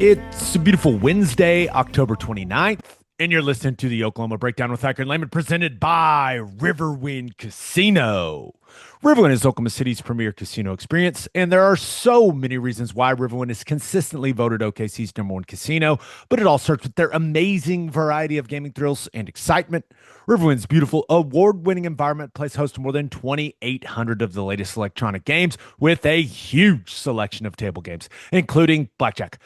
It's a beautiful Wednesday, October 29th, and you're listening to the Oklahoma Breakdown with Ikard and Lehman, presented by Riverwind Casino. Riverwind is Oklahoma City's premier casino experience, and there are so many reasons why Riverwind is consistently voted OKC's #1 casino, but it all starts with their amazing variety of gaming thrills and excitement. Riverwind's beautiful, award-winning environment plays host to more than 2,800 of the latest electronic games with a huge selection of table games, including blackjack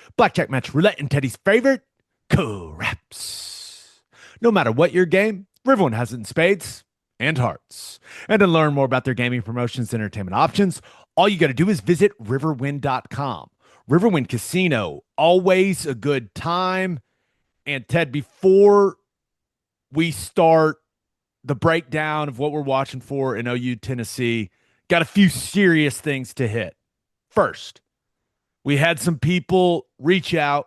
match, roulette, and Teddy's favorite, craps. No matter what your game, Riverwind has it in spades and hearts. And to learn more about their gaming promotions and entertainment options, all you got to do is visit riverwind.com. Riverwind Casino, always a good time. And Ted, before we start the breakdown of what we're watching for in OU Tennessee, got a few serious things to hit. First, we had some people reach out,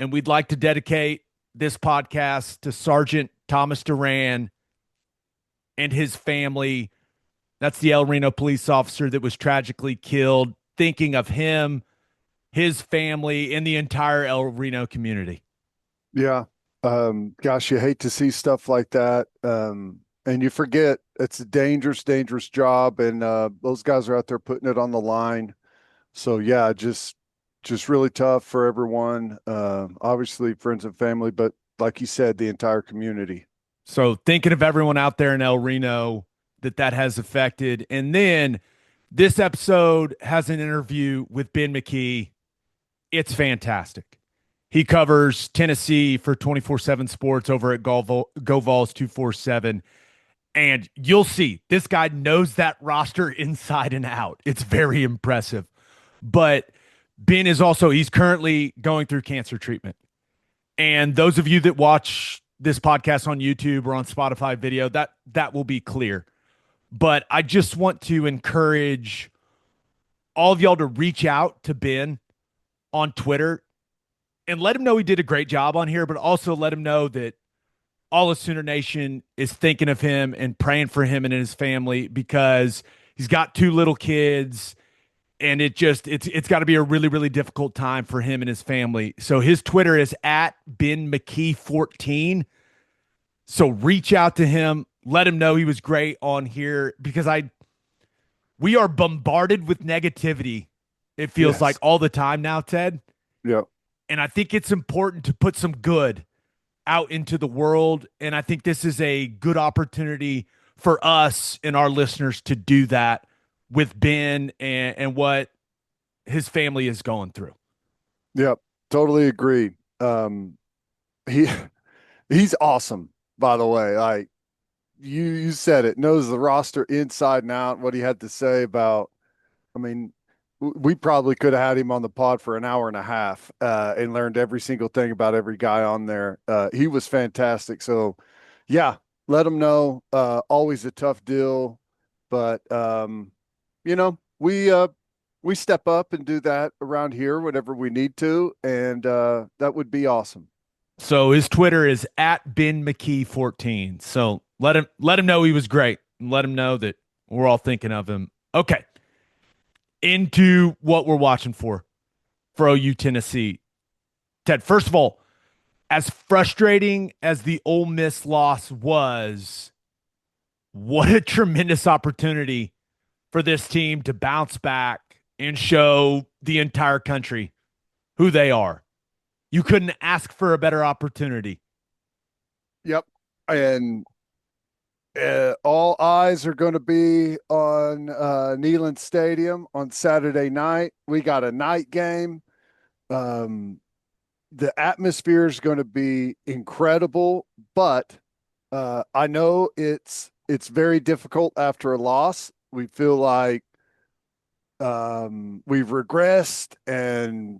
and we'd like to dedicate this podcast to Sergeant Thomas Duran and his family. That's the El Reno police officer that was tragically killed. Thinking of him, his family, and the entire El Reno community. Yeah. Gosh, you hate to see stuff like that. And you forget it's a dangerous, dangerous job. And those guys are out there putting it on the line. So yeah, just really tough for everyone. Obviously friends and family, but like you said, the entire community. So thinking of everyone out there in El Reno that has affected. And then this episode has an interview with Ben McKee. It's fantastic. He covers Tennessee for 24/7 Sports over at Go Vols 247. And you'll see, this guy knows that roster inside and out. It's very impressive. But Ben is also, he's currently going through cancer treatment. And those of you that watch this podcast on YouTube or on Spotify video, that will be clear. But I just want to encourage all of y'all to reach out to Ben on Twitter and let him know he did a great job on here, but also let him know that all of Sooner Nation is thinking of him and praying for him and his family, because he's got 2 little kids, and it's got to be a really, really difficult time for him and his family. So his Twitter is at Ben McKee 14. So reach out to him, let him know he was great on here, because we are bombarded with negativity. It feels like all the time now, Ted. Yeah. And I think it's important to put some good out into the world. And I think this is a good opportunity for us and our listeners to do that with Ben and what his family is going through. Yep. Totally agree. He's awesome, by the way. Like you said it, knows the roster inside and out, what he had to say about, I mean, we probably could have had him on the pod for an hour and a half and learned every single thing about every guy on there. He was fantastic. So, yeah, let him know. Always a tough deal, but we step up and do that around here whenever we need to, and that would be awesome. So his Twitter is at Ben McKee 14. So let him know he was great, and let him know that we're all thinking of him. Okay. Into what we're watching for OU Tennessee. Ted, first of all, as frustrating as the Ole Miss loss was, what a tremendous opportunity for this team to bounce back and show the entire country who they are. You couldn't ask for a better opportunity. Yep. And all eyes are going to be on Neyland Stadium on Saturday night. We got a night game. The atmosphere is going to be incredible, but I know it's very difficult after a loss. We feel like we've regressed, and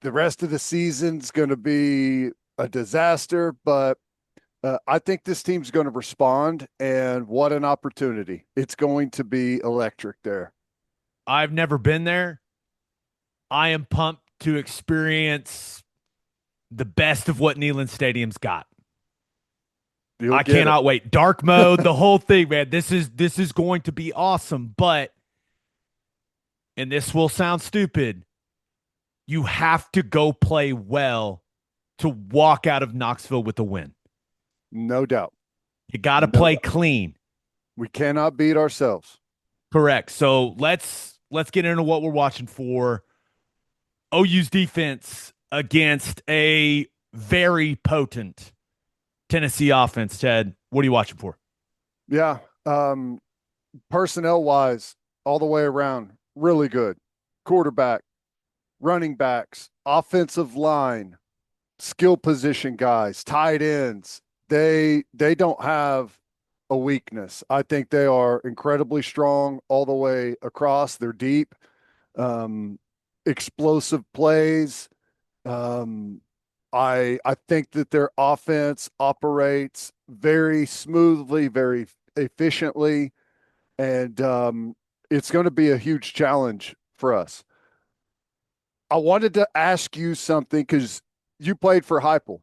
the rest of the season's going to be a disaster, but I think this team's going to respond, and what an opportunity. It's going to be electric there. I've never been there. I am pumped to experience the best of what Neyland Stadium's got. I cannot wait. Dark mode, the whole thing, man. This is going to be awesome, but, and this will sound stupid, You have to go play well to walk out of Knoxville with a win. No doubt. You got to No play doubt. clean. We cannot beat ourselves. Correct. So let's get into what we're watching for. OU's defense against a very potent Tennessee offense. Ted, what are you watching for? Yeah. Personnel wise, all the way around, really good. Quarterback, running backs, offensive line, skill position guys, tight ends. They don't have a weakness. I think they are incredibly strong all the way across. They're deep, um, explosive plays. Um, I think that their offense operates very smoothly, very efficiently, and it's going to be a huge challenge for us. I wanted to ask you something because you played for Heupel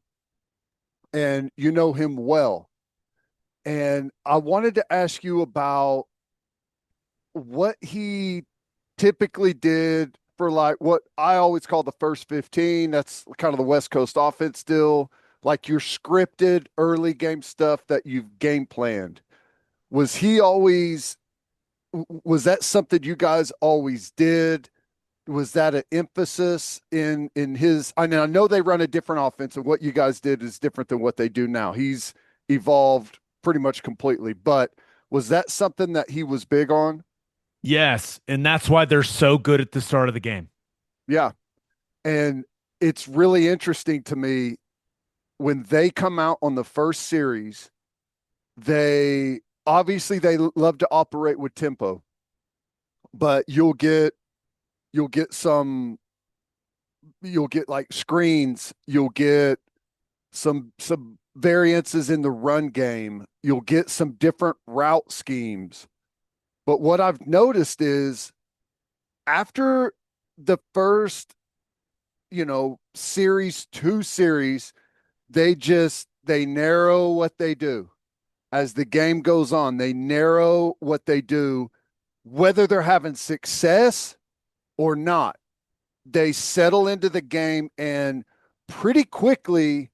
and you know him well. And I wanted to ask you about what he typically did for like what I always call the first 15. That's kind of the West Coast offense still, like your scripted early game stuff that you've game planned. Was he always, was that something you guys always did? Was that an emphasis in his? I mean, I know they run a different offense, and what you guys did is different than what they do now. He's evolved pretty much completely, but was that something that he was big on? Yes, and that's why they're so good at the start of the game. Yeah, and it's really interesting to me when they come out on the first series. They obviously they love to operate with tempo, but you'll get some you'll get like screens, you'll get some variances in the run game, you'll get some different route schemes. But what I've noticed is after the first, series, two series, they narrow what they do. As the game goes on, they narrow what they do, whether they're having success or not. They settle into the game and pretty quickly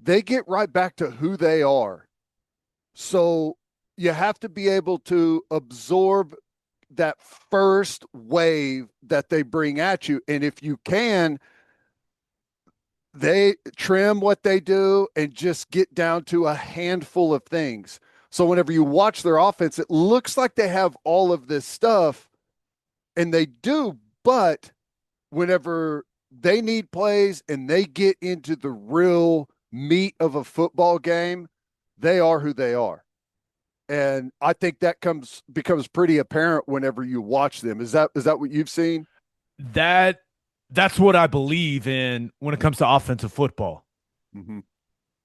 they get right back to who they are. So you have to be able to absorb that first wave that they bring at you. And if you can, they trim what they do and just get down to a handful of things. So whenever you watch their offense, it looks like they have all of this stuff, and they do, but whenever they need plays and they get into the real meat of a football game, they are who they are. And I think that becomes pretty apparent whenever you watch them. Is that what you've seen? That that's what I believe in when it comes to offensive football. Mm-hmm.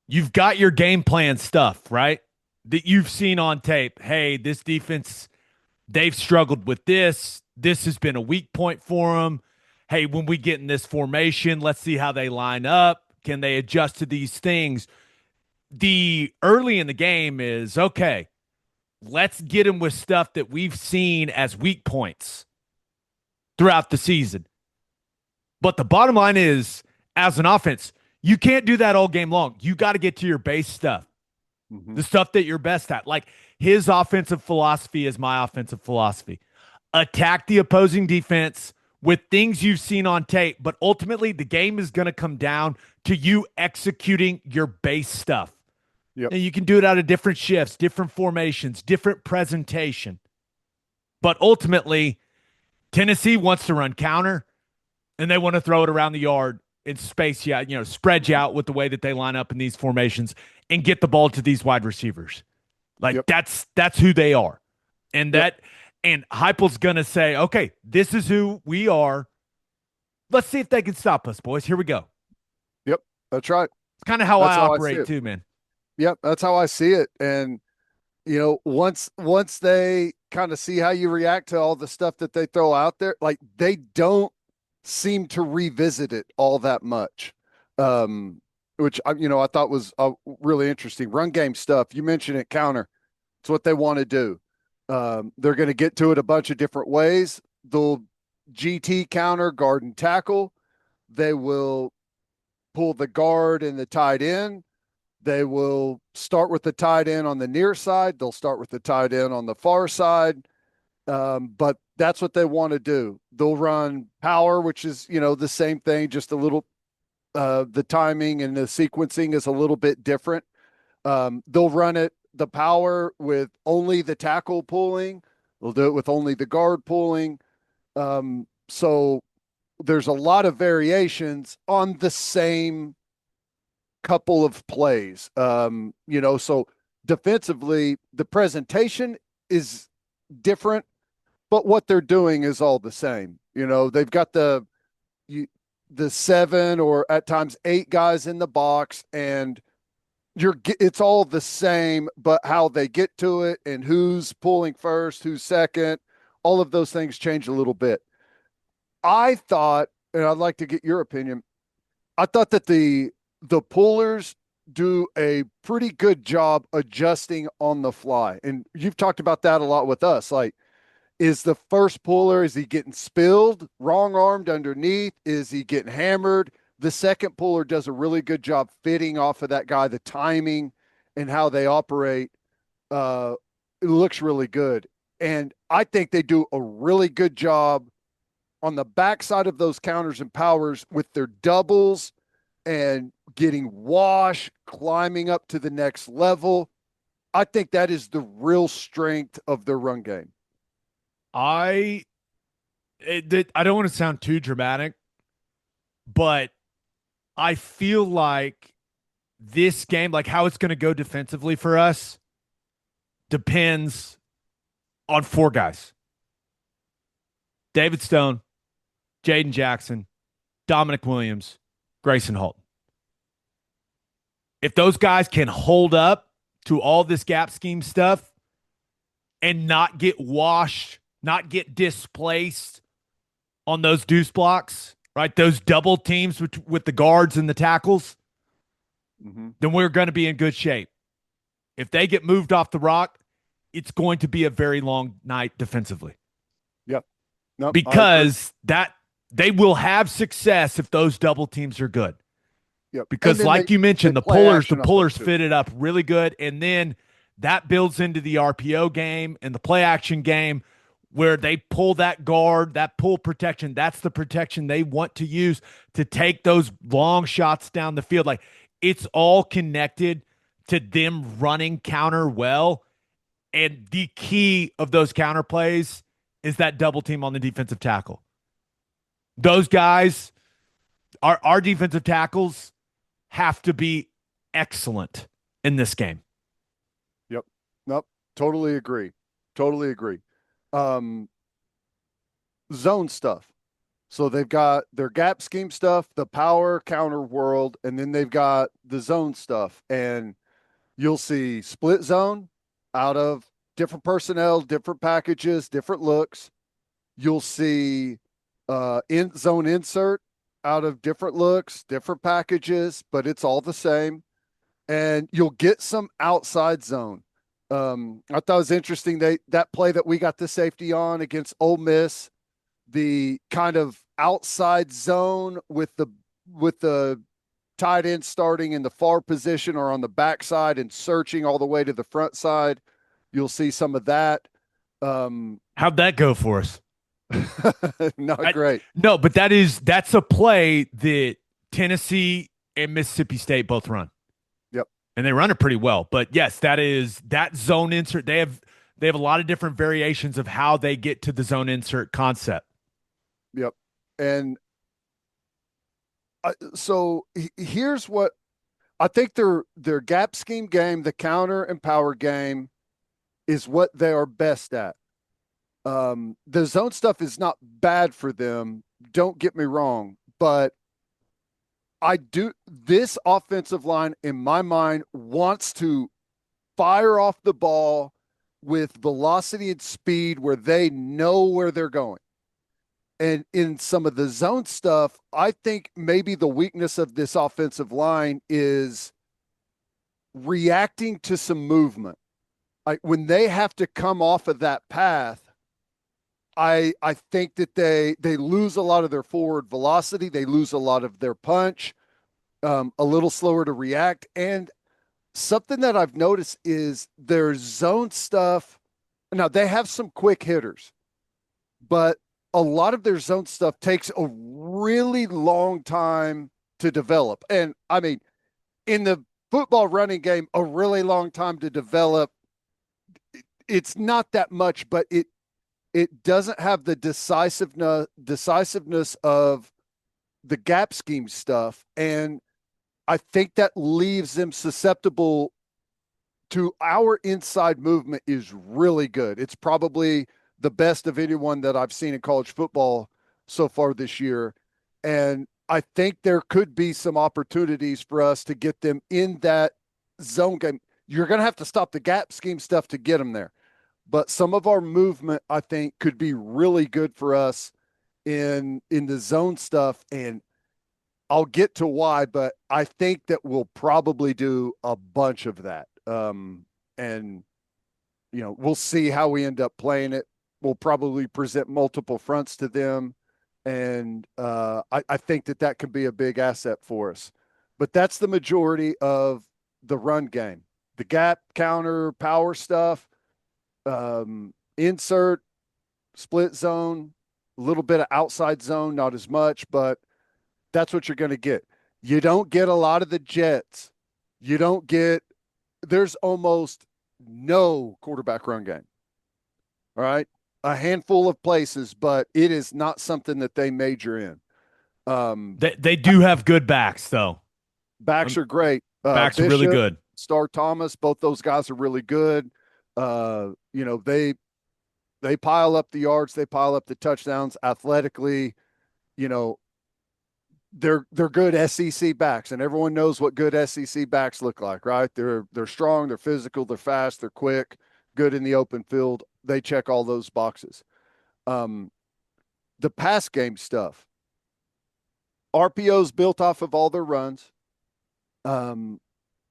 You've got your game plan stuff, right? That you've seen on tape. Hey, this defense, they've struggled with this. This has been a weak point for them. Hey, when we get in this formation, let's see how they line up. Can they adjust to these things? The early in the game is okay, let's get them with stuff that we've seen as weak points throughout the season. But the bottom line is, as an offense, you can't do that all game long. You got to get to your base stuff, Mm-hmm. the stuff that you're best at. Like his offensive philosophy is my offensive philosophy. Attack the opposing defense with things you've seen on tape, but ultimately the game is going to come down to you executing your base stuff. Yep. And you can do it out of different shifts, different formations, different presentation. But ultimately, Tennessee wants to run counter and they want to throw it around the yard and space you out, spread you out with the way that they line up in these formations and get the ball to these wide receivers. Like Yep. that's who they are. And Yep. and Heupel's gonna say, okay, this is who we are. Let's see if they can stop us, boys. Here we go. Yep. That's right. It's kind of how I That's how I see operate it. too, man. Yep. That's how I see it. And once they kind of see how you react to all the stuff that they throw out there, like they don't seem to revisit it all that much. Which I thought was really interesting. Run game stuff. You mentioned it, counter. It's what they want to do. They're going to get to it a bunch of different ways. They'll GT counter, guard and tackle. they will pull the guard and the tight end. They will start with the tight end on the near side. They'll start with the tight end on the far side. But that's what they want to do. They'll run power, which is, the same thing, just a little, the timing and the sequencing is a little bit different. They'll run the power with only the tackle pulling. They'll do it with only the guard pulling. So there's a lot of variations on the same couple of plays. So defensively, the presentation is different, but what they're doing is all the same. They've got the 7 or at times 8 guys in the box, and it's all the same, but how they get to it and who's pulling first, who's second, all of those things change a little bit. I thought, and I'd like to get your opinion, I thought that the pullers do a pretty good job adjusting on the fly. And you've talked about that a lot with us. Like, is the first puller, is he getting spilled, wrong armed underneath? Is he getting hammered? The second puller does a really good job fitting off of that guy, the timing and how they operate. It looks really good. And I think they do a really good job on the backside of those counters and powers with their doubles and getting wash, climbing up to the next level. I think that is the real strength of their run game. I don't want to sound too dramatic, but I feel like this game, like how it's going to go defensively for us, depends on 4 guys: David Stone, Jaden Jackson, Dominic Williams, Grayson Holton. If those guys can hold up to all this gap scheme stuff and not get washed, not get displaced on those deuce blocks, right? Those double teams with the guards and the tackles, then we're going to be in good shape. If they get moved off the rock, it's going to be a very long night defensively. Yep. Nope, because they will have success if those double teams are good. Yep. Because like you mentioned, the pullers fit it up really good. And then that builds into the RPO game and the play action game where they pull that guard, that pull protection. That's the protection they want to use to take those long shots down the field. Like, it's all connected to them running counter well. And the key of those counter plays is that double team on the defensive tackle. Those guys, our defensive tackles, have to be excellent in this game. Yep. Nope. Totally agree. Zone stuff. So they've got their gap scheme stuff, the power counter world, and then they've got the zone stuff. And you'll see split zone out of different personnel, different packages, different looks. You'll see in zone insert out of different looks, different packages, but it's all the same. And you'll get some outside zone. I thought it was interesting that play that we got the safety on against Ole Miss, the kind of outside zone with the tight end starting in the far position or on the backside and searching all the way to the front side. You'll see some of that. How'd that go for us? Not great. No, but that's a play that Tennessee and Mississippi State both run. Yep. And they run it pretty well. But yes, that zone insert. They have a lot of different variations of how they get to the zone insert concept. Yep. And so here's what I think their gap scheme game, the counter and power game, is what they are best at. The zone stuff is not bad for them. Don't get me wrong, but this offensive line in my mind wants to fire off the ball with velocity and speed where they know where they're going. And in some of the zone stuff, I think maybe the weakness of this offensive line is reacting to some movement. When they have to come off of that path, I think that they lose a lot of their forward velocity. They lose a lot of their punch, a little slower to react. And something that I've noticed is their zone stuff. Now they have some quick hitters, but a lot of their zone stuff takes a really long time to develop. And I mean, in the football running game, a really long time to develop. It's not that much, but it doesn't have the decisiveness of the gap scheme stuff. And I think that leaves them susceptible to our inside movement is really good. It's probably the best of anyone that I've seen in college football so far this year. And I think there could be some opportunities for us to get them in that zone game. You're going to have to stop the gap scheme stuff to get them there. But some of our movement, I think, could be really good for us in the zone stuff. And I'll get to why, but I think that we'll probably do a bunch of that. And we'll see how we end up playing it. We'll probably present multiple fronts to them, and I think that can be a big asset for us. But that's the majority of the run game. The gap, counter, power stuff, insert, split zone, a little bit of outside zone, not as much, but that's what you're going to get. You don't get a lot of the jets. There's almost no quarterback run game. All right. A handful of places, but it is not something that they major in. They do have good backs, though. Backs are great. Backs Bishop, are really good. Star Thomas, both those guys are really good. They pile up the yards, they pile up the touchdowns athletically. They're good SEC backs, and everyone knows what good SEC backs look like, right? They're strong, they're physical, they're fast, they're quick, good in the open field. They check all those boxes. The pass game stuff, RPO's built off of all their runs, and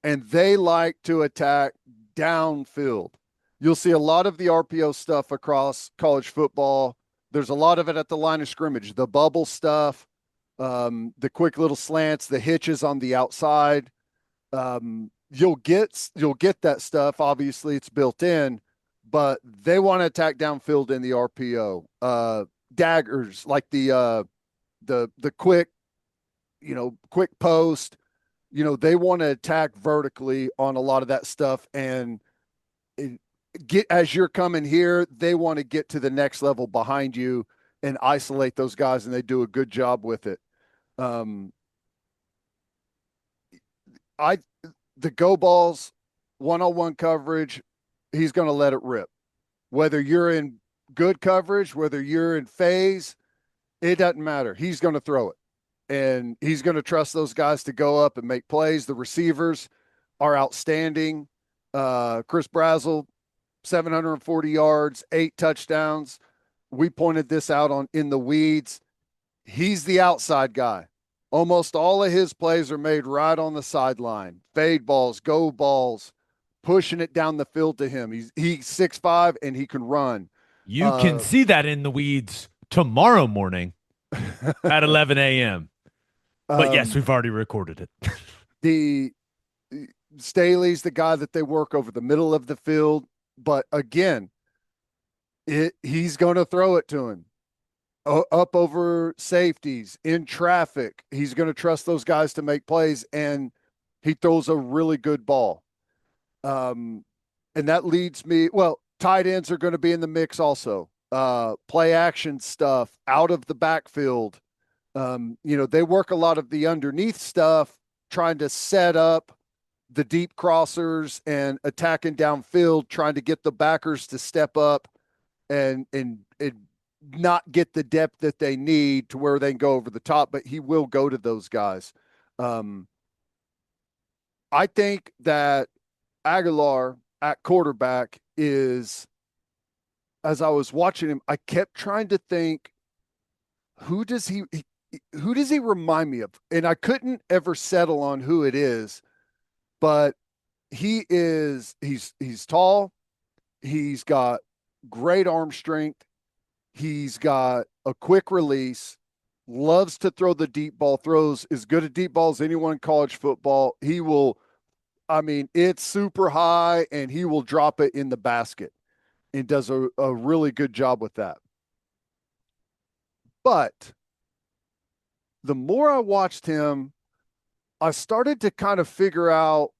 they like to attack downfield. You'll see a lot of the RPO stuff across college football. There's a lot of it at the line of scrimmage, the bubble stuff, the quick little slants, the hitches on the outside. You'll get that stuff. Obviously, it's built in, but they want to attack downfield in the RPO. Daggers like the quick, quick post. They want to attack vertically on a lot of that stuff, and as you're coming here, they want to get to the next level behind you and isolate those guys, and they do a good job with it. The go balls, one-on-one coverage, he's going to let it rip. Whether you're in good coverage, whether you're in phase, it doesn't matter. He's going to throw it, and he's going to trust those guys to go up and make plays. The receivers are outstanding. Chris Brazzell, 740 yards, 8 touchdowns. We pointed this out in the weeds. He's the outside guy. Almost all of his plays are made right on the sideline. Fade balls, go balls, pushing it down the field to him. He's 6'5", and he can run. You can see that in the weeds tomorrow morning at 11 a.m. But yes, we've already recorded it. The Staley's the guy that they work over the middle of the field. But again, he's going to throw it to him. Up over safeties, in traffic. He's going to trust those guys to make plays, and he throws a really good ball. And that leads me, tight ends are going to be in the mix also. Play action stuff out of the backfield. They work a lot of the underneath stuff, trying to set up the deep crossers and attacking downfield, trying to get the backers to step up and not get the depth that they need to where they can go over the top, but he will go to those guys. I think that Aguilar at quarterback is, as I was watching him, I kept trying to think, who does he remind me of? And I couldn't ever settle on who it is, but he's tall. He's got great arm strength. He's got a quick release, loves to throw the deep ball, throws as good a deep ball as anyone in college football. He will, I mean, it's super high and he will drop it in the basket and does a really good job with that. But the more I watched him, I started to kind of figure out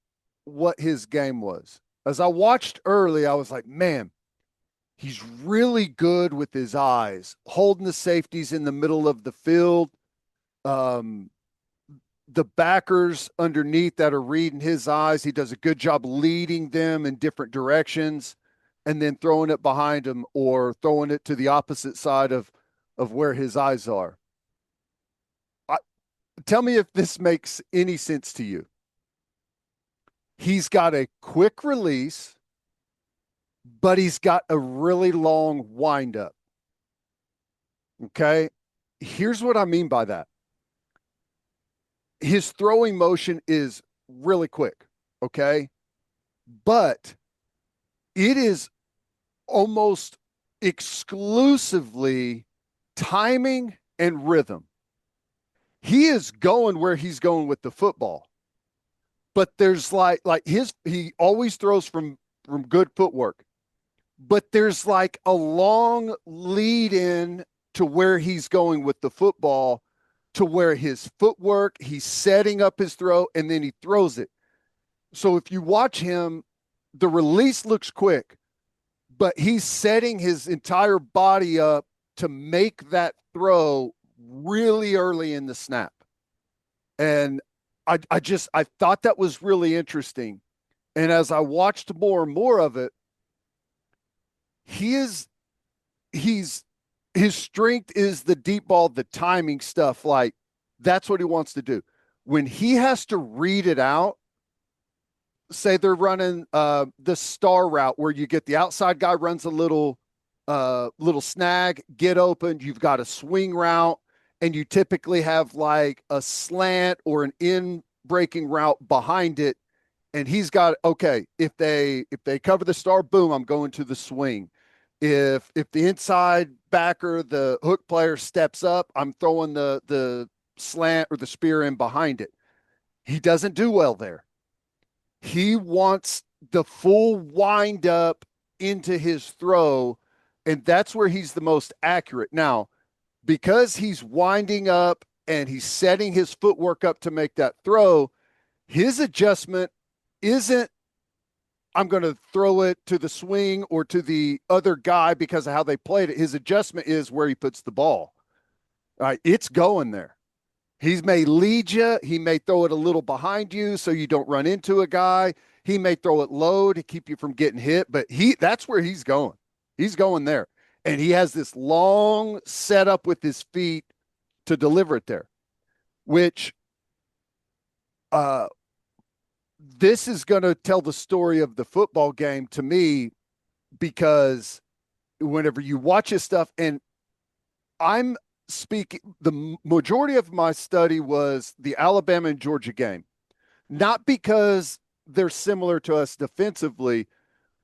what his game was. As I watched early, I was like, man, he's really good with his eyes, holding the safeties in the middle of the field. Um, the backers underneath that are reading his eyes. He does a good job leading them in different directions and then throwing it behind him or throwing it to the opposite side of where his eyes are. Tell me if this makes any sense to you. He's got a quick release, but he's got a really long windup. Okay. Here's what I mean by that. His throwing motion is really quick. Okay. But it is almost exclusively timing and rhythm. He is going where he's going with the football. But there's he always throws from good footwork. But there's like a long lead in to where he's going with the football, to where his footwork, he's setting up his throw and then he throws it. So if you watch him, the release looks quick, but he's setting his entire body up to make that throw really early in the snap. And I thought that was really interesting. And as I watched more and more of it, his strength is the deep ball, the timing stuff. Like that's what he wants to do. When he has to read it out, say they're running the star route where you get the outside guy runs a little snag, get open, you've got a swing route, and you typically have like a slant or an in breaking route behind it. And he's got, okay, if they cover the star, boom, I'm going to the swing. If the inside backer, the hook player steps up, I'm throwing the slant or the spear in behind it. He doesn't do well there. He wants the full wind up into his throw, and that's where he's the most accurate. Now, because he's winding up and he's setting his footwork up to make that throw, his adjustment isn't, I'm going to throw it to the swing or to the other guy because of how they played it. His adjustment is where he puts the ball. All right, it's going there. He may lead you. He may throw it a little behind you so you don't run into a guy. He may throw it low to keep you from getting hit, but that's where he's going. He's going there. And he has this long setup with his feet to deliver it there, which this is going to tell the story of the football game to me, because whenever you watch his stuff, and I'm speaking, the majority of my study was the Alabama and Georgia game, not because they're similar to us defensively,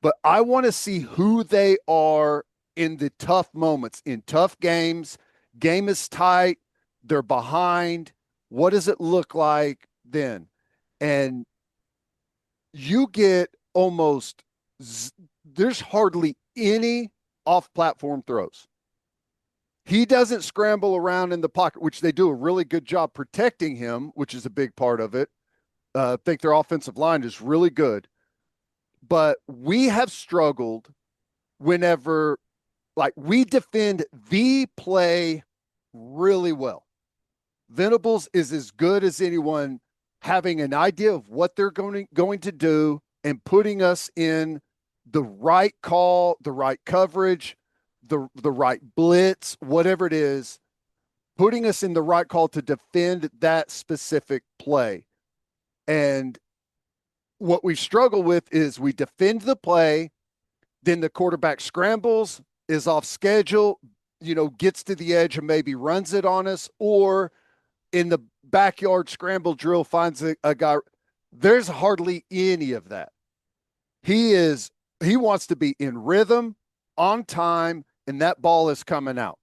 but I want to see who they are in the tough moments, in tough games. Game is tight, they're behind. What does it look like then? And you get almost, there's hardly any off-platform throws. He doesn't scramble around in the pocket, which they do a really good job protecting him, which is a big part of it. I think their offensive line is really good. But we have struggled whenever, like, we defend the play really well. Venables is as good as anyone, having an idea of what they're going to do and putting us in the right call, the right coverage, the right blitz, whatever it is, putting us in the right call to defend that specific play. And what we struggle with is we defend the play, then the quarterback scrambles, is off schedule, gets to the edge and maybe runs it on us, or in the backyard scramble drill finds a guy. There's hardly any of that. He wants to be in rhythm, on time, and that ball is coming out.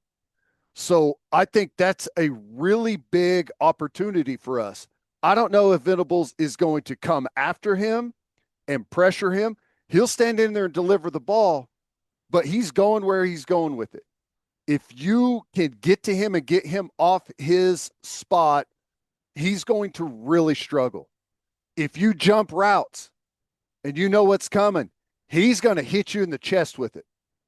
So I think that's a really big opportunity for us. I don't know if Venables is going to come after him and pressure him. He'll stand in there and deliver the ball, but he's going where he's going with it. If you can get to him and get him off his spot, he's going to really struggle. If you jump routes and you know what's coming, he's going to hit you in the chest with it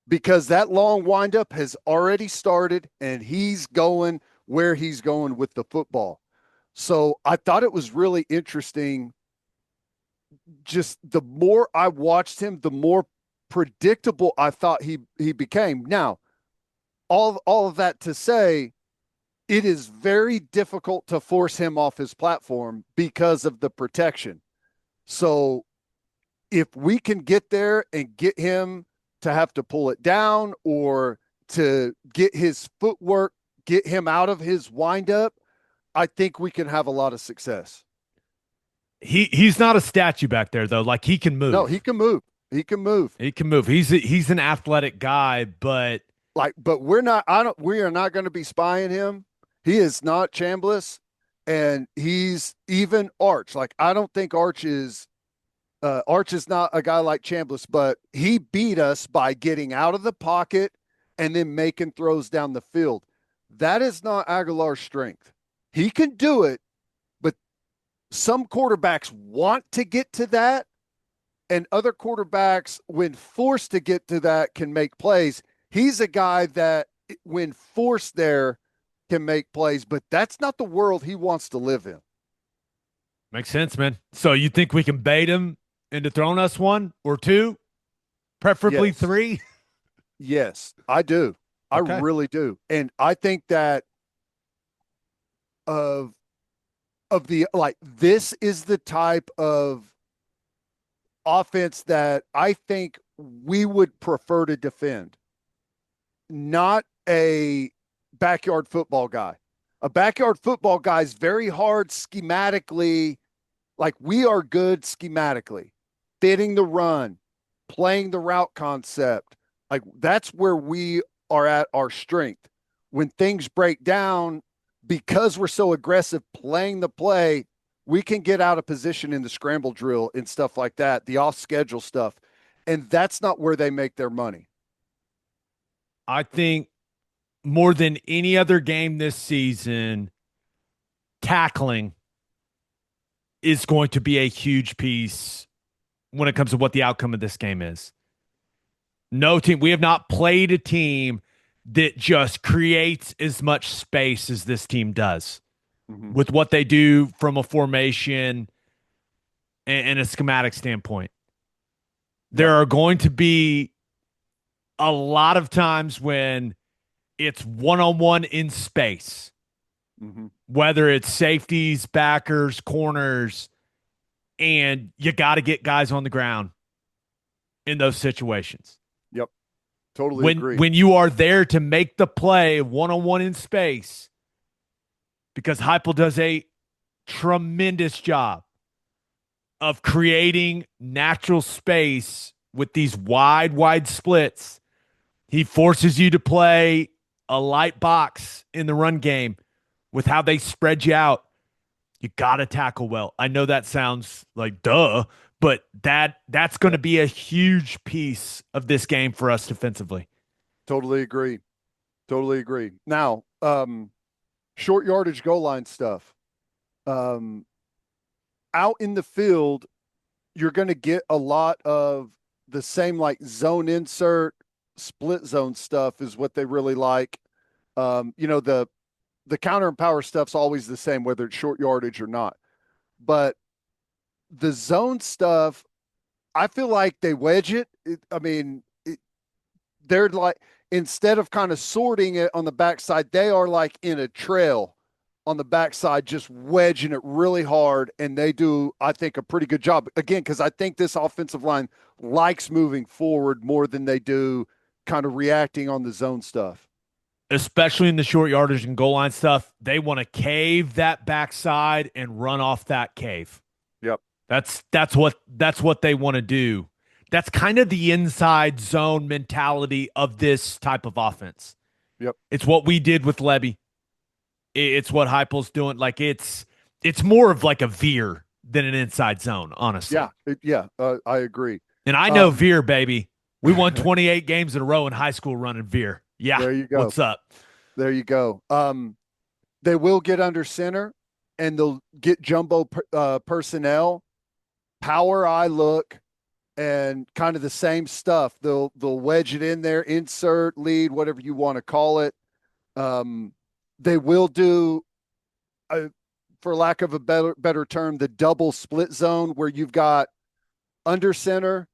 because that long windup has already started and he's going where he's going with the football. So I thought it was really interesting. Just the more I watched him, the more predictable I thought he became. Now, all of that to say, it is very difficult to force him off his platform because of the protection. So if we can get there and get him to have to pull it down or to get his footwork, get him out of his windup, I think we can have a lot of success. He's not a statue back there though. Like he can move. No, he can move. He can move. He can move. He's an athletic guy, but we are not going to be spying him. He is not Chambliss, and he's even Arch. Like I don't think Arch is not a guy like Chambliss, but he beat us by getting out of the pocket and then making throws down the field. That is not Aguilar's strength. He can do it, but some quarterbacks want to get to that, and other quarterbacks, when forced to get to that, can make plays. He's a guy that, when forced there, can make plays, but that's not the world he wants to live in. Makes sense, man. So you think we can bait him into throwing us one or two, preferably three? Yes, I do. Okay. I really do. And I think that this is the type of offense that I think we would prefer to defend. Not a backyard football guy. A backyard football guy is very hard schematically. Like we are good schematically, fitting the run, playing the route concept. Like that's where we are at our strength. When things break down, because we're so aggressive playing the play, we can get out of position in the scramble drill and stuff like that, the off schedule stuff. And that's not where they make their money. I think more than any other game this season, tackling is going to be a huge piece when it comes to what the outcome of this game is. No team, we have not played a team that just creates as much space as this team does with what they do from a formation and a schematic standpoint. There are going to be a lot of times when it's one-on-one in space, whether it's safeties, backers, corners, and you got to get guys on the ground in those situations. Yep. Totally agree. When you are there to make the play one-on-one in space, because Heupel does a tremendous job of creating natural space with these wide splits. He forces you to play a light box in the run game with how they spread you out. You got to tackle well. I know that sounds like duh, but that's going to be a huge piece of this game for us defensively. Totally agree. Now, short yardage goal line stuff. Out in the field, you're going to get a lot of the same like zone insert, split zone stuff is what they really like. The counter and power stuff's always the same, whether it's short yardage or not. But the zone stuff, I feel like they wedge it. They're like, instead of kind of sorting it on the backside, they are like in a trail on the backside, just wedging it really hard. And they do, I think, a pretty good job. Again, because I think this offensive line likes moving forward more than they do kind of reacting on the zone stuff. Especially in the short yardage and goal line stuff, they want to cave that backside and run off that cave. Yep. That's what they want to do. That's kind of the inside zone mentality of this type of offense. Yep. It's what we did with Levy. It's what Heupel's doing. Like it's more of like a veer than an inside zone, honestly. I agree. And I know veer, baby. We won 28 games in a row in high school running veer. Yeah. There you go. What's up? There you go. They will get under center and they'll get jumbo personnel, power eye look, and kind of the same stuff. They'll wedge it in there, insert, lead, whatever you want to call it. They will do, for lack of a better term, the double split zone where you've got under center,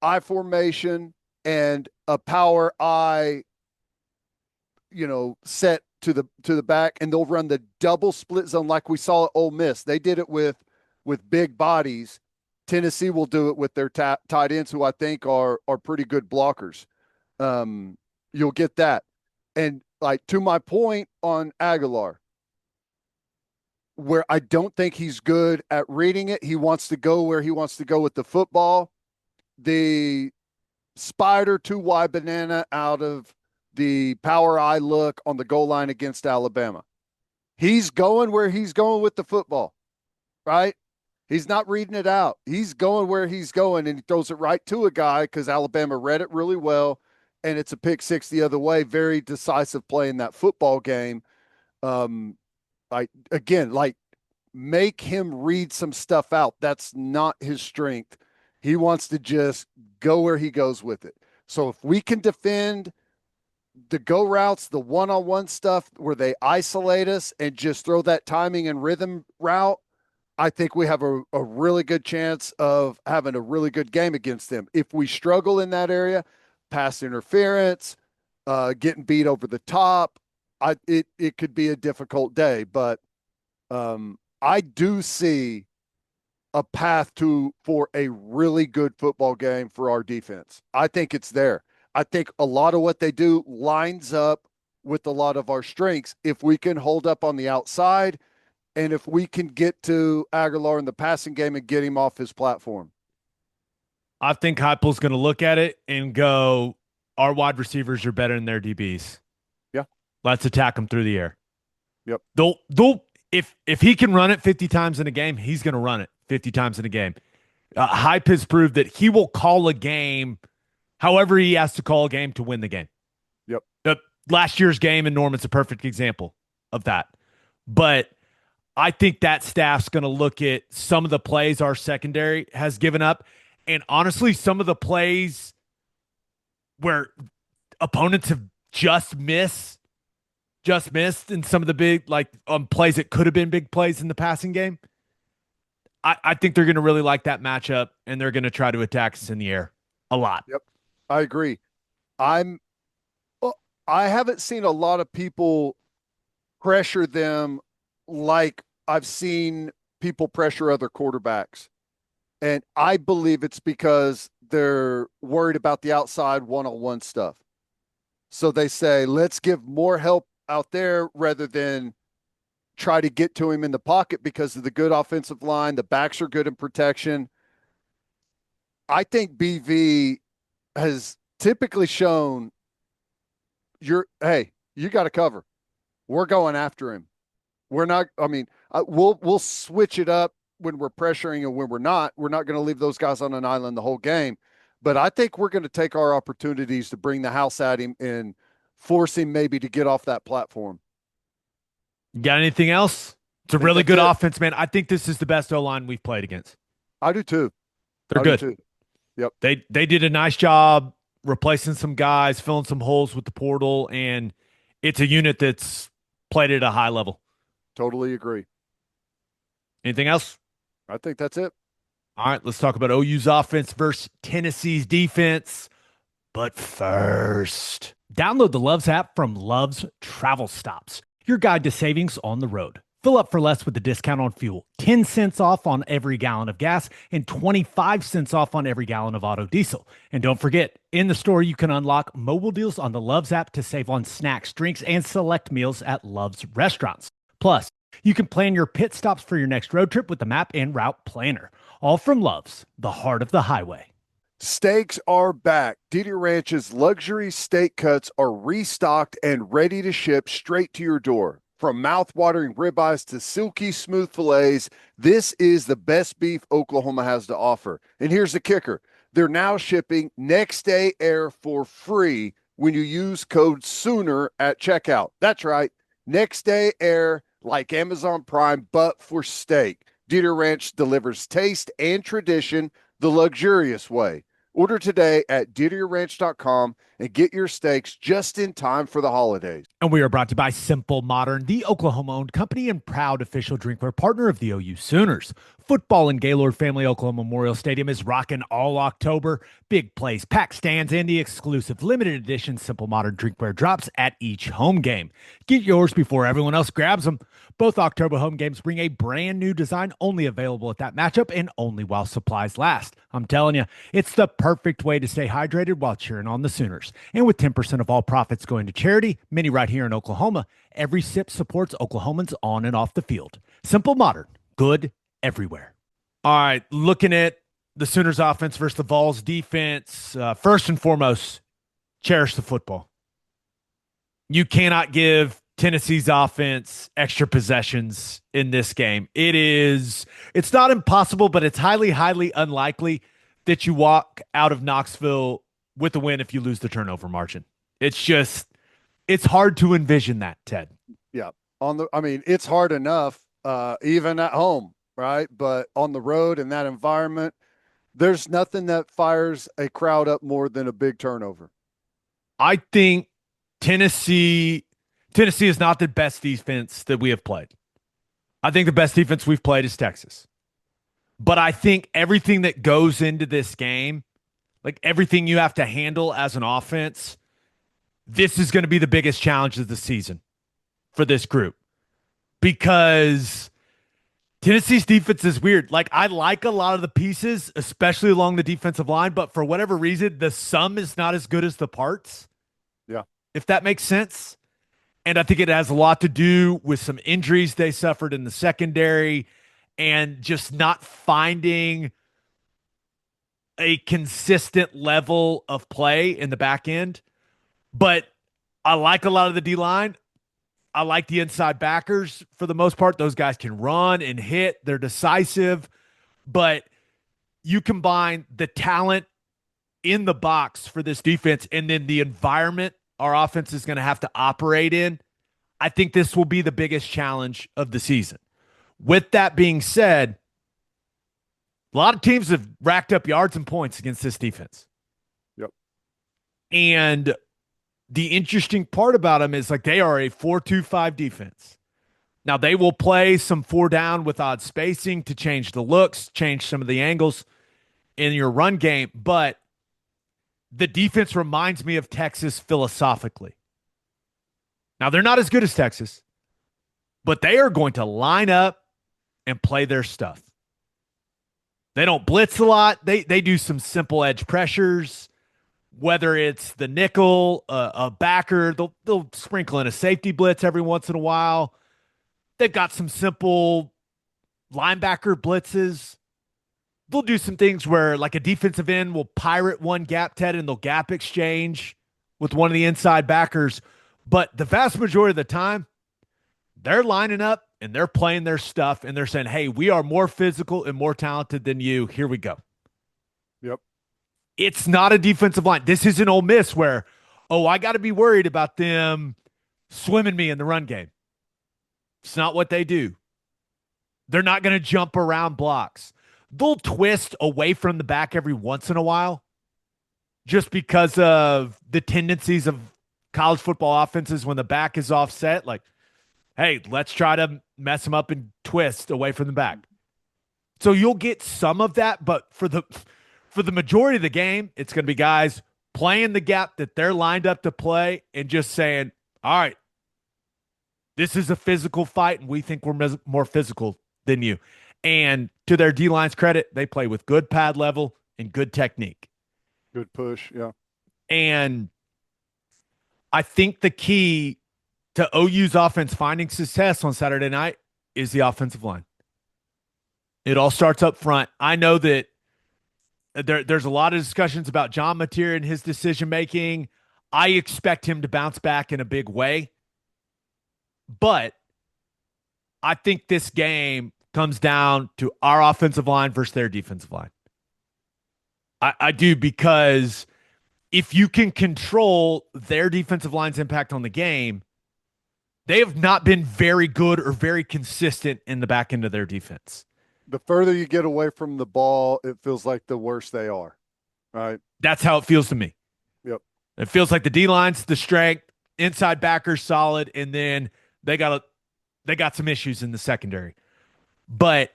I formation, and a power eye, set to the back, and they'll run the double split zone like we saw at Ole Miss. They did it with big bodies. Tennessee will do it with their tight ends, who I think are pretty good blockers. You'll get that. And like, to my point on Aguilar, where I don't think he's good at reading it, he wants to go where he wants to go with the football. The spider 2Y banana out of the power eye look on the goal line against Alabama. He's going where he's going with the football, right? He's not reading it out. He's going where he's going, and he throws it right to a guy because Alabama read it really well, and it's a pick six the other way. Very decisive play in that football game. Make him read some stuff out. That's not his strength. He wants to just go where he goes with it. So if we can defend the go routes, the one-on-one stuff where they isolate us and just throw that timing and rhythm route, I think we have a really good chance of having a really good game against them. If we struggle in that area, pass interference, getting beat over the top, it could be a difficult day. But I do see a path for a really good football game for our defense. I think it's there. I think a lot of what they do lines up with a lot of our strengths. If we can hold up on the outside, and if we can get to Aguilar in the passing game and get him off his platform. I think Heupel's going to look at it and go, our wide receivers are better than their DBs. Yeah. Let's attack them through the air. Yep. If he can run it 50 times in a game, he's going to run it 50 times in a game. Hype has proved that he will call a game however he has to call a game to win the game. Yep. Last year's game in Norman's a perfect example of that. But I think that staff's going to look at some of the plays our secondary has given up. And honestly, some of the plays where opponents have just missed in some of the big, plays that could have been big plays in the passing game. I think they're going to really like that matchup, and they're going to try to attack us in the air a lot. Yep. I agree. I haven't seen a lot of people pressure them like I've seen people pressure other quarterbacks. And I believe it's because they're worried about the outside one-on-one stuff. So they say, let's give more help out there rather than try to get to him in the pocket because of the good offensive line. The backs are good in protection. I think BV has typically shown you got to cover. We're going after him. We're not, we'll switch it up when we're pressuring and when we're not. We're not going to leave those guys on an island the whole game. But I think we're going to take our opportunities to bring the house at him and force him maybe to get off that platform. You got anything else? It's a really good offense, man. I think this is the best O-line we've played against. I do too. They're good. Yep. They did a nice job replacing some guys, filling some holes with the portal, and it's a unit that's played at a high level. Totally agree. Anything else? I think that's it. All right, let's talk about OU's offense versus Tennessee's defense. But first, download the Loves app from Love's Travel Stops, your guide to savings on the road. Fill up for less with a discount on fuel, 10 cents off on every gallon of gas, and 25 cents off on every gallon of auto diesel. And don't forget, in the store, you can unlock mobile deals on the Loves app to save on snacks, drinks, and select meals at Love's restaurants. Plus, you can plan your pit stops for your next road trip with the map and route planner. All from Love's, the heart of the highway. Steaks are back. Didi Ranch's luxury steak cuts are restocked and ready to ship straight to your door. From mouth-watering ribeyes to silky smooth fillets, this is the best beef Oklahoma has to offer. And here's the kicker. They're now shipping next day air for free when you use code SOONER at checkout. That's right. Next day air like Amazon Prime, but for steak. Didi Ranch delivers taste and tradition the luxurious way. Order today at DidierRanch.com and get your steaks just in time for the holidays. And we are brought to you by Simple Modern, the Oklahoma-owned company and proud official drinkware partner of the OU Sooners. Football in Gaylord Family Oklahoma Memorial Stadium is rocking all October. Big plays, packed stands, and the exclusive limited edition Simple Modern drinkware drops at each home game. Get yours before everyone else grabs them. Both October home games bring a brand new design only available at that matchup and only while supplies last. I'm telling you, it's the perfect way to stay hydrated while cheering on the Sooners. And with 10% of all profits going to charity, many right here in Oklahoma, every sip supports Oklahomans on and off the field. Simple Modern, good everywhere. All right, looking at the Sooners offense versus the Vols defense, first and foremost, cherish the football. You cannot give Tennessee's offense extra possessions in this game. It's not impossible, but it's highly, highly unlikely that you walk out of Knoxville with a win if you lose the turnover margin. It's hard to envision that, Ted. Yeah. It's hard enough, even at home, right? But on the road in that environment, there's nothing that fires a crowd up more than a big turnover. I think Tennessee is not the best defense that we have played. I think the best defense we've played is Texas. But I think everything that goes into this game, like everything you have to handle as an offense, this is going to be the biggest challenge of the season for this group. Because Tennessee's defense is weird. Like, I like a lot of the pieces, especially along the defensive line, but for whatever reason, the sum is not as good as the parts. Yeah. If that makes sense. And I think it has a lot to do with some injuries they suffered in the secondary and just not finding a consistent level of play in the back end. But I like a lot of the D-line. I like the inside backers for the most part. Those guys can run and hit. They're decisive. But you combine the talent in the box for this defense and then the environment our offense is going to have to operate in, I think this will be the biggest challenge of the season. With that being said, a lot of teams have racked up yards and points against this defense. Yep. And the interesting part about them is like they are a 4-2-5 defense. Now, they will play some 4 down with odd spacing to change the looks, change some of the angles in your run game, but the defense reminds me of Texas philosophically. Now, they're not as good as Texas, but they are going to line up and play their stuff. They don't blitz a lot. They do some simple edge pressures, whether it's the nickel, a backer. They'll sprinkle in a safety blitz every once in a while. They've got some simple linebacker blitzes. They'll do some things where like a defensive end will pirate one gap, Ted, and they'll gap exchange with one of the inside backers. But the vast majority of the time, they're lining up and they're playing their stuff and they're saying, hey, we are more physical and more talented than you. Here we go. Yep. It's not a defensive line. This isn't Ole Miss where, oh, I got to be worried about them swimming me in the run game. It's not what they do. They're not going to jump around blocks. They'll twist away from the back every once in a while just because of the tendencies of college football offenses when the back is offset. Like, hey, let's try to mess them up and twist away from the back. So you'll get some of that, but for the majority of the game, it's going to be guys playing the gap that they're lined up to play and just saying, all right, this is a physical fight, and we think we're more physical than you. And to their D-line's credit, they play with good pad level and good technique. Good push, yeah. And I think the key to OU's offense finding success on Saturday night is the offensive line. It all starts up front. I know that There's a lot of discussions about John Mateer and his decision making. I expect him to bounce back in a big way. But I think this game comes down to our offensive line versus their defensive line. I do, because if you can control their defensive line's impact on the game, they have not been very good or very consistent in the back end of their defense. The further you get away from the ball, it feels like the worse they are, right? That's how it feels to me. Yep. It feels like the D-line's the strength, inside backers solid, and then they got some issues in the secondary. But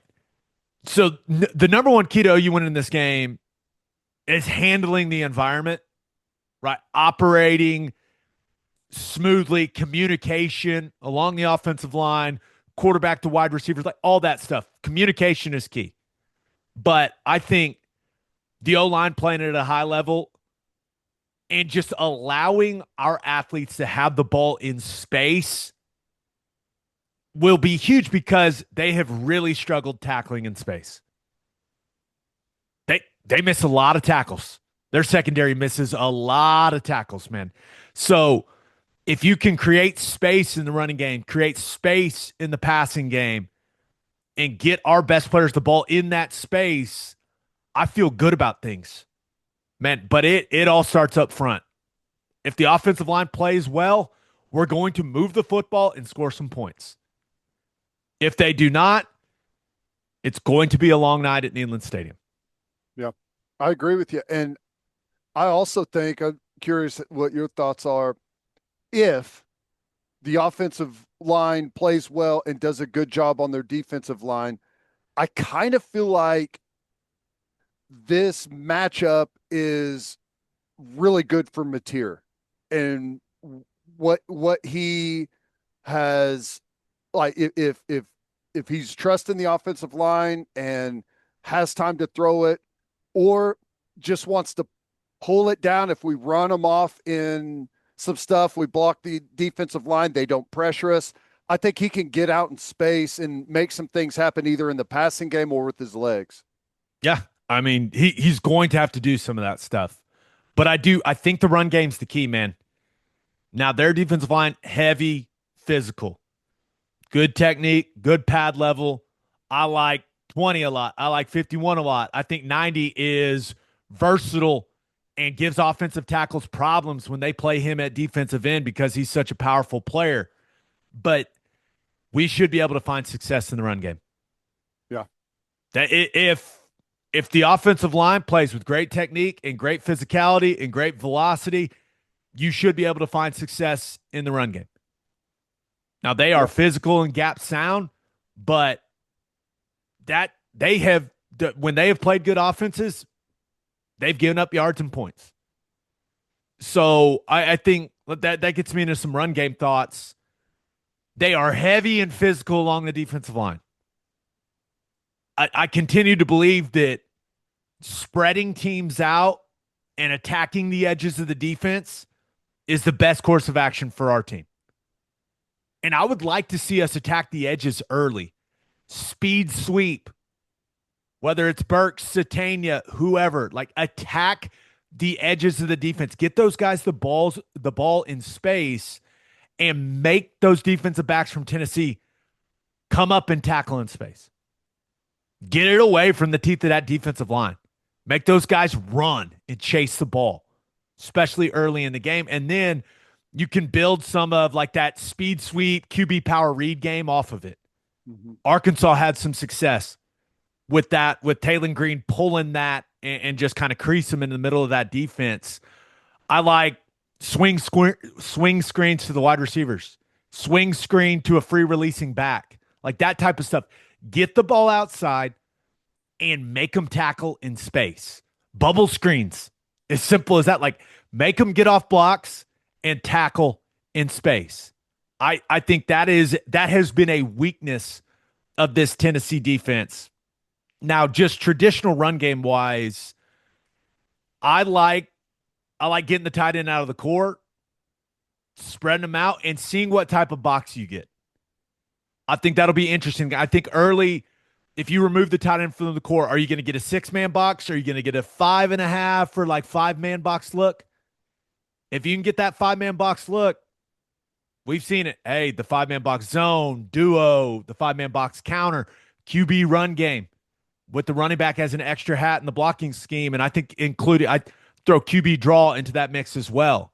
so the number one key to OU winning this game is handling the environment, right? Operating smoothly, communication along the offensive line, quarterback to wide receivers, like all that stuff. Communication is key. But I think the O-line playing it at a high level and just allowing our athletes to have the ball in space will be huge, because they have really struggled tackling in space. They miss a lot of tackles. Their secondary misses a lot of tackles, man. So if you can create space in the running game, create space in the passing game, and get our best players the ball in that space, I feel good about things, man. But it all starts up front. If the offensive line plays well, we're going to move the football and score some points. If they do not, it's going to be a long night at Neyland Stadium. Yeah, I agree with you. And I also think, I'm curious what your thoughts are, if the offensive line plays well and does a good job on their defensive line, I kind of feel like this matchup is really good for Mateer and what he has, like, if he's trusting the offensive line and has time to throw it, or just wants to pull it down. If we run them off in some stuff, we block the defensive line, they don't pressure us. I think he can get out in space and make some things happen either in the passing game or with his legs. Yeah, I mean, he's going to have to do some of that stuff. But I think the run game's the key, man. Now, their defensive line, heavy, physical, good technique, good pad level. I like 20 a lot. I like 51 a lot. I think 90 is versatile and gives offensive tackles problems when they play him at defensive end because he's such a powerful player. But we should be able to find success in the run game. Yeah. That if the offensive line plays with great technique and great physicality and great velocity, you should be able to find success in the run game. Now, they are physical and gap sound, but that they have, when they have played good offenses, they've given up yards and points. So I think that gets me into some run game thoughts. They are heavy and physical along the defensive line. I continue to believe that spreading teams out and attacking the edges of the defense is the best course of action for our team. And I would like to see us attack the edges early. Speed sweep, whether it's Burks, Satania, whoever, like attack the edges of the defense. Get those guys the ball in space and make those defensive backs from Tennessee come up and tackle in space. Get it away from the teeth of that defensive line. Make those guys run and chase the ball, especially early in the game. And then you can build some of like that speed sweep, QB power read game off of it. Mm-hmm. Arkansas had some success with that, with Taylor Green pulling that and just kind of crease him in the middle of that defense. I like swing screens to the wide receivers, swing screen to a free releasing back, like that type of stuff. Get the ball outside and make them tackle in space. Bubble screens, as simple as that. Like, make them get off blocks and tackle in space. I think that has been a weakness of this Tennessee defense. Now, just traditional run game wise, I like getting the tight end out of the core, spreading them out, and seeing what type of box you get. I think that'll be interesting. I think early if you remove the tight end from the core, are you going to get a 6-man box? Or are you going to get a 5.5 or like 5-man box look? If you can get that 5-man box look, we've seen it. Hey, the 5-man box zone, duo, the 5-man box counter, QB run game with the running back as an extra hat in the blocking scheme. And I think I throw QB draw into that mix as well.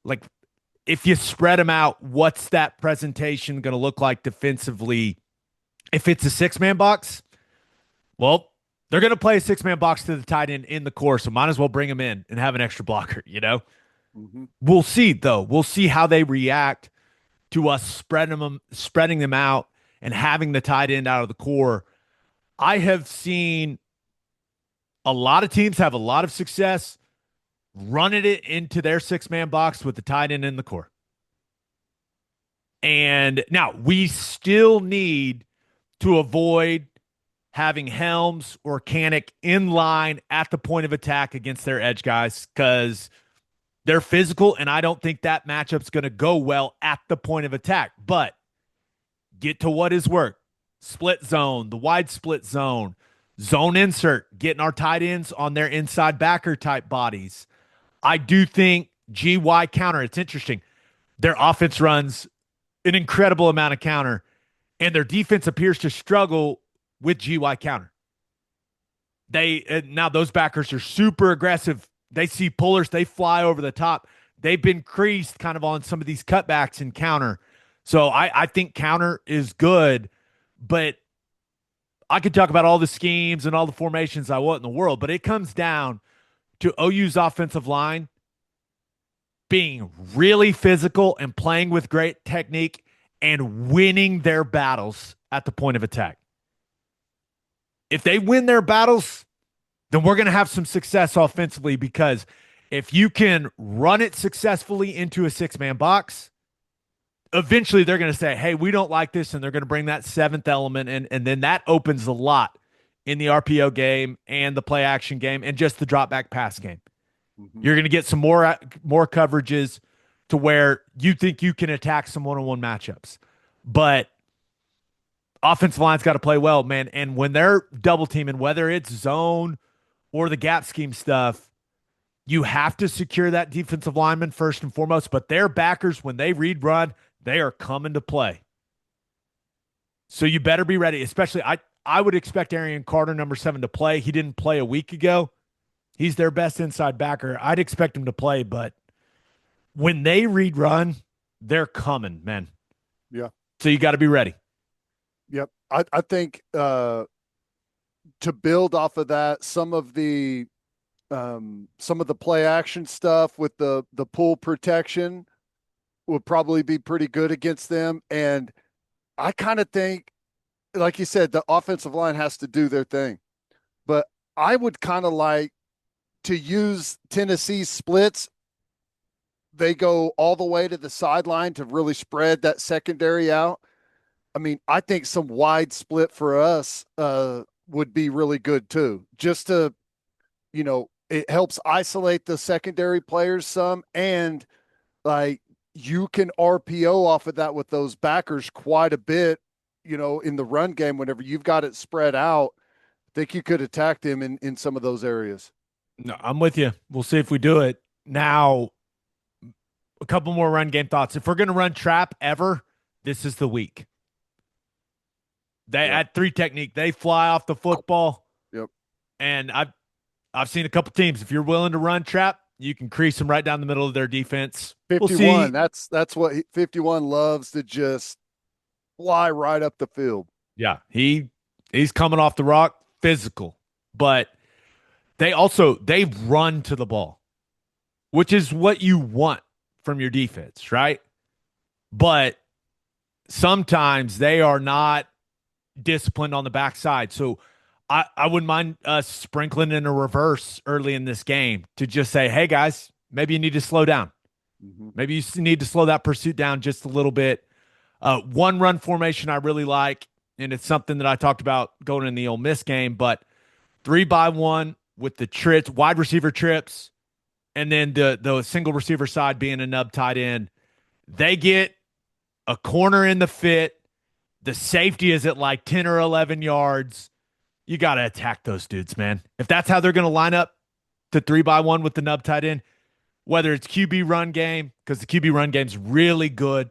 Like, if you spread them out, what's that presentation going to look like defensively? If it's a 6-man box, well, they're going to play a 6-man box to the tight end in the core, so might as well bring him in and have an extra blocker, you know? Mm-hmm. We'll see, though. We'll see how they react to us spreading them out and having the tight end out of the core. I have seen a lot of teams have a lot of success running it into their 6-man box with the tight end in the core. And now we still need to avoid having Helms or Canick in line at the point of attack against their edge guys because they're physical, and I don't think that matchup's going to go well at the point of attack. But get to what is work. Split zone, the wide split zone, zone insert, getting our tight ends on their inside backer type bodies. I do think GY counter, it's interesting. Their offense runs an incredible amount of counter, and their defense appears to struggle with GY counter. Now those backers are super aggressive. They see pullers, they fly over the top. They've been creased kind of on some of these cutbacks in counter. So I think counter is good, but I could talk about all the schemes and all the formations I want in the world, but it comes down to OU's offensive line being really physical and playing with great technique and winning their battles at the point of attack. If they win their battles, then we're going to have some success offensively, because if you can run it successfully into a 6-man box, eventually they're going to say, hey, we don't like this, and they're going to bring that 7th element in, and then that opens a lot in the RPO game and the play action game and just the drop back pass game. Mm-hmm. You're going to get some more coverages to where you think you can attack some one-on-one matchups. But offensive line's got to play well, man. And when they're double teaming, whether it's zone or the gap scheme stuff, you have to secure that defensive lineman first and foremost. But their backers, when they read run, they are coming to play. So you better be ready. Especially, I would expect Arian Carter, number 7, to play. He didn't play a week ago. He's their best inside backer. I'd expect him to play, but when they read run, they're coming, man. Yeah. So you got to be ready. Yep. I think to build off of that, some of the play action stuff with the pull protection would probably be pretty good against them. And I kind of think, like you said, the offensive line has to do their thing. But I would kind of like to use Tennessee's splits. They go all the way to the sideline to really spread that secondary out. I mean, I think some wide split for us would be really good too. Just to, it helps isolate the secondary players some, and like you can RPO off of that with those backers quite a bit, in the run game. Whenever you've got it spread out, I think you could attack them in some of those areas. No, I'm with you. We'll see if we do it. Now, a couple more run game thoughts. If we're going to run trap ever, this is the week. They at 3 technique, they fly off the football. Yep. And I've seen a couple teams. If you're willing to run trap, you can crease them right down the middle of their defense. 51. That's what 51 loves, to just fly right up the field. Yeah, he's coming off the rock, physical, but they run to the ball, which is what you want from your defense, right? But sometimes they are not disciplined on the backside. So I wouldn't mind us sprinkling in a reverse early in this game to just say, hey, guys, maybe you need to slow down. Mm-hmm. Maybe you need to slow that pursuit down just a little bit. One run formation I really like, and it's something that I talked about going in the Ole Miss game, but 3-by-1 with the trips, wide receiver trips, and then the single receiver side being a nub tight end. They get a corner in the fit. The safety is at like 10 or 11 yards. you got to attack those dudes, man. If that's how they're going to line up to 3-by-1 with the nub tight end, whether it's QB run game, because the QB run game's really good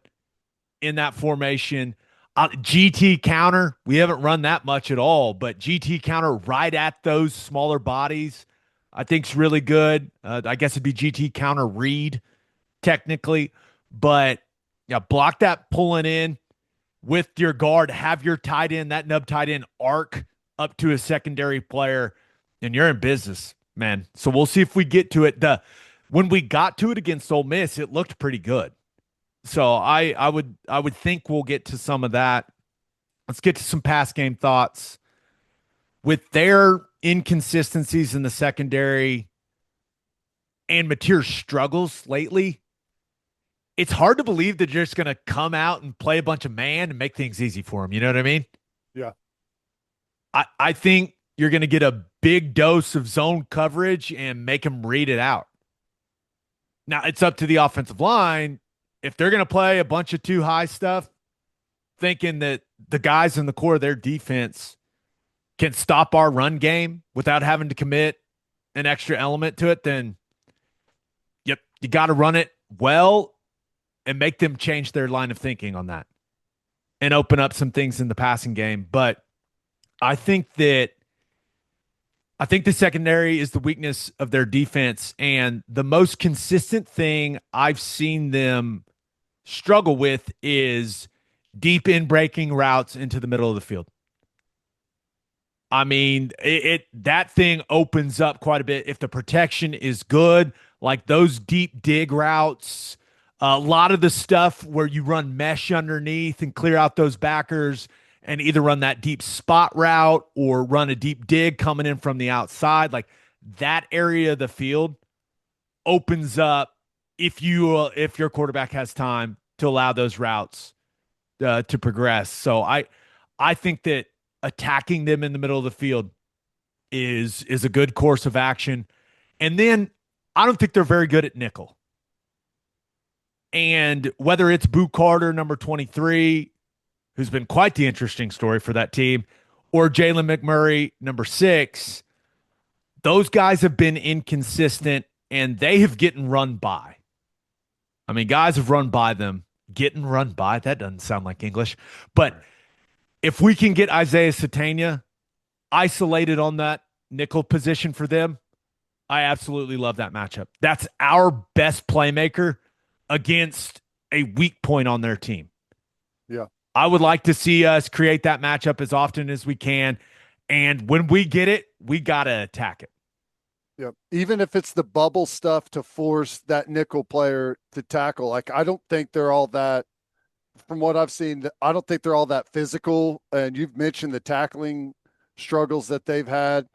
in that formation. GT counter, we haven't run that much at all, but GT counter right at those smaller bodies, I think's really good. I guess it'd be GT counter read technically, but yeah, block that pulling in with your guard, have your tight end, that nub tight end arc up to a secondary player, and you're in business, man. So we'll see if we get to it. When we got to it against Ole Miss, it looked pretty good. So I would think we'll get to some of that. Let's get to some pass game thoughts. With their inconsistencies in the secondary and Mateer's struggles lately, it's hard to believe that you're just going to come out and play a bunch of man and make things easy for him. You know what I mean? Yeah. I think you're going to get a big dose of zone coverage and make him read it out. Now, it's up to the offensive line. If they're going to play a bunch of too high stuff, thinking that the guys in the core of their defense can stop our run game without having to commit an extra element to it, then yep, you got to run it well and make them change their line of thinking on that and open up some things in the passing game. But I think the secondary is the weakness of their defense, and the most consistent thing I've seen them struggle with is deep in breaking routes into the middle of the field. I mean, that thing opens up quite a bit if the protection is good, like those deep dig routes. A lot of the stuff where you run mesh underneath and clear out those backers and either run that deep spot route or run a deep dig coming in from the outside, like that area of the field opens up if your quarterback has time to allow those routes to progress. So I think that attacking them in the middle of the field is a good course of action. And then I don't think they're very good at nickel. And whether it's Boo Carter, number 23, who's been quite the interesting story for that team, or Jalen McMurray, number 6, those guys have been inconsistent and they have getting run by. I mean, guys have run by them. Getting run by, that doesn't sound like English. But if we can get Isaiah Satania isolated on that nickel position for them, I absolutely love that matchup. That's our best playmaker against a weak point on their team. Yeah. I would like to see us create that matchup as often as we can. And when we get it, we got to attack it. Yep. Even if it's the bubble stuff to force that nickel player to tackle, like I don't think they're all that, from what I've seen, I don't think they're all that physical. And you've mentioned the tackling struggles that they've had.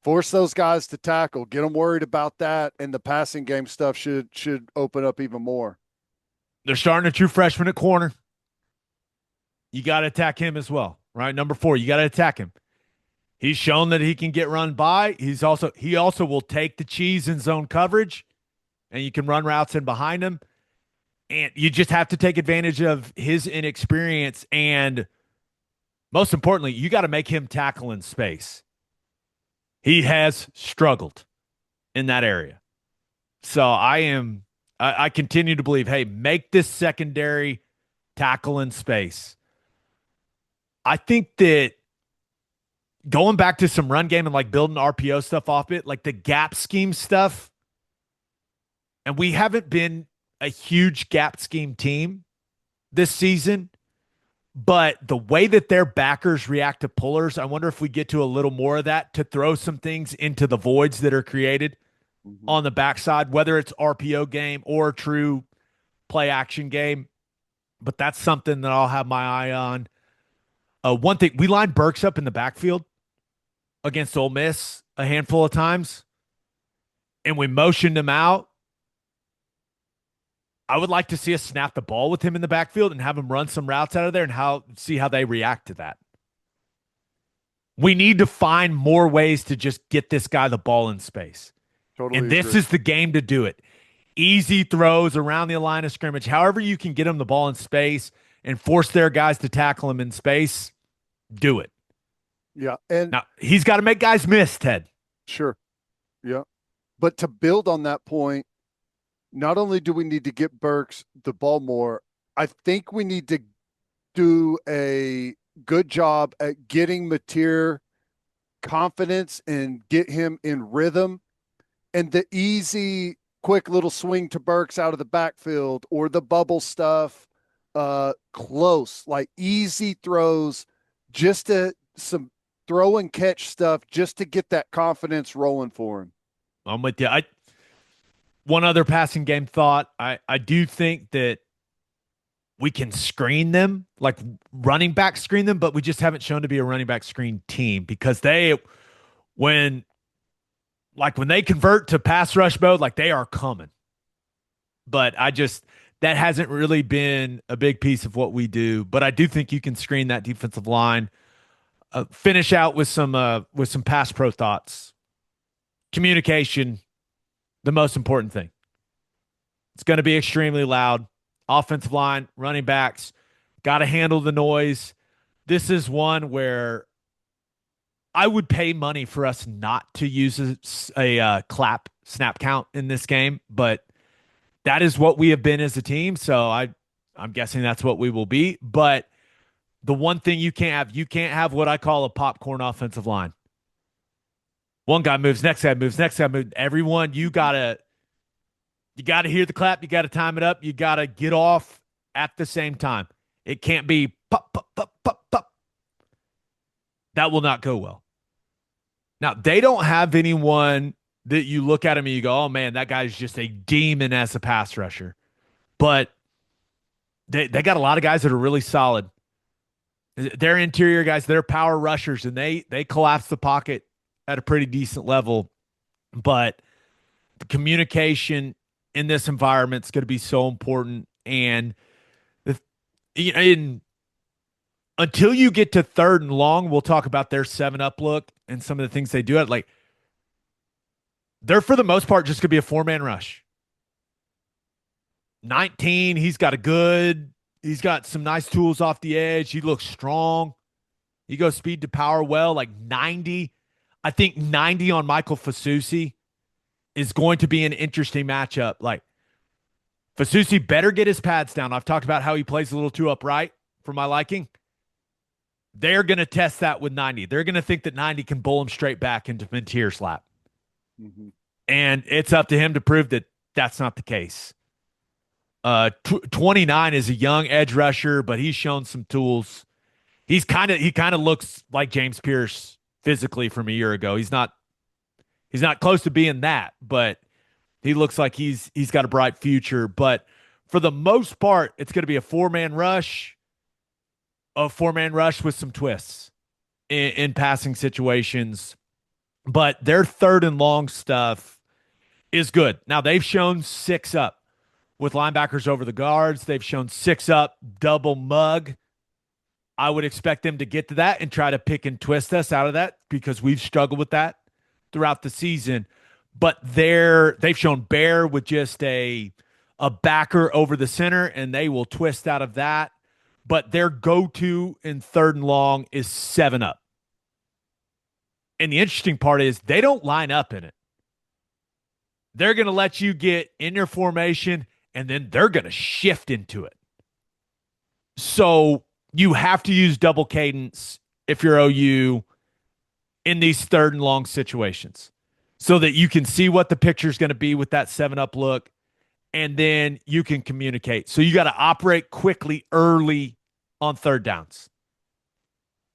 Force those guys to tackle, get them worried about that, and the passing game stuff should open up even more. They're starting a true freshman at corner. You got to attack him as well, right? Number 4, you got to attack him. He's shown that he can get run by. He also will take the cheese in zone coverage, and you can run routes in behind him. And you just have to take advantage of his inexperience. And most importantly, you got to make him tackle in space. He has struggled in that area. So I continue to believe, hey, make this secondary tackle in space. I think that going back to some run game and like building RPO stuff off it, like the gap scheme stuff, and we haven't been a huge gap scheme team this season, but the way that their backers react to pullers, I wonder if we get to a little more of that to throw some things into the voids that are created on the backside, whether it's RPO game or true play action game. But that's something that I'll have my eye on. One thing, we lined Burks up in the backfield against Ole Miss a handful of times, and we motioned him out. I would like to see us snap the ball with him in the backfield and have him run some routes out of there and see how they react to that. We need to find more ways to just get this guy the ball in space. Totally and this agree. is the game to do it. Easy throws around the line of scrimmage. However you can get them the ball in space and force their guys to tackle him in space, do it. Yeah. And Now, he's got to make guys miss, Ted. sure. Yeah. But to build on that point, not only do we need to get Burks the ball more, I think we need to do a good job at getting Mateer confidence and get him in rhythm. And the easy, quick little swing to Burks out of the backfield or the bubble stuff, close, like easy throws, just to some throw and catch stuff, just to get that confidence rolling for him. I'm with you. One other passing game thought. I do think that we can screen them, like running back screen them, but we just haven't shown to be a running back screen team because when when they convert to pass rush mode, like they are coming. But that hasn't really been a big piece of what we do. But I do think you can screen that defensive line. Finish out with some pass pro thoughts. Communication, the most important thing. It's going to be extremely loud. Offensive line, running backs, got to handle the noise. This is one where I would pay money for us not to use a clap snap count in this game, but that is what we have been as a team. So I'm guessing that's what we will be. But the one thing you can't have what I call a popcorn offensive line. One guy moves, next guy moves, next guy moves. Everyone, you gotta hear the clap. You gotta time it up. You gotta get off at the same time. It can't be pop, pop, pop, pop, pop. That will not go well. Now, they don't have anyone that you look at him and you go, oh man, that guy's just a demon as a pass rusher. But they got a lot of guys that are really solid. They're interior guys, they're power rushers, and they collapse the pocket at a pretty decent level. But the communication in this environment is going to be so important. And until you get to 3rd and long, we'll talk about their 7-up look and some of the things they do. They're for the most part just going to be a 4-man rush. 19, he's got some nice tools off the edge. He looks strong. He goes speed to power well, like 90. I think 90 on Michael Fasusi is going to be an interesting matchup. Like, Fasusi better get his pads down. I've talked about how he plays a little too upright for my liking. They're going to test that with 90. They're going to think that 90 can bowl him straight back into Mentier's lap. Mm-hmm. And it's up to him to prove that that's not the case. 29 is a young edge rusher, but he's shown some tools. He kind of looks like James Pierce physically from a year ago. He's not close to being that, but he looks like he's got a bright future. But for the most part, it's going to be a 4-man rush with some twists in passing situations. But their 3rd and long stuff is good. Now, they've shown 6-up with linebackers over the guards. They've shown 6-up double mug. I would expect them to get to that and try to pick and twist us out of that because we've struggled with that throughout the season. But they've shown bear with just a backer over the center, and they will twist out of that. But their go-to in 3rd and long is 7-up. And the interesting part is they don't line up in it. They're going to let you get in your formation, and then they're going to shift into it. So you have to use double cadence if you're OU in these 3rd and long situations so that you can see what the picture is going to be with that 7-up look, and then you can communicate. So you got to operate quickly early on 3rd downs.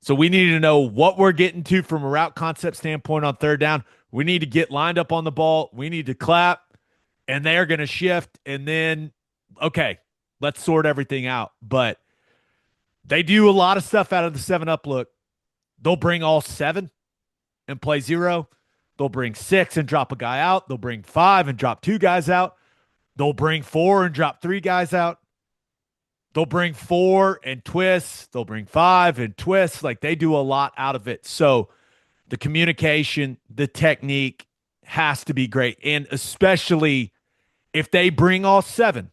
So we need to know what we're getting to from a route concept standpoint on 3rd down. We need to get lined up on the ball. We need to clap, and they're going to shift, and then, okay, let's sort everything out. But they do a lot of stuff out of the 7-up look. They'll bring all 7 and play 0. They'll bring 6 and drop a guy out. They'll bring 5 and drop 2 guys out. They'll bring 4 and drop 3 guys out. They'll bring 4 and twist. They'll bring 5 and twist. Like, they do a lot out of it. So the communication, the technique has to be great. And especially if they bring all 7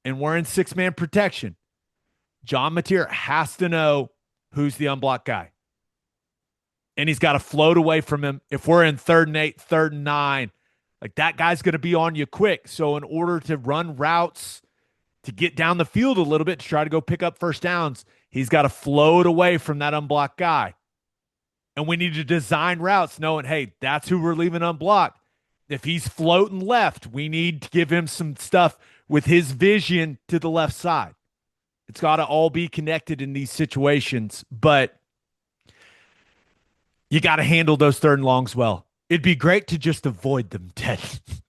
and we're in 6-man protection, John Mateer has to know who's the unblocked guy. and he's got to float away from him. If we're in 3rd and 8, 3rd and 9, like that guy's going to be on you quick. So in order to run routes to get down the field a little bit to try to go pick up first downs, he's got to float away from that unblocked guy. And we need to design routes knowing, hey, that's who we're leaving unblocked. If he's floating left, we need to give him some stuff with his vision to the left side. It's got to all be connected in these situations, but you got to handle those 3rd and longs well. It'd be great to just avoid them, Ted.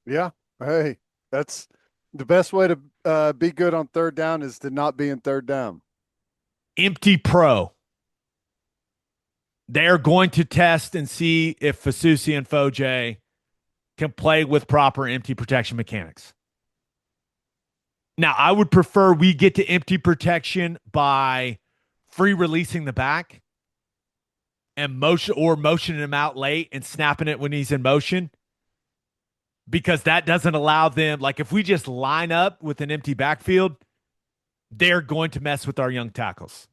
Yeah. Hey, that's the best way to be good on 3rd down is to not be in 3rd down. Empty pro. They're going to test and see if Fasusi and Foje can play with proper empty protection mechanics. Now, I would prefer we get to empty protection by free releasing the back and motioning him out late and snapping it when he's in motion, because that doesn't allow them. Like if we just line up with an empty backfield, they're going to mess with our young tackles.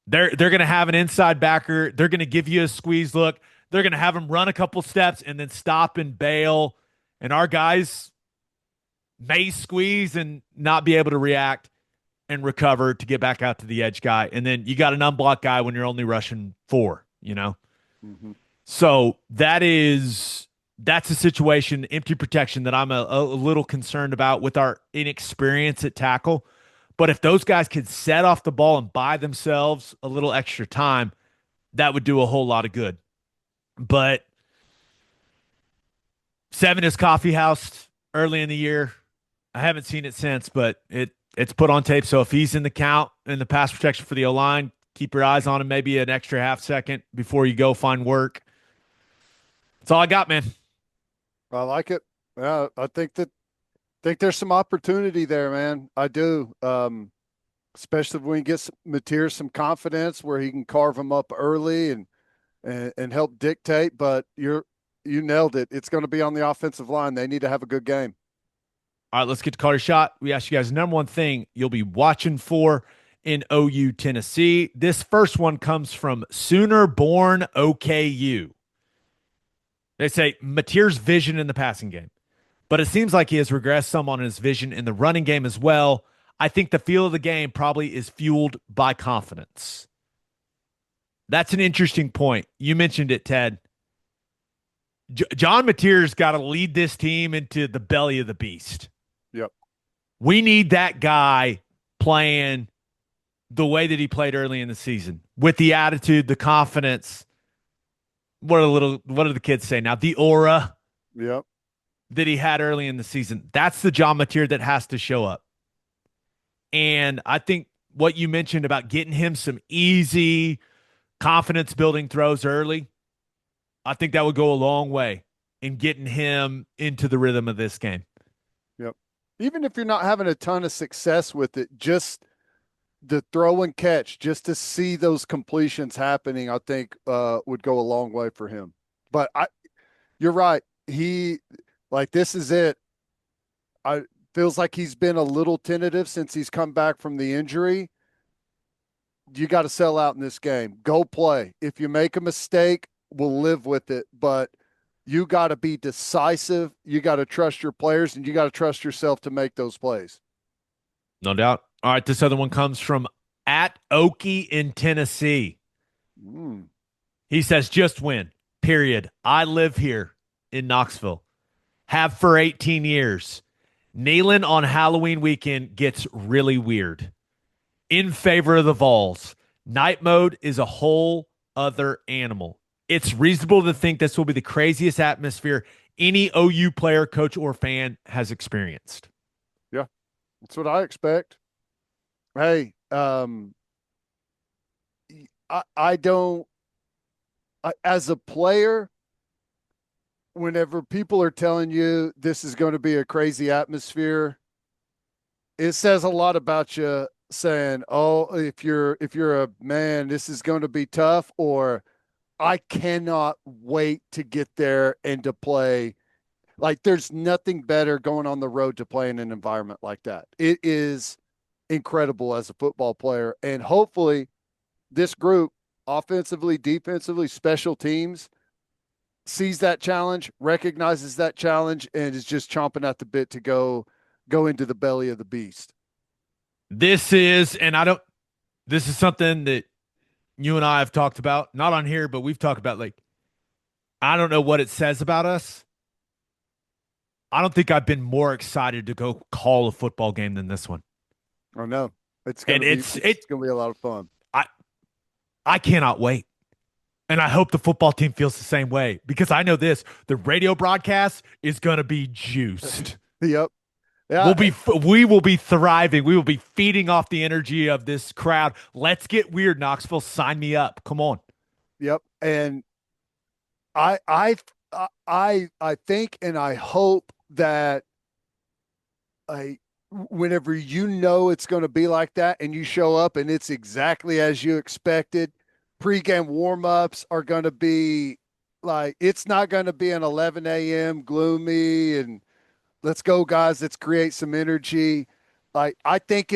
They're going to have an inside backer. They're going to give you a squeeze look. They're going to have him run a couple steps and then stop and bail. And our guys may squeeze and not be able to react and recover to get back out to the edge guy. And then you got an unblocked guy when you're only rushing 4, you know? Mm-hmm. So that's a situation, empty protection, that I'm a little concerned about with our inexperience at tackle. But if those guys could set off the ball and buy themselves a little extra time, that would do a whole lot of good. But 7 is coffee house early in the year. I haven't seen it since, but it's put on tape. So if he's in the count in the pass protection for the O-line, keep your eyes on him maybe an extra half second before you go find work. That's all I got, man. I like it. Yeah, I think there's some opportunity there, man. I do. Especially when he gets Mateer some confidence where he can carve him up early and help dictate. But you nailed it. It's going to be on the offensive line. They need to have a good game. All right, let's get to call your shot. We asked you guys the number one thing you'll be watching for in OU Tennessee. This first one comes from Sooner Born OKU. They say Mateer's vision in the passing game, but it seems like he has regressed some on his vision in the running game as well. I think the feel of the game probably is fueled by confidence. That's an interesting point. You mentioned it, Ted. John Mateer's got to lead this team into the belly of the beast. Yep. We need that guy playing the way that he played early in the season, with the attitude, the confidence. What do the kids say now? The aura. Yep. That he had early in the season. That's the John Mateer that has to show up. And I think what you mentioned about getting him some easy confidence building throws early, I think that would go a long way in getting him into the rhythm of this game. Yep. Even if you're not having a ton of success with it, just the throw and catch, just to see those completions happening, I think would go a long way for him. But you're right. This is it. Feels like he's been a little tentative since he's come back from the injury. You got to sell out in this game. Go play. If you make a mistake, we'll live with it. But you got to be decisive. You got to trust your players, and you got to trust yourself to make those plays. No doubt. All right, this other one comes from at Okie in Tennessee. He says, just win, period. I live here in Knoxville. Have for 18 years. Kneeling on Halloween weekend gets really weird. In favor of the Vols. Night mode is a whole other animal. It's reasonable to think this will be the craziest atmosphere any OU player, coach, or fan has experienced. Yeah, that's what I expect. Hey, as a player, whenever people are telling you this is going to be a crazy atmosphere, it says a lot about you saying, oh, if you're a man, this is going to be tough, or I cannot wait to get there and to play. Like, there's nothing better going on the road to play in an environment like that. It is incredible as a football player. And hopefully this group offensively, defensively, special teams, sees that challenge, recognizes that challenge, and is just chomping at the bit to go into the belly of the beast. This is something that you and I have talked about, not on here, but we've talked about. Like, I don't know what it says about us. I don't think I've been more excited to go call a football game than this one. Oh no, it's gonna be a lot of fun. I I cannot wait. And I hope the football team feels the same way, because I know the radio broadcast is going to be juiced. Yep. Yeah. We will be thriving. We will be feeding off the energy of this crowd. Let's get weird, Knoxville. Sign me up. Come on. Yep. And I think and I hope that whenever you know it's going to be like that and you show up and it's exactly as you expected, pregame warm-ups are going to be like, it's not going to be an 11 a.m. gloomy and let's go, guys, let's create some energy. Like, I think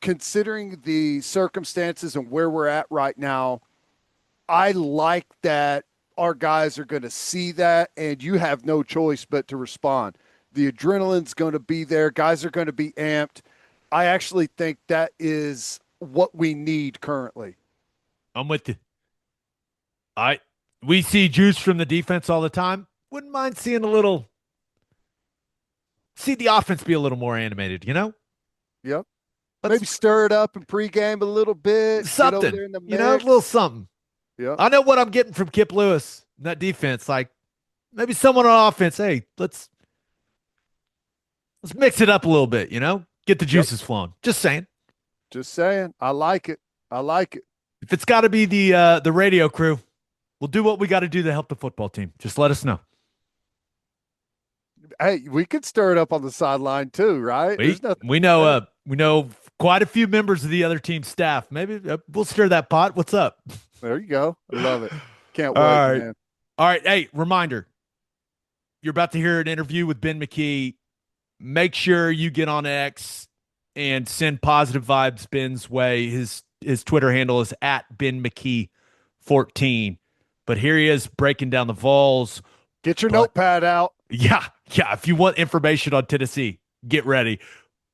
considering the circumstances and where we're at right now, I like that our guys are going to see that, and you have no choice but to respond. The adrenaline's going to be there. Guys are going to be amped. I actually think that is what we need currently. I'm with you. We see juice from the defense all the time. Wouldn't mind seeing see the offense be a little more animated, you know? Yep. Maybe stir it up in pregame a little bit. Something, a little something. Yeah. I know what I'm getting from Kip Lewis in that defense. Like, maybe someone on offense, hey, let's mix it up a little bit, get the juices flowing. Just saying. I like it. If it's got to be the radio crew, we'll do what we got to do to help the football team. Just let us know. Hey, we could stir it up on the sideline too, right? We know quite a few members of the other team staff. Maybe we'll stir that pot. What's up? There you go. I love it. Can't wait, man. All right. Hey, reminder. You're about to hear an interview with Ben McKee. Make sure you get on X and send positive vibes Ben's way. His Twitter handle is at Ben McKee 14. But here he is breaking down the Vols. Get your notepad out. Yeah. If you want information on Tennessee, get ready.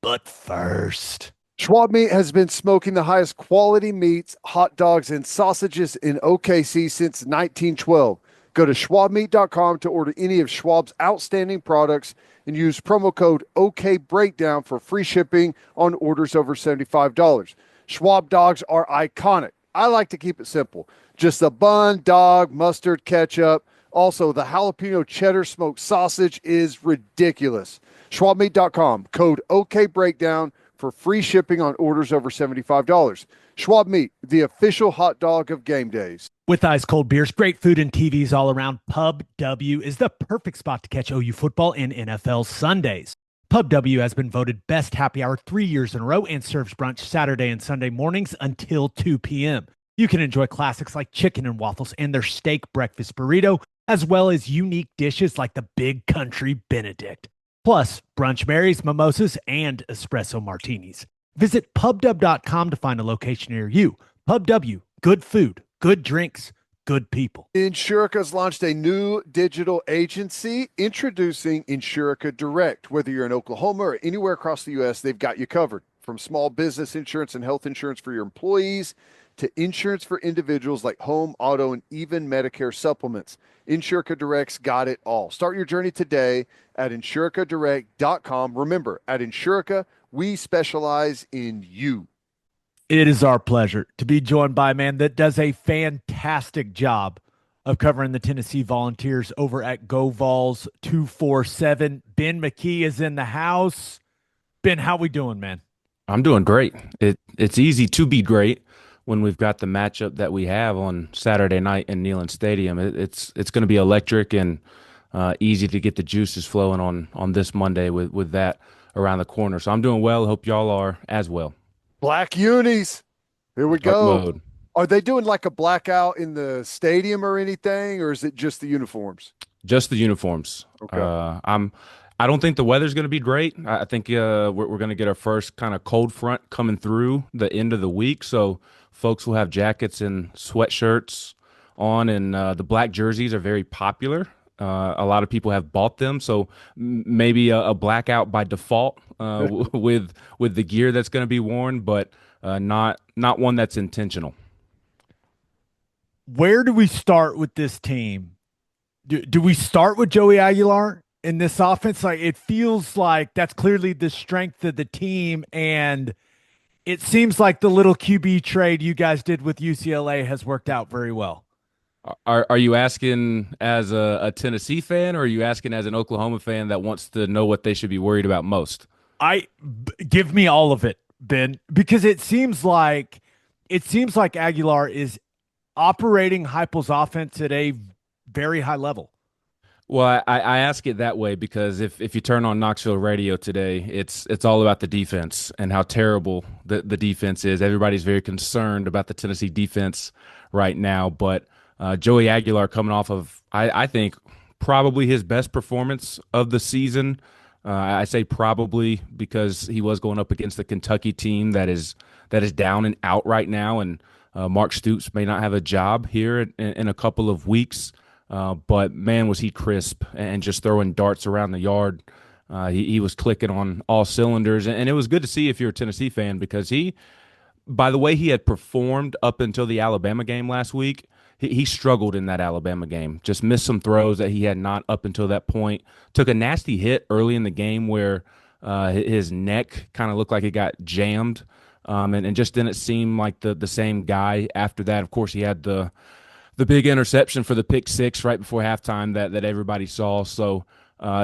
But first, Schwab Meat has been smoking the highest quality meats, hot dogs, and sausages in OKC since 1912. Go to schwabmeat.com to order any of Schwab's outstanding products and use promo code OKBreakdown for free shipping on orders over $75. Schwab dogs are iconic. I like to keep it simple. Just a bun, dog, mustard, ketchup. Also, the jalapeno cheddar smoked sausage is ridiculous. schwabmeat.com, code OKBreakdown for free shipping on orders over $75. Schwab Meat, the official hot dog of game days. With ice cold beers, great food, and TVs all around, Pub W is the perfect spot to catch OU football and NFL Sundays. Pub W has been voted best happy hour 3 years in a row and serves brunch Saturday and Sunday mornings until 2 p.m. You can enjoy classics like chicken and waffles and their steak breakfast burrito, as well as unique dishes like the Big Country Benedict. Plus, brunch berries, mimosas, and espresso martinis. Visit pubdub.com to find a location near you. Pub W, good food, good drinks, good people. Insurica's launched a new digital agency introducing Insurica Direct. Whether you're in Oklahoma or anywhere across the U.S., they've got you covered. From small business insurance and health insurance for your employees to insurance for individuals like home, auto, and even Medicare supplements. Insurica Direct's got it all. Start your journey today at insuricadirect.com. Remember, at Insurica, we specialize in you. It is our pleasure to be joined by a man that does a fantastic job of covering the Tennessee Volunteers over at Go Vols 247. Ben McKee is in the house. Ben, how we doing, man? I'm doing great. It's easy to be great when we've got the matchup that we have on Saturday night in Neyland Stadium. It's going to be electric and easy to get the juices flowing on this Monday with that around the corner. So I'm doing well. Hope y'all are as well. Black unis. Here we go. Are they doing like a blackout in the stadium or anything, or is it just the uniforms? Just the uniforms. Okay. I'm I don't think the weather's going to be great. I think we're going to get our first kind of cold front coming through the end of the week. So folks will have jackets and sweatshirts on, and the black jerseys are very popular. A lot of people have bought them, so maybe a blackout by default with the gear that's going to be worn, but not one that's intentional. Where do we start with this team? Do we start with Joey Aguilar in this offense? Like, it feels like that's clearly the strength of the team, and it seems like the little QB trade you guys did with UCLA has worked out very well. Are you asking as a Tennessee fan, or are you asking as an Oklahoma fan that wants to know what they should be worried about most? Give me all of it, Ben, because it seems like Aguilar is operating Heupel's offense at a very high level. Well, I ask it that way because if you turn on Knoxville radio today, it's all about the defense and how terrible the defense is. Everybody's very concerned about the Tennessee defense right now, but Joey Aguilar coming off of, I think, probably his best performance of the season. I say probably because he was going up against the Kentucky team that is down and out right now, and Mark Stoops may not have a job here in a couple of weeks. But man, was he crisp and just throwing darts around the yard. He was clicking on all cylinders, and it was good to see if you're a Tennessee fan because by the way he had performed up until the Alabama game last week, he struggled in that Alabama game. Just missed some throws that he had not up until that point. Took a nasty hit early in the game where his neck kind of looked like it got jammed, and just didn't seem like the same guy after that. Of course, he had the big interception for the pick six right before halftime that everybody saw. So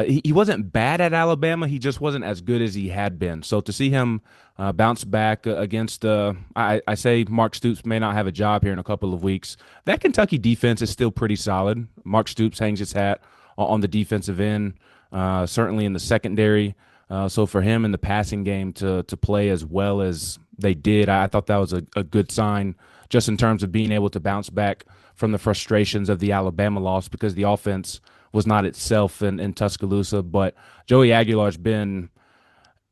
he wasn't bad at Alabama. He just wasn't as good as he had been. So to see him bounce back against, I say Mark Stoops may not have a job here in a couple of weeks. That Kentucky defense is still pretty solid. Mark Stoops hangs his hat on the defensive end, certainly in the secondary. So for him in the passing game to play as well as they did, I thought that was a good sign just in terms of being able to bounce back from the frustrations of the Alabama loss because the offense was not itself in Tuscaloosa. But Joey Aguilar's been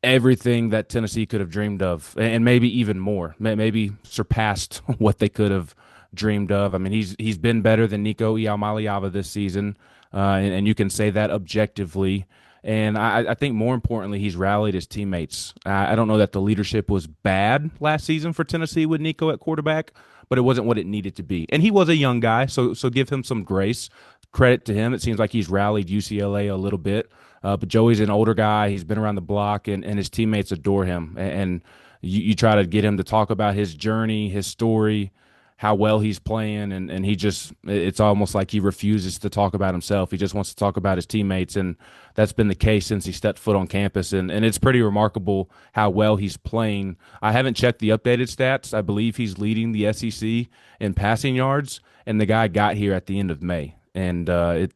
everything that Tennessee could have dreamed of, and maybe even more, maybe surpassed what they could have dreamed of. I mean, he's been better than Nico Iamaleava this season, and you can say that objectively. And I think more importantly, he's rallied his teammates. I don't know that the leadership was bad last season for Tennessee with Nico at quarterback, but it wasn't what it needed to be. And he was a young guy, so give him some grace. Credit to him. It seems like he's rallied UCLA a little bit. But Joey's an older guy. He's been around the block, and his teammates adore him. And you try to get him to talk about his journey, his story, how well he's playing, and he just – it's almost like he refuses to talk about himself. He just wants to talk about his teammates, and that's been the case since he stepped foot on campus. And it's pretty remarkable how well he's playing. I haven't checked the updated stats. I believe he's leading the SEC in passing yards, and the guy got here at the end of May. And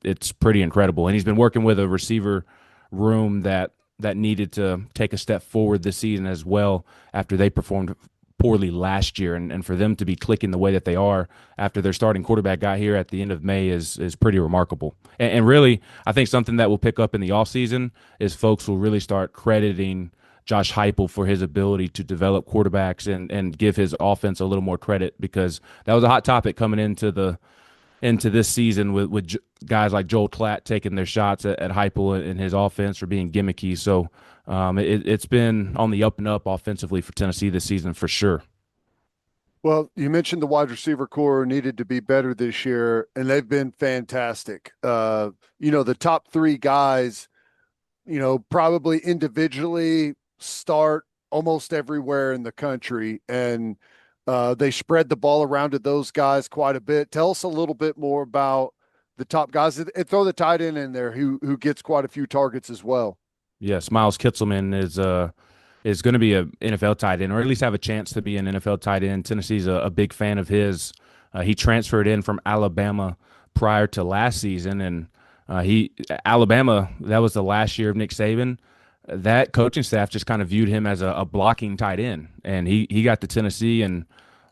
it's pretty incredible. And he's been working with a receiver room that needed to take a step forward this season as well after they performed poorly last year. And for them to be clicking the way that they are after their starting quarterback got here at the end of May is pretty remarkable. And really, I think something that will pick up in the offseason is folks will really start crediting Josh Heupel for his ability to develop quarterbacks and give his offense a little more credit, because that was a hot topic coming into this season with guys like Joel Klatt taking their shots at Heupel and his offense for being gimmicky. So it's been on the up and up offensively for Tennessee this season for sure. Well, you mentioned the wide receiver core needed to be better this year, and they've been fantastic. The top three guys, probably individually start almost everywhere in the country, and they spread the ball around to those guys quite a bit. Tell us a little bit more about the top guys, and throw the tight end in there who gets quite a few targets as well. Yes, Miles Kitselman is going to be an NFL tight end, or at least have a chance to be an NFL tight end. Tennessee's a big fan of his. He transferred in from Alabama prior to last season, and Alabama, that was the last year of Nick Saban. That coaching staff just kind of viewed him as a blocking tight end, and he got to Tennessee and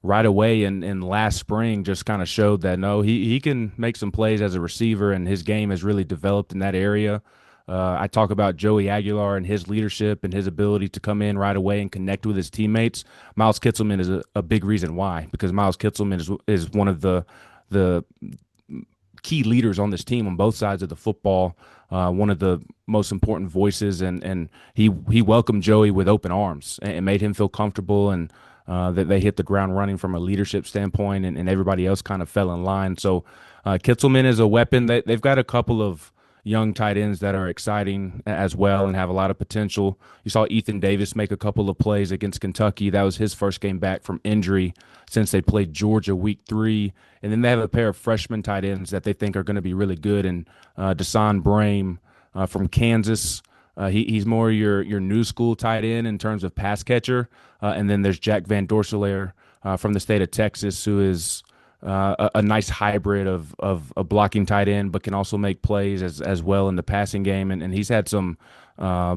right away in last spring just kind of showed that no, he can make some plays as a receiver, and his game has really developed in that area. I talk about Joey Aguilar and his leadership and his ability to come in right away and connect with his teammates. Miles Kitselman is a big reason why, because Miles Kitselman is one of the key leaders on this team on both sides of the football. One of the most important voices, and he welcomed Joey with open arms and made him feel comfortable, and that they hit the ground running from a leadership standpoint, and everybody else kind of fell in line. So Kitselman is a weapon. They've got a couple of young tight ends that are exciting as well and have a lot of potential. You saw Ethan Davis make a couple of plays against Kentucky. That was his first game back from injury since they played Georgia week 3. And then they have a pair of freshman tight ends that they think are going to be really good. And Desan Brame from Kansas, he's more your new school tight end in terms of pass catcher. And then there's Jack Van Dorselaer from the state of Texas, who is a nice hybrid of a blocking tight end, but can also make plays as well in the passing game. And he's had some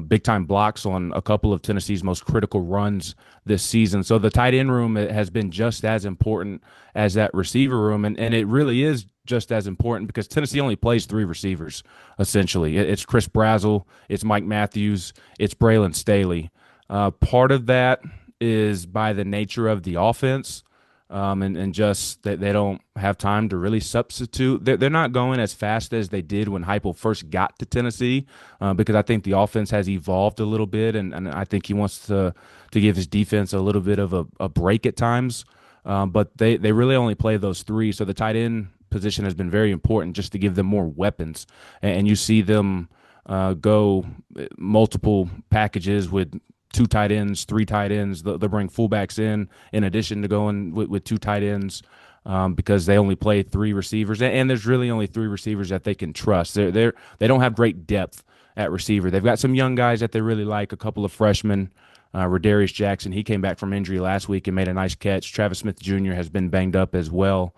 big time blocks on a couple of Tennessee's most critical runs this season. So the tight end room has been just as important as that receiver room. And it really is just as important because Tennessee only plays 3 receivers, essentially. It's Chris Brazzell, it's Mike Matthews, it's Braylon Staley. Part of that is by the nature of the offense. And just that they don't have time to really substitute. They're not going as fast as they did when Heupel first got to Tennessee, because I think the offense has evolved a little bit, and I think he wants to give his defense a little bit of a break at times. But they really only play those 3, so the tight end position has been very important just to give them more weapons. And you see them go multiple packages with 2 tight ends, 3 tight ends. They'll bring fullbacks in addition to going with 2 tight ends, because they only play 3 receivers, and there's really only 3 receivers that they can trust. They don't have great depth at receiver. They've got some young guys that they really like, a couple of freshmen. Rodarius Jackson, he came back from injury last week and made a nice catch. Travis Smith Jr. has been banged up as well.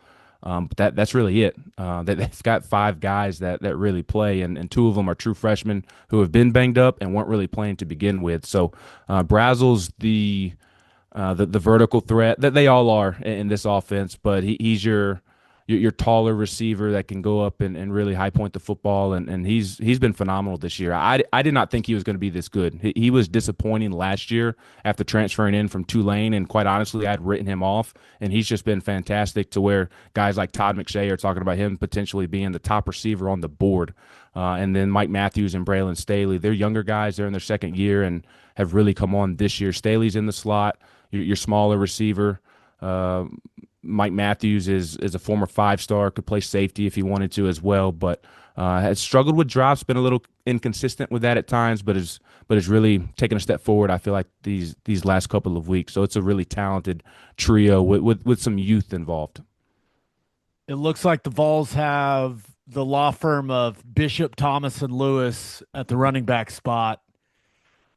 But that's really it. They've got 5 guys that really play, and 2 of them are true freshmen who have been banged up and weren't really playing to begin with. So Brazzell's the vertical threat that they all are in this offense, but he's your taller receiver that can go up and really high point the football, and he's been phenomenal this year. I did not think he was going to be this good. He was disappointing last year after transferring in from Tulane, and quite honestly, I'd written him off, and he's just been fantastic to where guys like Todd McShay are talking about him potentially being the top receiver on the board. And then Mike Matthews and Braylon Staley, they're younger guys. They're in their second year and have really come on this year. Staley's in the slot, your smaller receiver. Mike Matthews is a former 5-star, could play safety if he wanted to as well, but has struggled with drops, been a little inconsistent with that at times, but is really taken a step forward, I feel like, these last couple of weeks. So it's a really talented trio with some youth involved. It looks like the Vols have the law firm of Bishop, Thomas, and Lewis at the running back spot.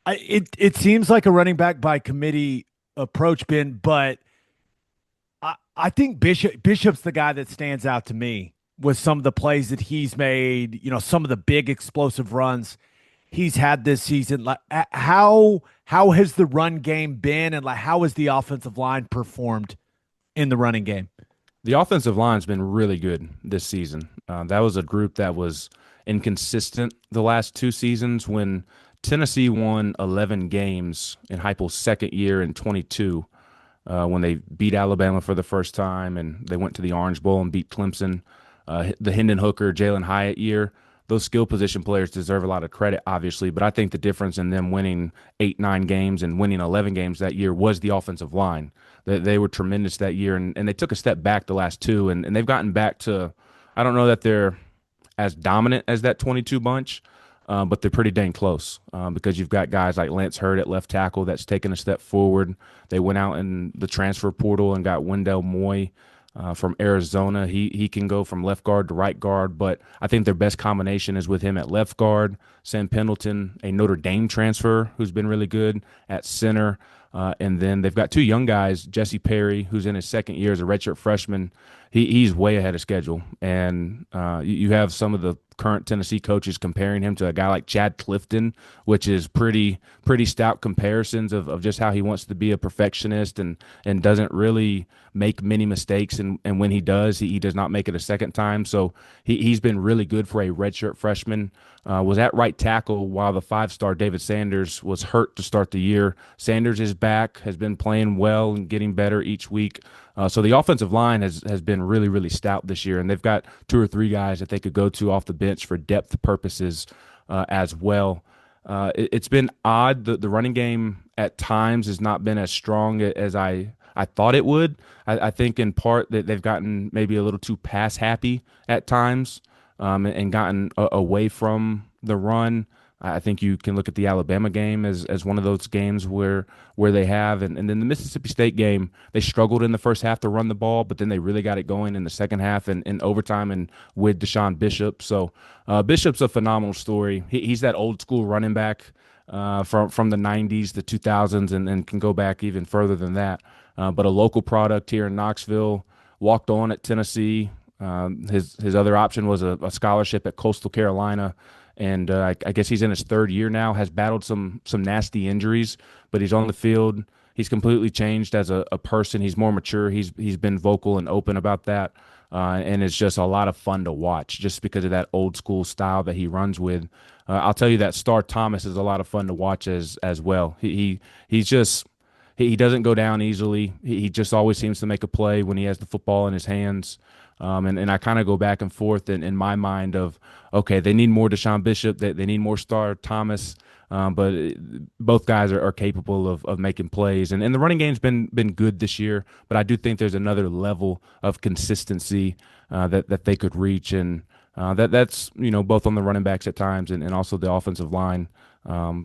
It seems like a running back by committee approach, Ben, but I think Bishop's the guy that stands out to me with some of the plays that he's made, some of the big explosive runs he's had this season. Like, how has the run game been, and like how has the offensive line performed in the running game? The offensive line's been really good this season. That was a group that was inconsistent the last 2 seasons. When Tennessee won 11 games in Heupel's second year in 22, when they beat Alabama for the first time, and they went to the Orange Bowl and beat Clemson. The Hendon Hooker, Jalen Hyatt year, those skill position players deserve a lot of credit, obviously, but I think the difference in them winning 8-9 games and winning 11 games that year was the offensive line. They were tremendous that year, and they took a step back the last 2, and they've gotten back to, I don't know that they're as dominant as that 22 bunch, but they're pretty dang close, because you've got guys like Lance Hurd at left tackle that's taken a step forward. They went out in the transfer portal and got Wendell Moy from Arizona. He can go from left guard to right guard, but I think their best combination is with him at left guard. Sam Pendleton, a Notre Dame transfer who's been really good at center. And then they've got two young guys, Jesse Perry, who's in his second year as a redshirt freshman. He's way ahead of schedule. And you have some of the current Tennessee coaches comparing him to a guy like Chad Clifton, which is pretty stout comparisons of just how he wants to be a perfectionist and doesn't really make many mistakes. And when he does, he does not make it a second time. So he's been really good for a redshirt freshman. Was at right tackle while the 5-star David Sanders was hurt to start the year. Sanders is back, has been playing well and getting better each week. So the offensive line has been really, really stout this year, and they've got 2 or 3 guys that they could go to off the bench for depth purposes as well. It's been odd. The running game at times has not been as strong as I thought it would. I think in part that they've gotten maybe a little too pass happy at times and gotten away from the run. I think you can look at the Alabama game as one of those games where they have, and then the Mississippi State game, they struggled in the first half to run the ball, but then they really got it going in the second half and in overtime and with Deshaun Bishop. So Bishop's a phenomenal story. He's that old school running back from the 90s, the 2000s, and can go back even further than that. But a local product here in Knoxville, walked on at Tennessee. His other option was a scholarship at Coastal Carolina. And I guess he's in his third year now, has battled some nasty injuries, but he's on the field. He's completely changed as a person. He's more mature. He's been vocal and open about that. And it's just a lot of fun to watch just because of that old school style that he runs with. I'll tell you that Star Thomas is a lot of fun to watch as well. He doesn't go down easily. He just always seems to make a play when he has the football in his hands. And I kind of go back and forth in my mind of, okay, they need more Deshaun Bishop, they need more Star Thomas, but both guys are capable of making plays. And the running game's been good this year, but I do think there's another level of consistency that they could reach. And that's, both on the running backs at times and also the offensive line,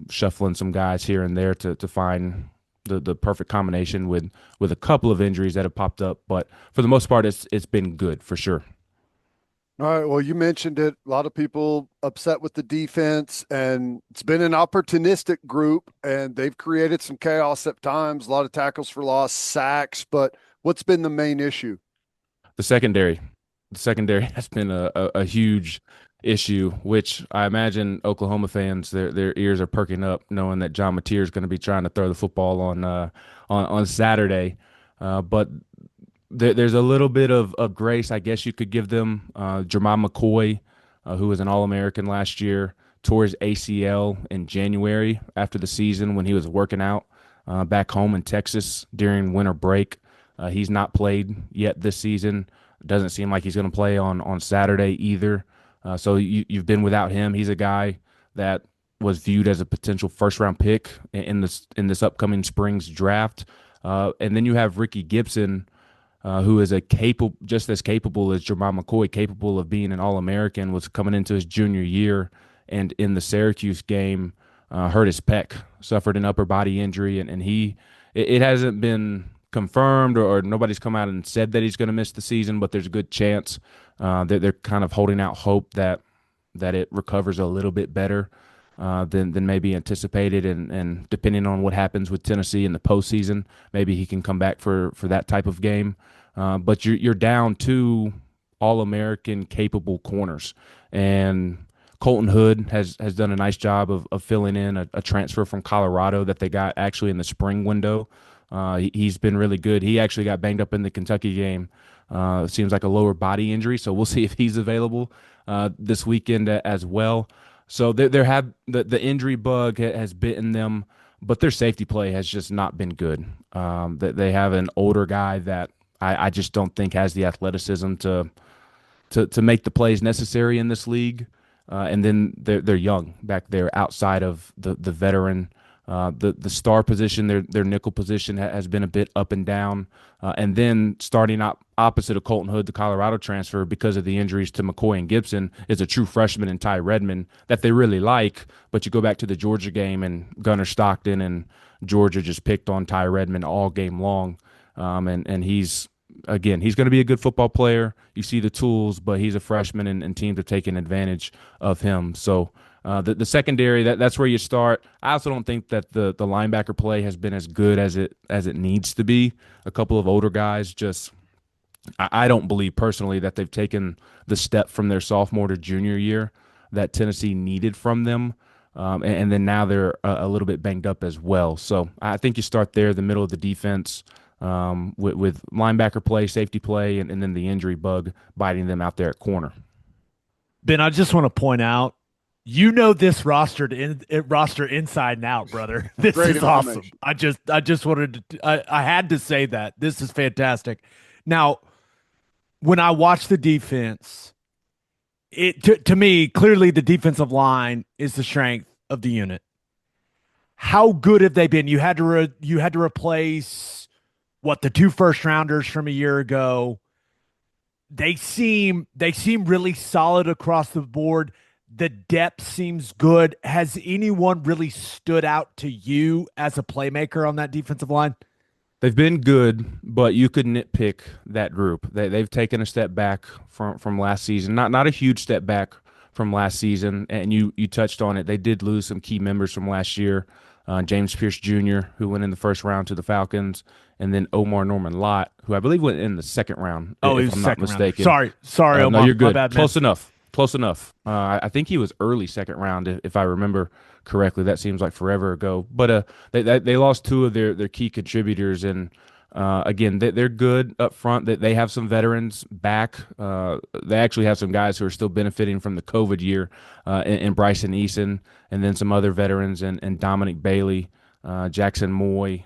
shuffling some guys here and there to find the perfect combination with a couple of injuries that have popped up, but for the most part, it's been good for sure. All right. Well, you mentioned it. A lot of people upset with the defense, and it's been an opportunistic group, and they've created some chaos at times. A lot of tackles for loss, sacks. But what's been the main issue? The secondary has been a huge issue, which I imagine Oklahoma fans their ears are perking up knowing that John Mateer is going to be trying to throw the football on Saturday. But there's a little bit of grace, I guess you could give them. Jermon McCoy, who was an All-American last year, tore his ACL in January after the season when he was working out back home in Texas during winter break. He's not played yet this season. Doesn't seem like he's going to play on Saturday either. So you've been without him. He's a guy that was viewed as a potential first-round pick in this upcoming spring's draft. And then you have Ricky Gibson, who is just as capable as Jermon McCoy, capable of being an All-American, was coming into his junior year, and in the Syracuse game, hurt his pec, suffered an upper body injury, and it hasn't been confirmed or nobody's come out and said that he's going to miss the season, but there's a good chance that they're kind of holding out hope that it recovers a little bit better than maybe anticipated, and depending on what happens with Tennessee in the postseason, maybe he can come back for that type of game. But you're down 2 All-American capable corners, and Colton Hood has done a nice job of filling in a transfer from Colorado that they got actually in the spring window. He's been really good. He actually got banged up in the Kentucky game. Seems like a lower body injury, so we'll see if he's available this weekend as well. So the injury bug has bitten them, but their safety play has just not been good. They have an older guy that I just don't think has the athleticism to make the plays necessary in this league. And then they're young back there outside of the veteran. The star position, their nickel position has been a bit up and down. And then starting opposite of Colton Hood, the Colorado transfer, because of the injuries to McCoy and Gibson, is a true freshman in Ty Redmond that they really like. But you go back to the Georgia game, and Gunnar Stockton and Georgia just picked on Ty Redmond all game long. And he's going to be a good football player. You see the tools, but he's a freshman, and teams are taking advantage of him. So The secondary, that's where you start. I also don't think that the linebacker play has been as good as it needs to be. A couple of older guys just I don't believe personally that they've taken the step from their sophomore to junior year that Tennessee needed from them. And then now they're a little bit banged up as well. So I think you start there, the middle of the defense, with linebacker play, safety play, and then the injury bug biting them out there at corner. Ben, I just want to point out, this roster inside and out, brother. This Great is awesome. information. I just wanted to, I had to say that. This is fantastic. Now, when I watch the defense, to me, clearly the defensive line is the strength of the unit. How good have they been? You had to replace the 2 first rounders from a year ago. They seem really solid across the board. The depth seems good. Has anyone really stood out to you as a playmaker on that defensive line? They've been good, but you could nitpick that group. They've taken a step back from last season. Not a huge step back from last season, and you touched on it. They did lose some key members from last year. James Pierce Jr., who went in the first round to the Falcons, and then Omar Norman Lott, who I believe went in the second round. Oh, if I'm not mistaken. Sorry, Omar. No, you're good. My bad, Close enough. I think he was early second round, if I remember correctly. That seems like forever ago. But they lost 2 of their key contributors, and again, they're good up front. They have some veterans back. They actually have some guys who are still benefiting from the COVID year, in Bryson Eason, and then some other veterans, and Dominic Bailey, Jackson Moy.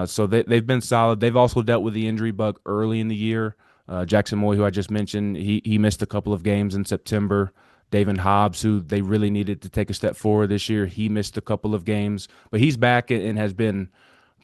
So they've been solid. They've also dealt with the injury bug early in the year. Jackson Moy, who I just mentioned, he missed a couple of games in September. David Hobbs, who they really needed to take a step forward this year, he missed a couple of games. But he's back and has been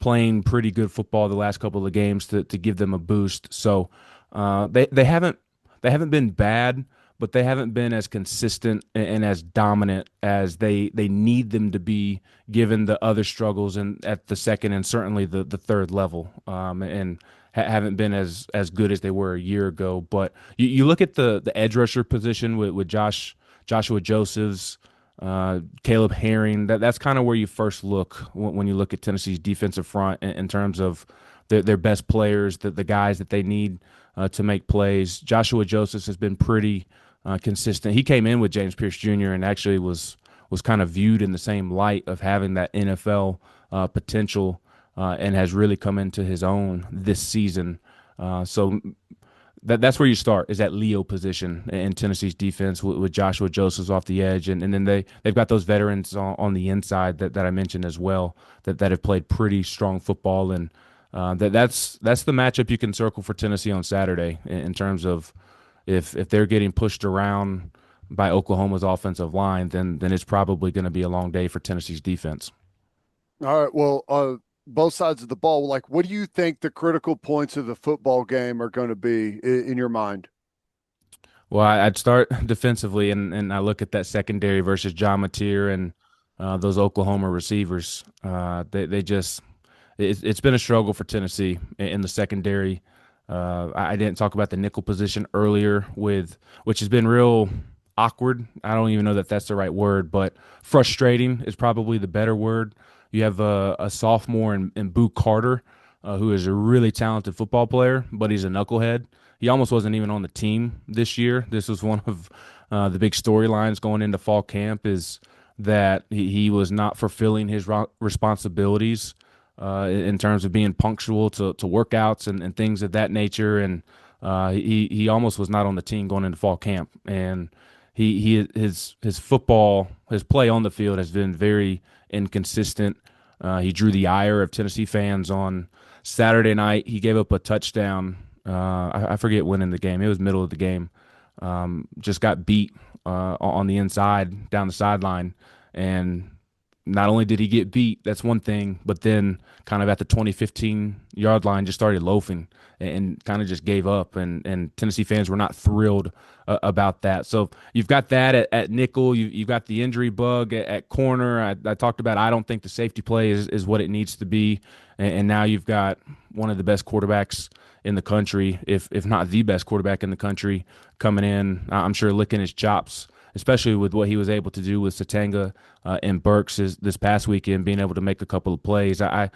playing pretty good football the last couple of games to give them a boost. So they haven't been bad, but they haven't been as consistent and as dominant as they need them to be, given the other struggles at the second and certainly the third level, and haven't been as good as they were a year ago. But you look at the edge rusher position with Joshua Josephs, Caleb Herring. That's kind of where you first look when you look at Tennessee's defensive front in terms of their best players, the guys that they need to make plays. Joshua Josephs has been pretty consistent. He came in with James Pierce Jr. and actually was kind of viewed in the same light of having that NFL potential, and has really come into his own this season. So that's where you start, is that Leo position in Tennessee's defense with Joshua Josephs off the edge, and then they've got those veterans on the inside that I mentioned as well that have played pretty strong football, and that's the matchup you can circle for Tennessee on Saturday in terms of if they're getting pushed around by Oklahoma's offensive line, then it's probably going to be a long day for Tennessee's defense. All right. Well, both sides of the ball, like, what do you think the critical points of the football game are going to be in your mind? Well, I'd start defensively, and I look at that secondary versus John Mateer and those Oklahoma receivers. It's been a struggle for Tennessee in the secondary. I didn't talk about the nickel position earlier, which has been real awkward. I don't even know that that's the right word, but frustrating is probably the better word. You have a sophomore in Boo Carter, who is a really talented football player, but he's a knucklehead. He almost wasn't even on the team this year. This was one of the big storylines going into fall camp, is that he was not fulfilling his responsibilities in terms of being punctual to workouts and things of that nature. And he almost was not on the team going into fall camp. And his football, his play on the field has been very inconsistent. He drew the ire of Tennessee fans on Saturday night. He gave up a touchdown. I forget when in the game. It was middle of the game. Just got beat on the inside down the sideline. And not only did he get beat, that's one thing, but then kind of at the 20-15-yard line just started loafing and kind of just gave up. And Tennessee fans were not thrilled about that. So you've got that at nickel. You've got the injury bug at corner. I talked about, I don't think the safety play is what it needs to be. And now you've got one of the best quarterbacks in the country, if not the best quarterback in the country, coming in, I'm sure licking his chops especially with what he was able to do with Satanga and Burks this past weekend, being able to make a couple of plays. I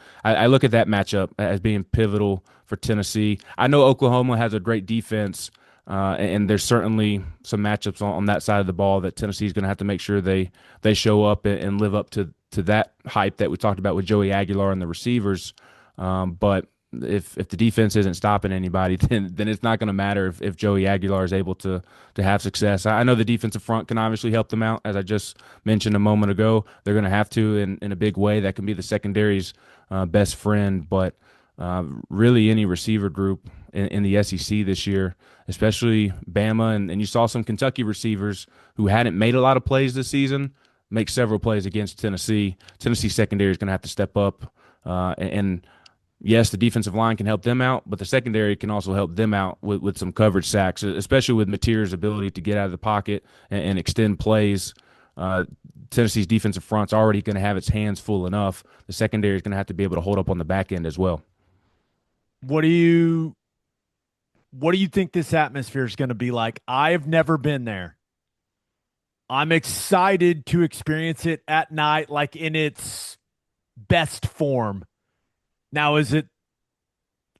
look at that matchup as being pivotal for Tennessee. I know Oklahoma has a great defense, and there's certainly some matchups on that side of the ball that Tennessee is going to have to make sure they show up and live up to that hype that we talked about with Joey Aguilar and the receivers. But if the defense isn't stopping anybody, then it's not going to matter if Joey Aguilar is able to have success. I know the defensive front can obviously help them out, as I just mentioned a moment ago. They're going to have to in a big way. That can be the secondary's best friend, but really any receiver group in the SEC this year, especially Bama, and you saw some Kentucky receivers who hadn't made a lot of plays this season make several plays against Tennessee. Tennessee secondary is going to have to step up, and yes, the defensive line can help them out, but the secondary can also help them out with some coverage sacks, especially with Mateer's ability to get out of the pocket and extend plays. Tennessee's defensive front's already going to have its hands full enough. The secondary is going to have to be able to hold up on the back end as well. What do you think this atmosphere is going to be like? I have never been there. I'm excited to experience it at night, like in its best form. Now, is it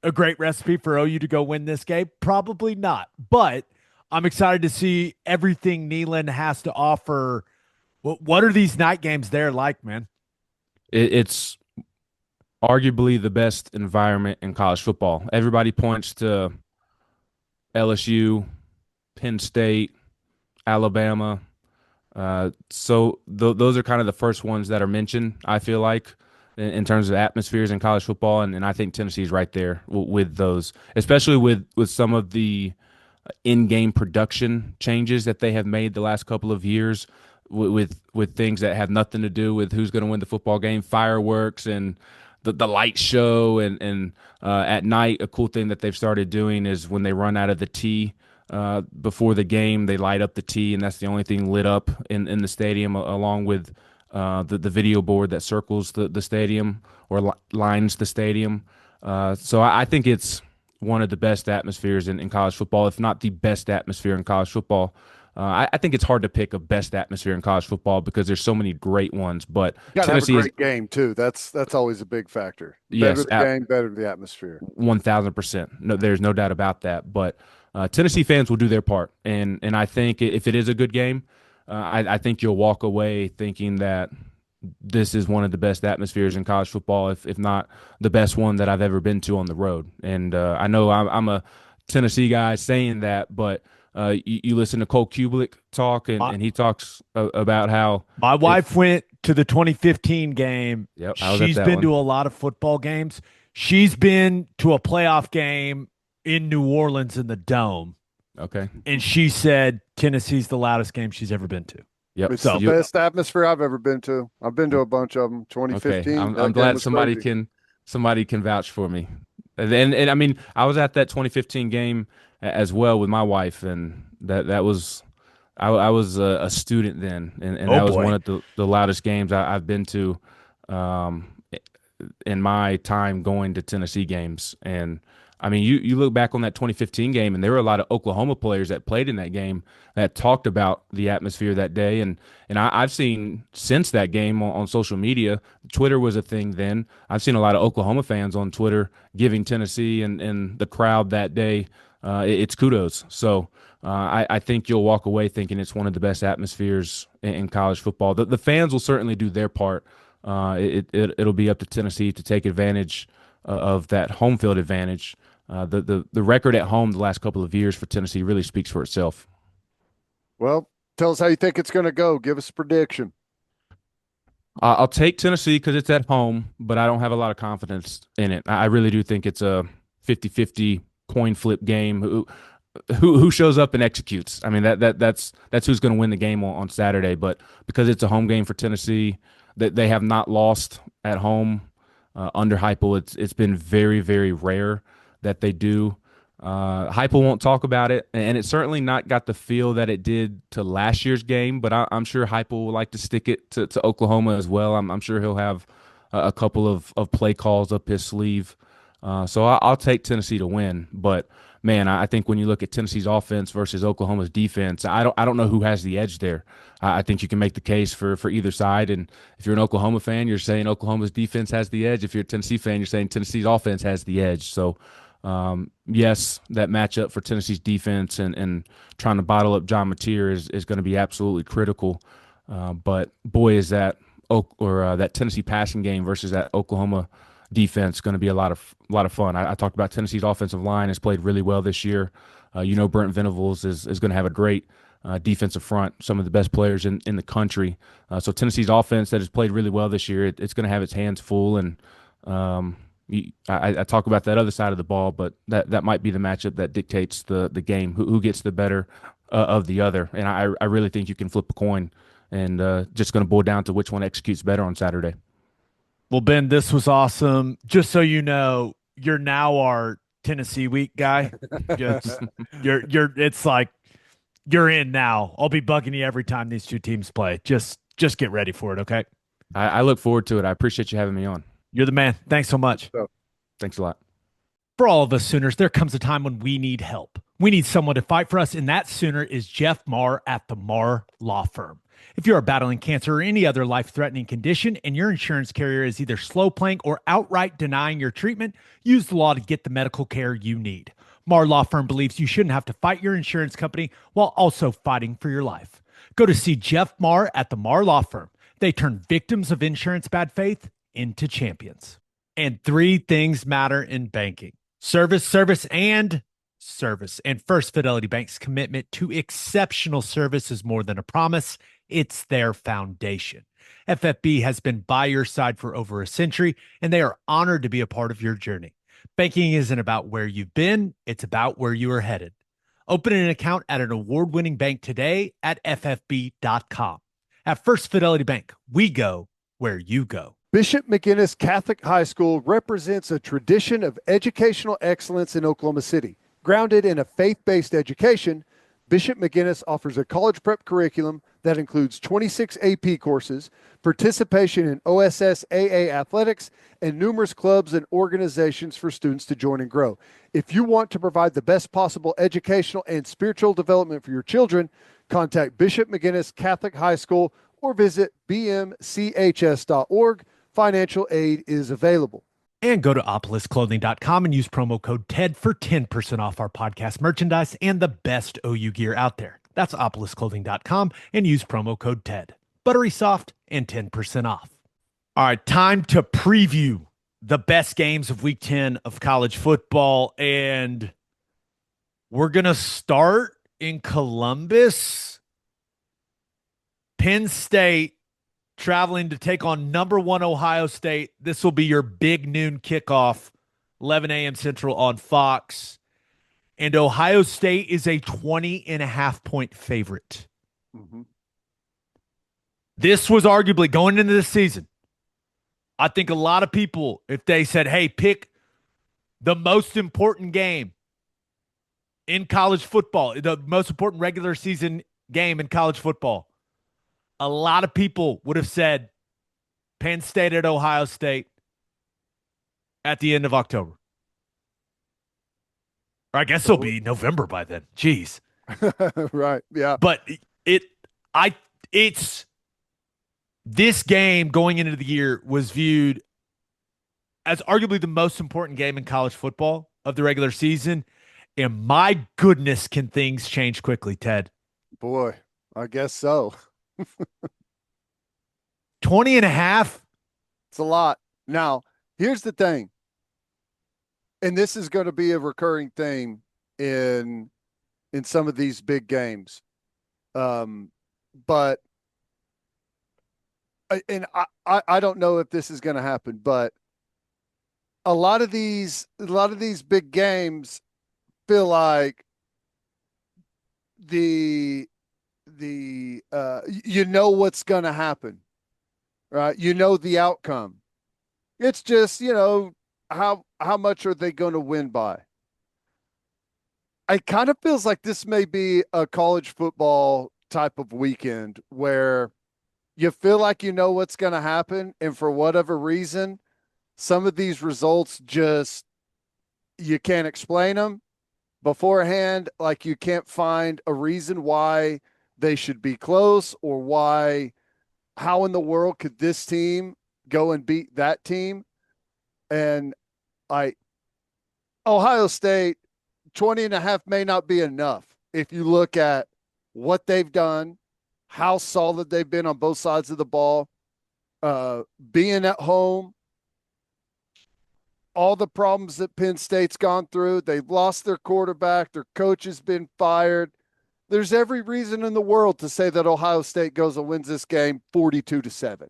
a great recipe for OU to go win this game? Probably not. But I'm excited to see everything Neyland has to offer. What are these night games there like, man? It's arguably the best environment in college football. Everybody points to LSU, Penn State, Alabama. So those are kind of the first ones that are mentioned, I feel like, in terms of atmospheres in college football, and I think Tennessee's right there with those, especially with some of the in-game production changes that they have made the last couple of years with things that have nothing to do with who's going to win the football game, fireworks and the light show, and at night, a cool thing that they've started doing is when they run out of the tee before the game, they light up the tee, and that's the only thing lit up in the stadium, along with the video board that circles the stadium or lines the stadium. So I think it's one of the best atmospheres in college football, if not the best atmosphere in college football. I think it's hard to pick a best atmosphere in college football because there's so many great ones. But you gotta Tennessee have a great game too. That's always a big factor. Yes, Better the game, better the atmosphere. 1,000%. No, there's no doubt about that. But Tennessee fans will do their part, and I think if it is a good game, I think you'll walk away thinking that this is one of the best atmospheres in college football, if not the best one that I've ever been to on the road. And I know I'm a Tennessee guy saying that, but you listen to Cole Kublik talk, and he talks about how my wife went to the 2015 game. Yep, she's been to a lot of football games. She's been to a playoff game in New Orleans in the Dome. Okay. And she said Tennessee's the loudest game she's ever been to. Yep. It's the best atmosphere I've ever been to. I've been to a bunch of them. 2015. Okay. I'm glad somebody can vouch for me. And I mean, I was at that 2015 game as well with my wife, and that was I was a student then, and that was one of the loudest games I've been to in my time going to Tennessee games. And I mean, you look back on that 2015 game, and there were a lot of Oklahoma players that played in that game that talked about the atmosphere that day. And I've seen since that game on social media, Twitter was a thing then. I've seen a lot of Oklahoma fans on Twitter giving Tennessee and the crowd that day it's kudos. So I think you'll walk away thinking it's one of the best atmospheres in college football. The fans will certainly do their part. It'll be up to Tennessee to take advantage of that home field advantage. The record at home the last couple of years for Tennessee really speaks for itself. Well, tell us how you think it's going to go. Give us a prediction. I'll take Tennessee because it's at home, but I don't have a lot of confidence in it. I really do think it's a 50-50 coin flip game. Who shows up and executes? I mean, that's who's going to win the game on Saturday. But because it's a home game for Tennessee, they have not lost at home under Heupel. It's been very, very rare that they do. Heupel won't talk about it, and it's certainly not got the feel that it did to last year's game, but I'm sure Heupel will like to stick it to Oklahoma as well. I'm sure he'll have a couple of play calls up his sleeve. So I'll take Tennessee to win. But, man, I think when you look at Tennessee's offense versus Oklahoma's defense, I don't know who has the edge there. I think you can make the case for either side. And if you're an Oklahoma fan, you're saying Oklahoma's defense has the edge. If you're a Tennessee fan, you're saying Tennessee's offense has the edge. So, yes, that matchup for Tennessee's defense and trying to bottle up John Mateer is going to be absolutely critical. But boy, is that Tennessee passing game versus that Oklahoma defense going to be a lot of fun. I talked about Tennessee's offensive line has played really well this year. Brent Venables is going to have a great defensive front, some of the best players in the country. So Tennessee's offense that has played really well this year, it's going to have its hands full. And I talk about that other side of the ball, but that might be the matchup that dictates the game, who gets the better of the other. And I really think you can flip a coin, and just going to boil down to which one executes better on Saturday. Well, Ben, this was awesome. Just so you know, you're now our Tennessee week guy. It's like you're in now. I'll be bugging you every time these two teams play. Just get ready for it, okay? I look forward to it. I appreciate you having me on. You're the man. Thanks so much. Thanks a lot. For all of us Sooners, there comes a time when we need help. We need someone to fight for us, and that Sooner is Jeff Marr at the Marr Law Firm. If you are battling cancer or any other life-threatening condition and your insurance carrier is either slow playing or outright denying your treatment, use the law to get the medical care you need. Marr Law Firm believes you shouldn't have to fight your insurance company while also fighting for your life. Go to see Jeff Marr at the Marr Law Firm. They turn victims of insurance bad faith into champions. And 3 things matter in banking: service, service, and service. And First Fidelity Bank's commitment to exceptional service is more than a promise. It's their foundation. FFB has been by your side for over a century, and they are honored to be a part of your journey. Banking isn't about where you've been, it's about where you are headed. Open an account at an award-winning bank today at ffb.com. At First Fidelity Bank, we go where you go. Bishop McGuinness Catholic High School represents a tradition of educational excellence in Oklahoma City. Grounded in a faith-based education, Bishop McGuinness offers a college prep curriculum that includes 26 AP courses, participation in OSSAA athletics, and numerous clubs and organizations for students to join and grow. If you want to provide the best possible educational and spiritual development for your children, contact Bishop McGuinness Catholic High School or visit bmchs.org. Financial aid is available. And go to opolisclothing.com and use promo code TED for 10% off our podcast merchandise and the best OU gear out there. That's opolisclothing.com and use promo code TED. Buttery soft and 10% off. All right, time to preview the best games of week 10 of college football. And we're going to start in Columbus. Penn State traveling to take on number 1 Ohio State. This will be your big noon kickoff, 11 a.m. Central on Fox. And Ohio State is a 20.5-point favorite. Mm-hmm. This was arguably going into the season. I think a lot of people, if they said, hey, pick the most important game in college football, the most important regular season game in college football, a lot of people would have said Penn State at Ohio State at the end of October. Or I guess it'll be November by then. Jeez. Right. Yeah. But it's this game going into the year was viewed as arguably the most important game in college football of the regular season. And my goodness, can things change quickly, Ted? Boy, I guess so. 20.5. It's a lot. Now, here's the thing. And this is going to be a recurring theme in some of these big games. But I don't know if this is going to happen, but a lot of these big games feel like you know what's going to happen, right? You know the outcome. It's just, how much are they going to win by? It kind of feels like this may be a college football type of weekend where you feel like you know what's going to happen, and for whatever reason, some of these results just, you can't explain them. beforehand, like you can't find a reason why they should be close or how in the world could this team go and beat that team? And I, Ohio State, 20.5 may not be enough if you look at what they've done, how solid they've been on both sides of the ball, being at home, all the problems that Penn State's gone through. They've lost their quarterback. Their coach has been fired. There's every reason in the world to say that Ohio State goes and wins this game 42-7.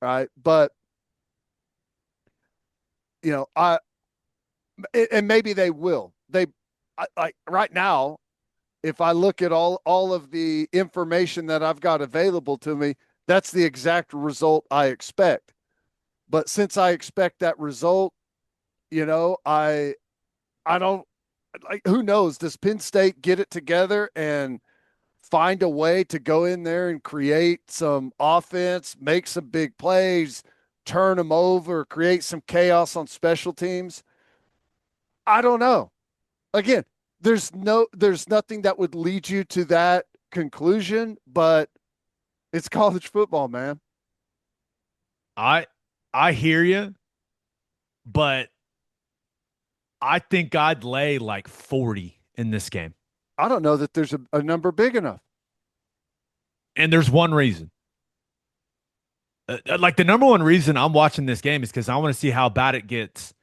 Right. But, and maybe they will. Right now, if I look at all of the information that I've got available to me, that's the exact result I expect. But since I expect that result, I don't who knows? Does Penn State get it together and find a way to go in there and create some offense, make some big plays, turn them over, create some chaos on special teams? I don't know. Again, there's nothing that would lead you to that conclusion, but it's college football, man. I hear you, but I think I'd lay like 40 in this game. I don't know that there's a number big enough. And there's one reason. Like the number one reason I'm watching this game is because I want to see how bad it gets.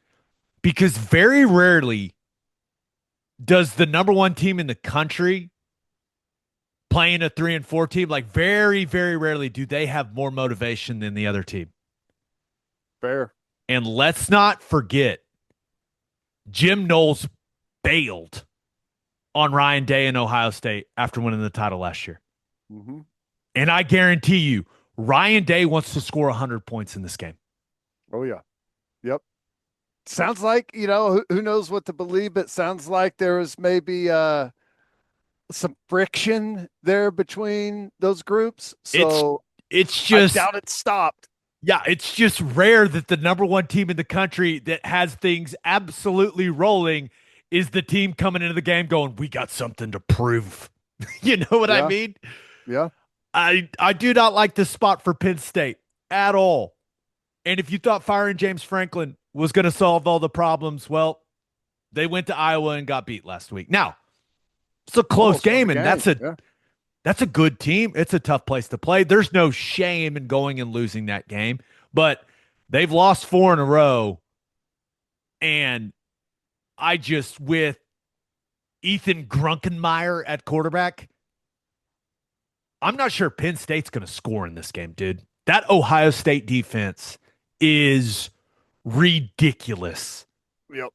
Because very rarely does the number one team in the country playing a 3-4 team, like very, very rarely do they have more motivation than the other team. Fair. And let's not forget, Jim Knowles bailed on Ryan Day in Ohio State after winning the title last year. Mm-hmm. And I guarantee you, Ryan Day wants to score 100 points in this game. Oh, yeah. Yep. Sounds like, who knows what to believe, but sounds like there was maybe some friction there between those groups. So it's just, I doubt it stopped. Yeah, it's just rare that the number one team in the country that has things absolutely rolling is the team coming into the game going, we got something to prove. You know what I mean? Yeah. I do not like this spot for Penn State at all. And if you thought firing James Franklin was going to solve all the problems, well, they went to Iowa and got beat last week. Now, it's a close game, and that's a good team. It's a tough place to play. There's no shame in going and losing that game, but they've lost 4 in a row. And with Ethan Grunkenmeyer at quarterback, I'm not sure Penn State's going to score in this game, dude. That Ohio State defense is ridiculous. Yep.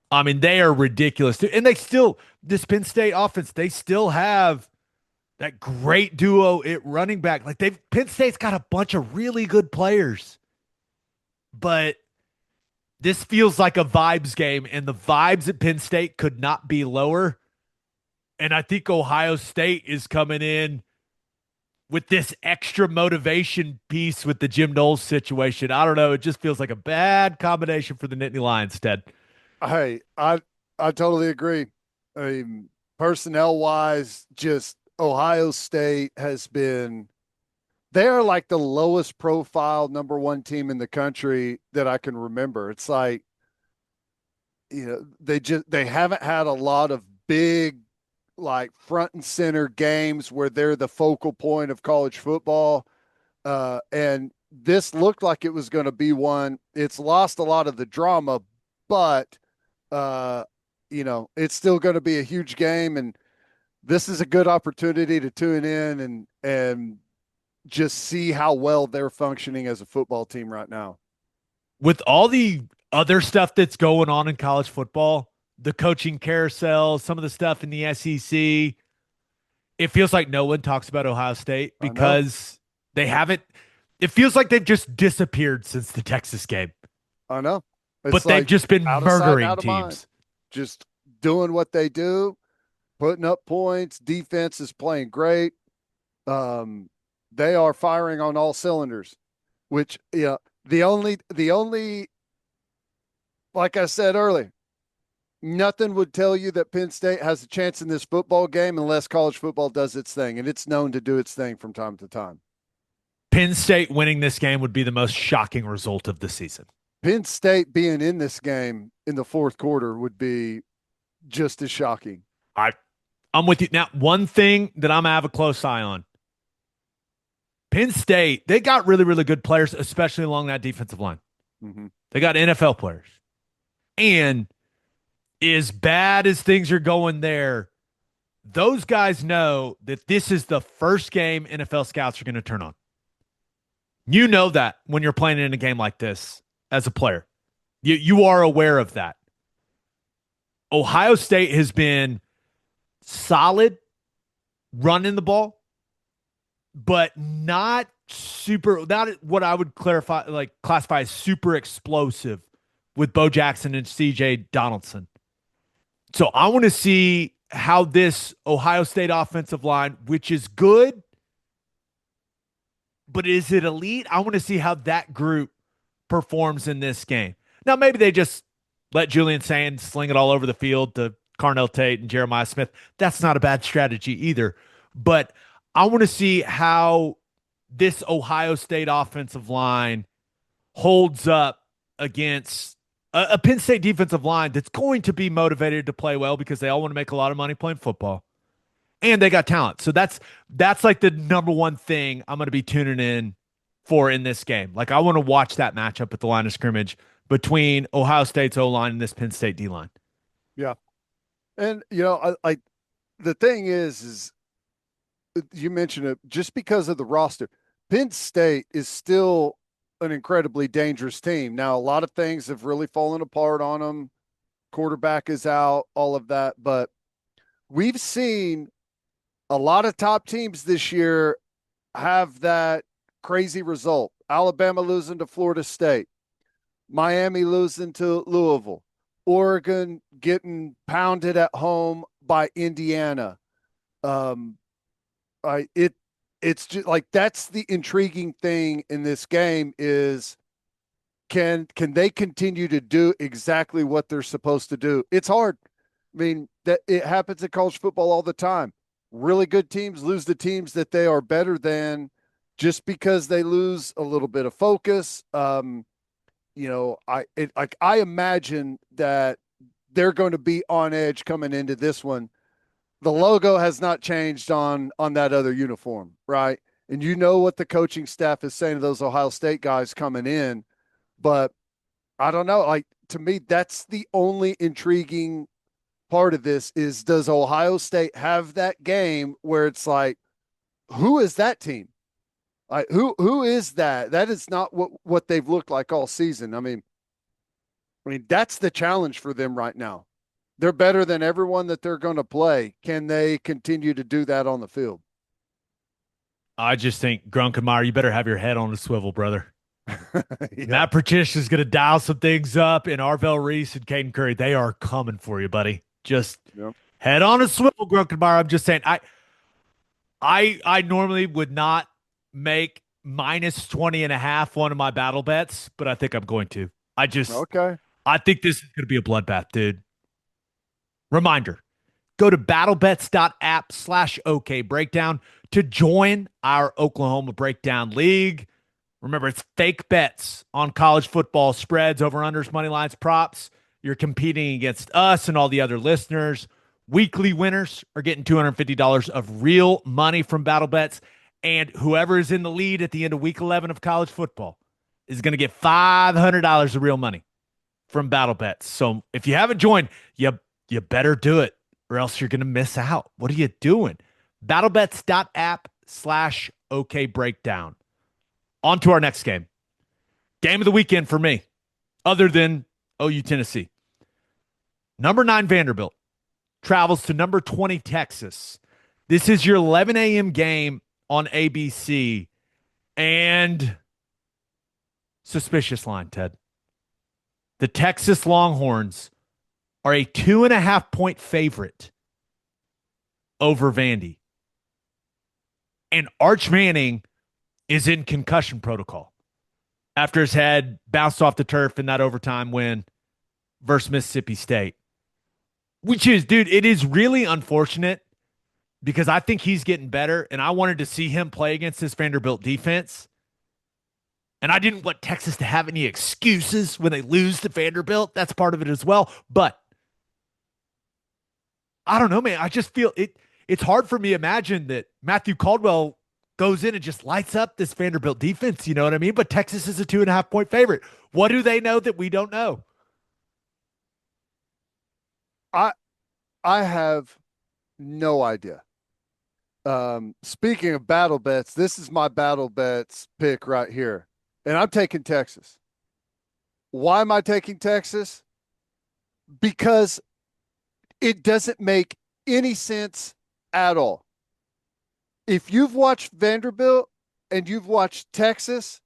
I mean, they are ridiculous. And this Penn State offense, they still have that great duo at running back. Like Penn State's got a bunch of really good players. But this feels like a vibes game, and the vibes at Penn State could not be lower. And I think Ohio State is coming in with this extra motivation piece with the Jim Knowles situation. I don't know. It just feels like a bad combination for the Nittany Lions, Ted. Hey, I totally agree. I mean, personnel-wise, just Ohio State they are like the lowest profile number one team in the country that I can remember. It's like, they haven't had a lot of big, like front and center games where they're the focal point of college football. And this looked like it was going to be one. It's lost a lot of the drama, but it's still going to be a huge game. And this is a good opportunity to tune in and just see how well they're functioning as a football team right now. With all the other stuff that's going on in college football, the coaching carousel, some of the stuff in the SEC, it feels like no one talks about Ohio State because they haven't. It feels like they've just disappeared since the Texas game. I know. But they've just been murdering teams. Just doing what they do, putting up points. Defense is playing great. They are firing on all cylinders, which, the only, like I said earlier, Nothing would tell you that Penn State has a chance in this football game unless college football does its thing, and it's known to do its thing from time to time. Penn State winning this game would be the most shocking result of the season. Penn State being in this game in the fourth quarter would be just as shocking. I'm with you. Now, one thing that I'm going to have a close eye on, Penn State, they got really, really good players, especially along that defensive line. Mm-hmm. They got NFL players. And as bad as things are going there, those guys know that this is the first game NFL scouts are going to turn on. You know that when you're playing in a game like this as a player. You are aware of that. Ohio State has been solid running the ball, but not what I would classify as super explosive with Bo Jackson and CJ Donaldson. So I want to see how this Ohio State offensive line, which is good, but is it elite? I want to see how that group performs in this game. Now, maybe they just let Julian Sands sling it all over the field to Carnell Tate and Jeremiah Smith. That's not a bad strategy either. But I want to see how this Ohio State offensive line holds up against a Penn State defensive line that's going to be motivated to play well because they all want to make a lot of money playing football. And they got talent. So that's like the number one thing I'm going to be tuning in for in this game. Like, I want to watch that matchup at the line of scrimmage between Ohio State's O-line and this Penn State D-line. Yeah. And, I the thing is you mentioned it, just because of the roster, Penn State is still an incredibly dangerous team. Now, a lot of things have really fallen apart on them. Quarterback is out, all of that. But we've seen a lot of top teams this year have that crazy result. Alabama losing to Florida State, Miami losing to Louisville, Oregon getting pounded at home by Indiana. It's just like, that's the intriguing thing in this game is can they continue to do exactly what they're supposed to do? It's hard. I mean, that it happens in college football all the time. Really good teams lose the teams that they are better than just because they lose a little bit of focus. I imagine that they're going to be on edge coming into this one. The logo has not changed on that other uniform, right? And you know what the coaching staff is saying to those Ohio State guys coming in, but I don't know. Like, to me, that's the only intriguing part of this is, does Ohio State have that game where it's like, who is that team? Like, who is that? That is not what they've looked like all season. I mean, that's the challenge for them right now. They're better than everyone that they're going to play. Can they continue to do that on the field? I just think, Grunkenmeyer, you better have your head on a swivel, brother. Yeah. Matt Patricia is going to dial some things up, and Arvell Reese and Caden Curry, they are coming for you, buddy. Just head on a swivel, Grunkenmeyer. I'm just saying, I normally would not make minus 20.5 one of my battle bets, but I think I'm going to. I think this is going to be a bloodbath, dude. Reminder, go to battlebets.app/OKBreakdown to join our Oklahoma Breakdown League. Remember, it's fake bets on college football spreads, over-unders, money lines, props. You're competing against us and all the other listeners. Weekly winners are getting $250 of real money from BattleBets, and whoever is in the lead at the end of Week 11 of college football is going to get $500 of real money from BattleBets. So if you haven't joined, you better do it, or else you're going to miss out. What are you doing? BattleBets.app/OKBreakdown. On to our next game. Game of the weekend for me, other than OU Tennessee. Number 9 Vanderbilt travels to number 20 Texas. This is your 11 a.m. game on ABC. And suspicious line, Ted. The Texas Longhorns are a 2.5-point favorite over Vandy. And Arch Manning is in concussion protocol after his head bounced off the turf in that overtime win versus Mississippi State. Which is, dude, it is really unfortunate because I think he's getting better, and I wanted to see him play against this Vanderbilt defense. And I didn't want Texas to have any excuses when they lose to Vanderbilt. That's part of it as well. But I don't know, man. I just feel it. It's hard for me to imagine that Matthew Caldwell goes in and just lights up this Vanderbilt defense. You know what I mean? But Texas is a 2.5-point favorite. What do they know that we don't know? I have no idea. Speaking of battle bets, this is my battle bets pick right here. And I'm taking Texas. Why am I taking Texas? Because it doesn't make any sense at all. If you've watched Vanderbilt and you've watched Texas,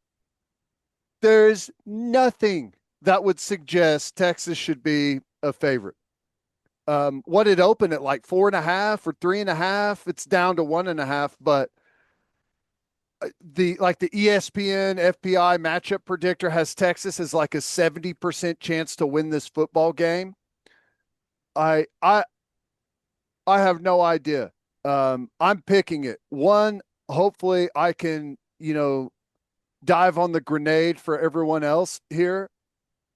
there's nothing that would suggest Texas should be a favorite. What it opened at like 4.5 or 3.5, it's down to 1.5, but the ESPN FPI matchup predictor has Texas as like a 70% chance to win this football game. I have no idea. I'm picking it. One, hopefully I can, dive on the grenade for everyone else here.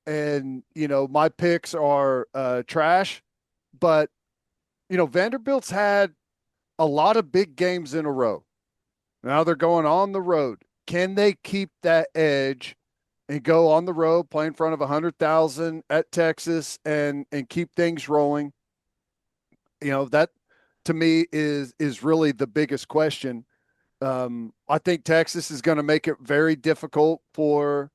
And, my picks are trash, but Vanderbilt's had a lot of big games in a row. Now they're going on the road. Can they keep that edge and go on the road, play in front of 100,000 at Texas and keep things rolling? That to me is really the biggest question. I think Texas is going to make it very difficult for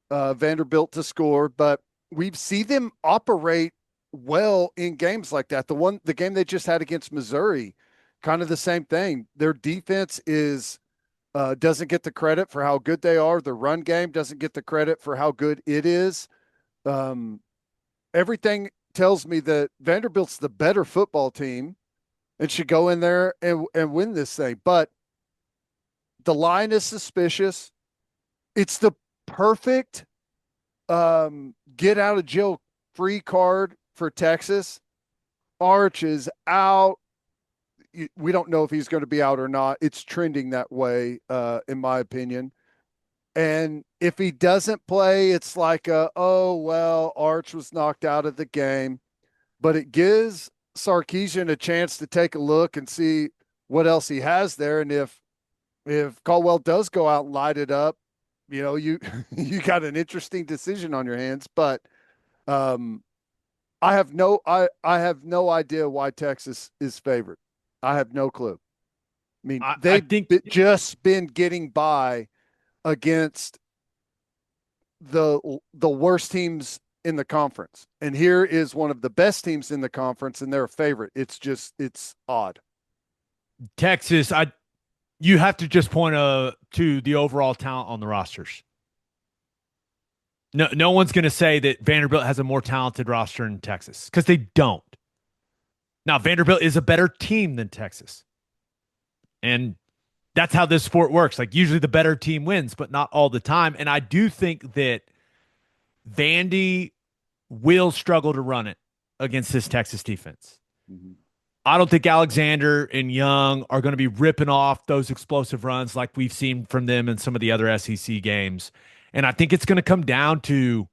Vanderbilt to score, but we see them operate well in games like that. The game they just had against Missouri, kind of the same thing. Their defense is doesn't get the credit for how good they are. The run game doesn't get the credit for how good it is. Everything tells me that Vanderbilt's the better football team and should go in there and win this thing. But the line is suspicious. It's the perfect get out of jail free card for Texas. Arch is out. We don't know if he's going to be out or not. It's trending that way, in my opinion. And if he doesn't play, it's like, Arch was knocked out of the game. But it gives Sarkisian a chance to take a look and see what else he has there. And if Caldwell does go out and light it up, you got an interesting decision on your hands. But I have no idea why Texas is favored. I have no clue. I mean, they've just been getting by against the worst teams in the conference. And here is one of the best teams in the conference, and they're a favorite. It's odd. Texas, you have to just point to the overall talent on the rosters. No one's going to say that Vanderbilt has a more talented roster than Texas because they don't. Now, Vanderbilt is a better team than Texas. And that's how this sport works. Like, usually the better team wins, but not all the time. And I do think that Vandy will struggle to run it against this Texas defense. Mm-hmm. I don't think Alexander and Young are going to be ripping off those explosive runs like we've seen from them in some of the other SEC games. And I think it's going to come down to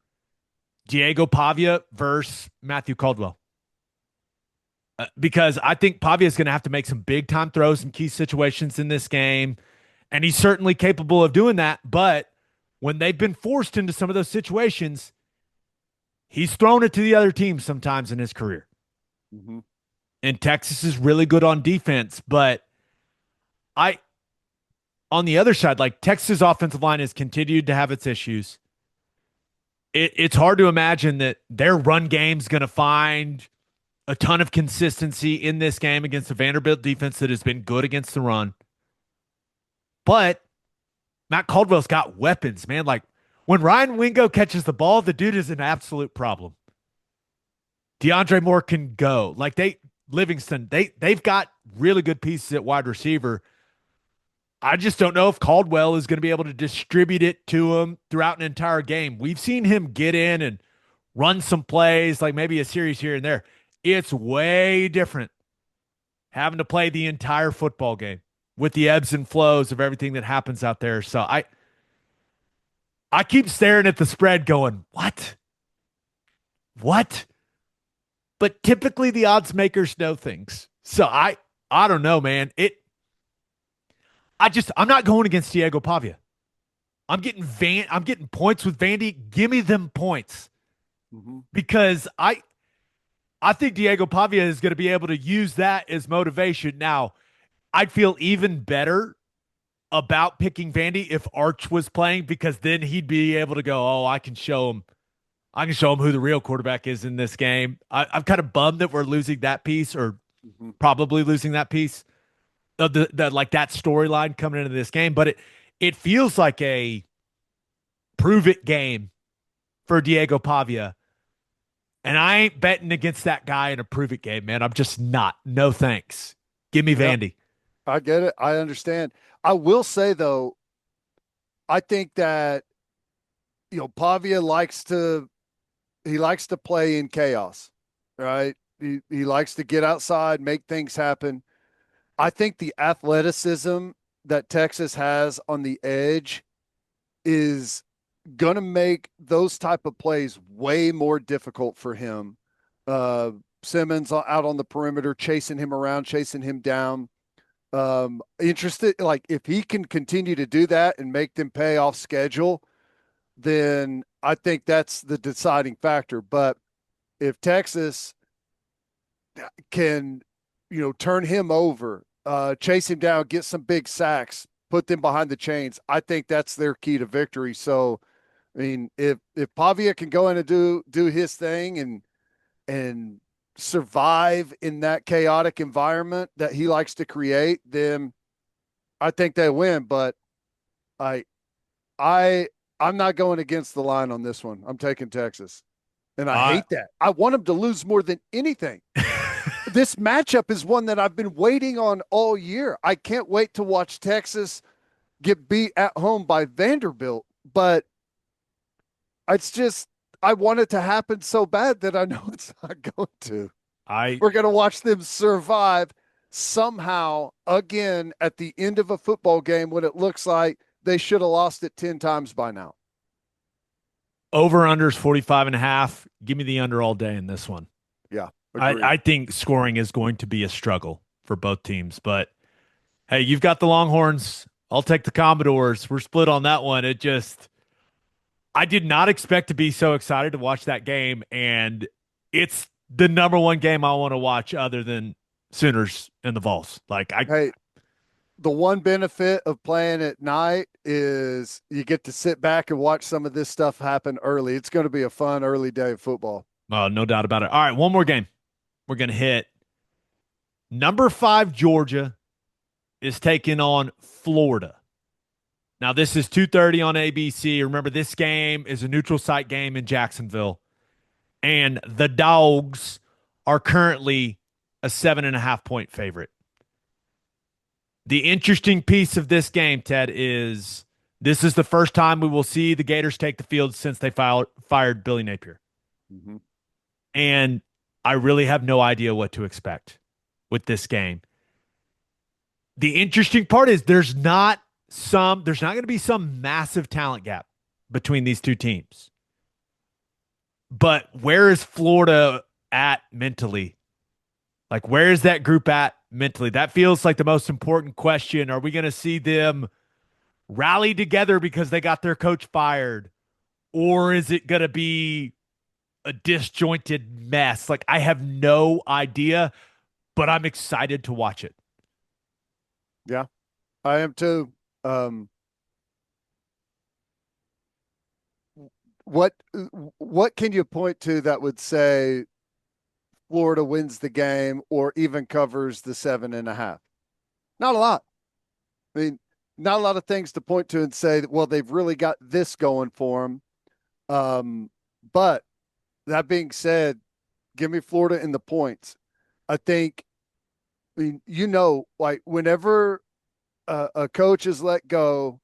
Diego Pavia versus Matthew Caldwell. Because I think Pavia is going to have to make some big-time throws in key situations in this game, and he's certainly capable of doing that. But when they've been forced into some of those situations, he's thrown it to the other team sometimes in his career. Mm-hmm. And Texas is really good on defense, but on the other side, like Texas' offensive line has continued to have its issues. It's hard to imagine that their run game's going to find a ton of consistency in this game against the Vanderbilt defense that has been good against the run. But Matt Caldwell's got weapons, man. Like, when Ryan Wingo catches the ball, the dude is an absolute problem. DeAndre Moore can go. Like, Livingston, they've got really good pieces at wide receiver. I just don't know if Caldwell is going to be able to distribute it to him throughout an entire game. We've seen him get in and run some plays, like maybe a series here and there. It's way different having to play the entire football game with the ebbs and flows of everything that happens out there. So I keep staring at the spread going, what? What? But typically the odds makers know things. So I don't know, man. I'm not going against Diego Pavia. I'm getting points with Vandy. Give me them points. Because I think Diego Pavia is going to be able to use that as motivation. Now, I'd feel even better about picking Vandy if Arch was playing, because then he'd be able to go, oh, I can show him who the real quarterback is in this game. I'm kind of bummed that we're losing that piece, or probably losing that piece of the like that storyline coming into this game. But it feels like a prove it game for Diego Pavia. And I ain't betting against that guy in a prove it game, man. I'm just not. No thanks. Give me Vandy. I get it. I understand. I will say, though, I think that, Pavia likes to play in chaos, right? He likes to get outside, make things happen. I think the athleticism that Texas has on the edge is going to make those type of plays way more difficult for him. Simmons out on the perimeter, chasing him around, chasing him down. Interested, like if he can continue to do that and make them pay off schedule, then I think that's the deciding factor. But if Texas can, turn him over, chase him down, get some big sacks, put them behind the chains, I think that's their key to victory. So, I mean, if Pavia can go in and do his thing and survive in that chaotic environment that he likes to create, then I think they win. But I'm not going against the line on this one. I'm taking Texas. And I hate that. I want them to lose more than anything. This matchup is one that I've been waiting on all year. I can't wait to watch Texas get beat at home by Vanderbilt. But it's just, I want it to happen so bad that I know it's not going to. We're going to watch them survive somehow again at the end of a football game when it looks like they should have lost it 10 times by now. Over unders 45.5. Give me the under all day in this one. Yeah. I think scoring is going to be a struggle for both teams. But, hey, you've got the Longhorns. I'll take the Commodores. We're split on that one. I did not expect to be so excited to watch that game, and it's the number one game I want to watch other than Sooners and the Vols. Hey, the one benefit of playing at night is you get to sit back and watch some of this stuff happen early. It's going to be a fun early day of football. No doubt about it. All right, one more game. We're going to hit. Number 5 Georgia is taking on Florida. Now, this is 2:30 on ABC. Remember, this game is a neutral site game in Jacksonville. And the Dogs are currently a 7.5-point favorite. The interesting piece of this game, Ted, is this is the first time we will see the Gators take the field since they fired Billy Napier. Mm-hmm. And I really have no idea what to expect with this game. The interesting part is there's not going to be some massive talent gap between these two teams. But where is Florida at mentally? Like, where is that group at mentally? That feels like the most important question. Are we going to see them rally together because they got their coach fired? Or is it going to be a disjointed mess? Like, I have no idea, but I'm excited to watch it. Yeah, I am too. What can you point to that would say Florida wins the game or even covers the 7.5? Not a lot. I mean, not a lot of things to point to and say that, well, they've really got this going for them. But that being said, give me Florida in the points. I think, like whenever a coach is let go,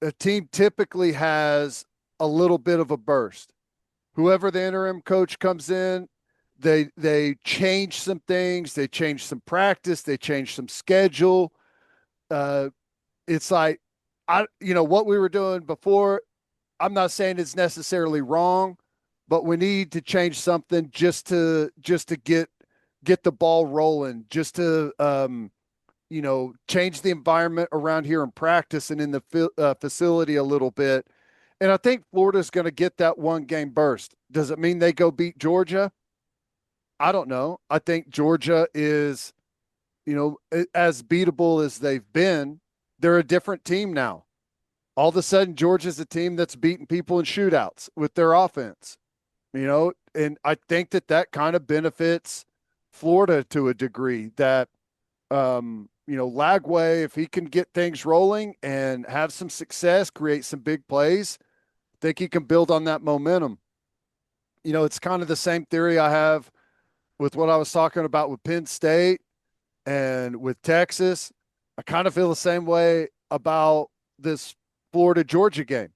a team typically has a little bit of a burst. Whoever the interim coach comes in, They changed some things. They changed some practice. They changed some schedule. It's like what we were doing before. I'm not saying it's necessarily wrong, but we need to change something just to get the ball rolling, just to change the environment around here in practice and in the facility a little bit. And I think Florida's going to get that one game burst. Does it mean they go beat Georgia? I don't know. I think Georgia is, as beatable as they've been. They're a different team now. All of a sudden, Georgia's a team that's beating people in shootouts with their offense, and I think that kind of benefits Florida to a degree. That, Lagway, if he can get things rolling and have some success, create some big plays, I think he can build on that momentum. It's kind of the same theory I have with what I was talking about with Penn State and with Texas. I kind of feel the same way about this Florida-Georgia game.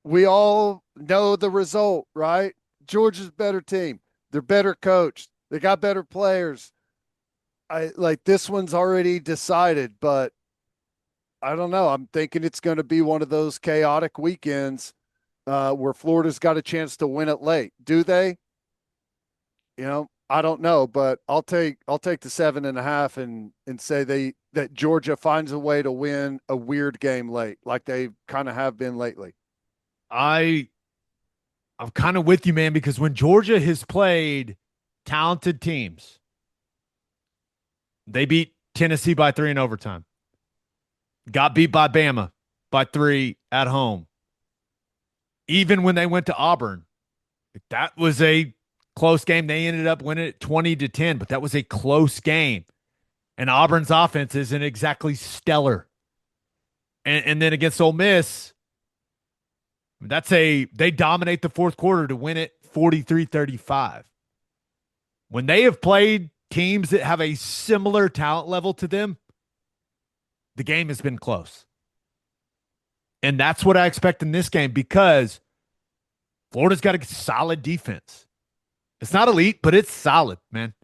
We all know the result, right? Georgia's a better team. They're better coached. They got better players. This one's already decided, but I don't know. I'm thinking it's going to be one of those chaotic weekends where Florida's got a chance to win it late. Do they? I don't know, but I'll take the 7.5 and say that Georgia finds a way to win a weird game late, like they kind of have been lately. I'm kind of with you, man, because when Georgia has played talented teams, they beat Tennessee by 3 in overtime, got beat by Bama by 3 at home. Even when they went to Auburn, that was a close game. They ended up winning it 20-10, but that was a close game. And Auburn's offense isn't exactly stellar. And then against Ole Miss, they dominate the fourth quarter to win it 43-35. When they have played teams that have a similar talent level to them, the game has been close. And that's what I expect in this game, because Florida's got a solid defense. It's not elite, but it's solid, man.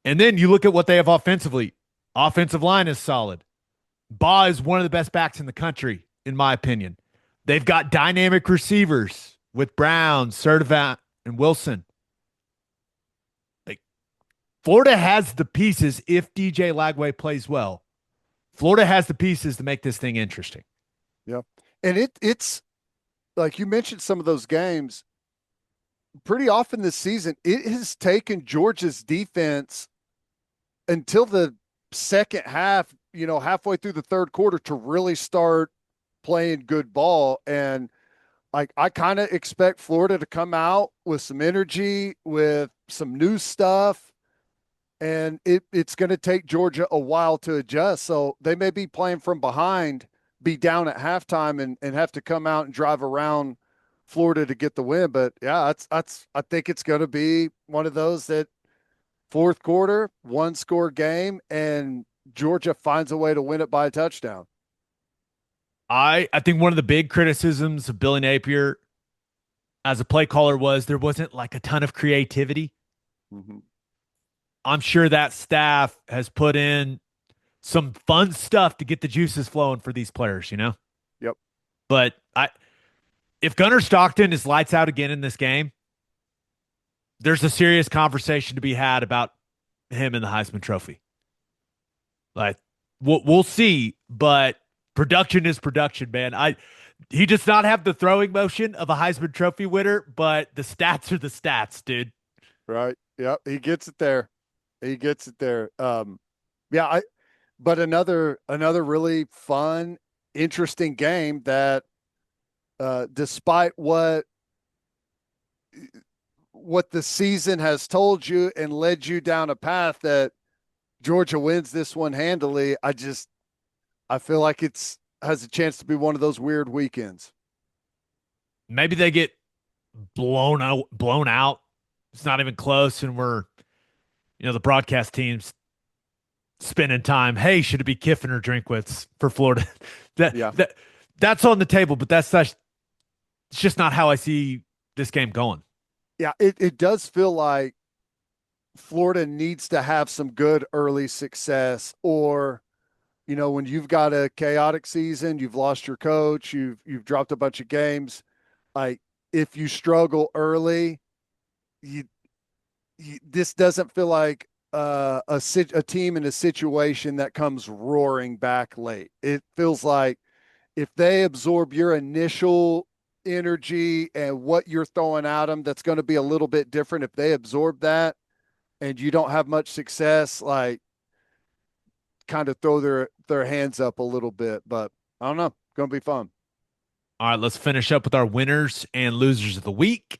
And then you look at what they have offensively. Offensive line is solid. Baugh is one of the best backs in the country, in my opinion. They've got dynamic receivers with Brown, Sertivant, and Wilson. Florida has the pieces if DJ Lagway plays well. Florida has the pieces to make this thing interesting. Yeah. And it's like you mentioned some of those games. Pretty often this season, it has taken Georgia's defense until the second half, halfway through the third quarter to really start playing good ball. And I kind of expect Florida to come out with some energy, with some new stuff. And it's going to take Georgia a while to adjust. So they may be playing from behind, be down at halftime, and have to come out and drive around Florida to get the win. But yeah, I think it's going to be one of those that fourth quarter, 1-score game, and Georgia finds a way to win it by a touchdown. I think one of the big criticisms of Billy Napier as a play caller was there wasn't like a ton of creativity. Mm-hmm. I'm sure that staff has put in some fun stuff to get the juices flowing for these players, Yep. But if Gunnar Stockton is lights out again in this game, there's a serious conversation to be had about him in the Heisman Trophy. Like, we'll see, but production is production, man. He does not have the throwing motion of a Heisman Trophy winner, but the stats are the stats, dude. Right. Yep. He gets it there. But another really fun, interesting game that, despite what the season has told you and led you down a path that Georgia wins this one handily, I feel like has a chance to be one of those weird weekends. Maybe they get blown out. It's not even close, and we're, the broadcast team's spending time. Hey, should it be Kiffin or Drinkwitz for Florida? That's on the table, but it's just not how I see this game going. Yeah, it does feel like Florida needs to have some good early success, or when you've got a chaotic season, you've lost your coach, you've dropped a bunch of games, like if you struggle early, you, this doesn't feel like a team in a situation that comes roaring back late. It feels like if they absorb your initial energy and what you're throwing at them, that's going to be a little bit different. If they absorb that and you don't have much success, like kind of throw their hands up a little bit. But I don't know. Going to be fun. All right, let's finish up with our winners and losers of the week.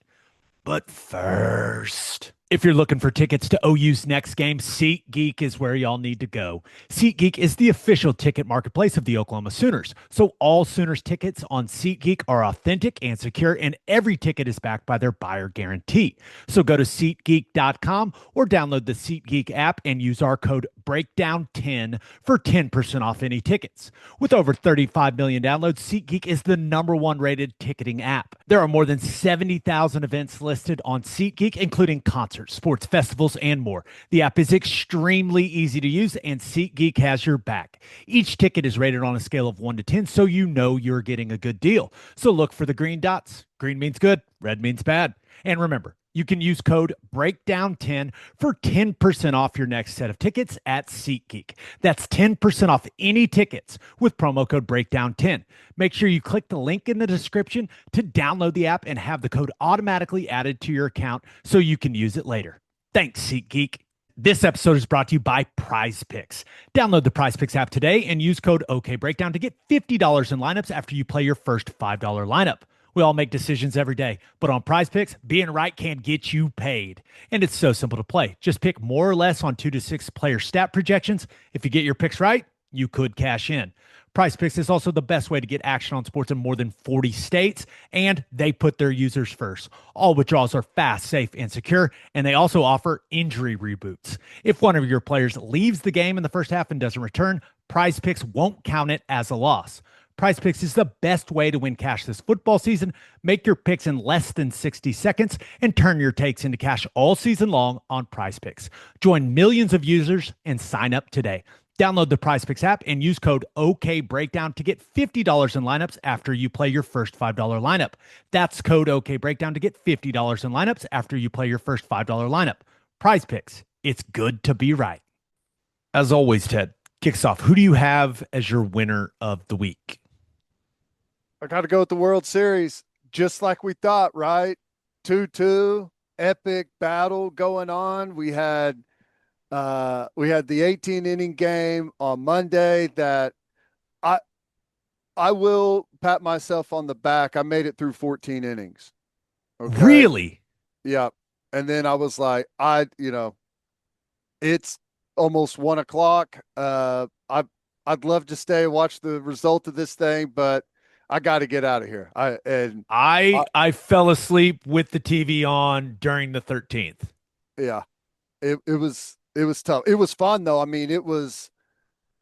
But first, if you're looking for tickets to OU's next game, SeatGeek is where y'all need to go. SeatGeek is the official ticket marketplace of the Oklahoma Sooners. So all Sooners tickets on SeatGeek are authentic and secure, and every ticket is backed by their buyer guarantee. So go to SeatGeek.com or download the SeatGeek app and use our code BREAKDOWN10 for 10% off any tickets. With over 35 million downloads, SeatGeek is the #1 rated ticketing app. There are more than 70,000 events listed on SeatGeek, including concerts, sports festivals, and more. The app is extremely easy to use, and SeatGeek has your back. Each ticket is rated on a scale of 1 to 10, so you know you're getting a good deal. So look for the green dots. Green means good, red means bad. And remember, you can use code BREAKDOWN10 for 10% off your next set of tickets at SeatGeek. That's 10% off any tickets with promo code BREAKDOWN10. Make sure you click the link in the description to download the app and have the code automatically added to your account so you can use it later. Thanks, SeatGeek. This episode is brought to you by Prize Picks. Download the Prize Picks app today and use code OKBreakdown to get $50 in lineups after you play your first $5 lineup. We all make decisions every day, but on Prize Picks, being right can get you paid. And it's so simple to play. Just pick more or less on 2 to 6 player stat projections. If you get your picks right, you could cash in. Prize Picks is also the best way to get action on sports in more than 40 states, and they put their users first. All withdrawals are fast, safe, and secure, and they also offer injury reboots. If one of your players leaves the game in the first half and doesn't return, Prize Picks won't count it as a loss. Prize Picks is the best way to win cash this football season. Make your picks in less than 60 seconds and turn your takes into cash all season long on Prize Picks. Join millions of users and sign up today. Download the Prize Picks app and use code OKBreakdown to get $50 in lineups after you play your first $5 lineup. That's code OKBreakdown to get $50 in lineups after you play your first $5 lineup. Prize Picks. It's good to be right. As always, Ted, kicks off. Who do you have as your winner of the week? I got to go with the World Series, just like we thought, right? 2-2, epic battle going on. We had the 18-inning game on Monday that I will pat myself on the back. I made it through 14 innings. Okay? Really? Yeah. And then I was like, it's almost 1:00. I'd love to stay and watch the result of this thing, but I got to get out of here. I fell asleep with the TV on during the 13th. Yeah, it was tough. It was fun though. I mean, it was,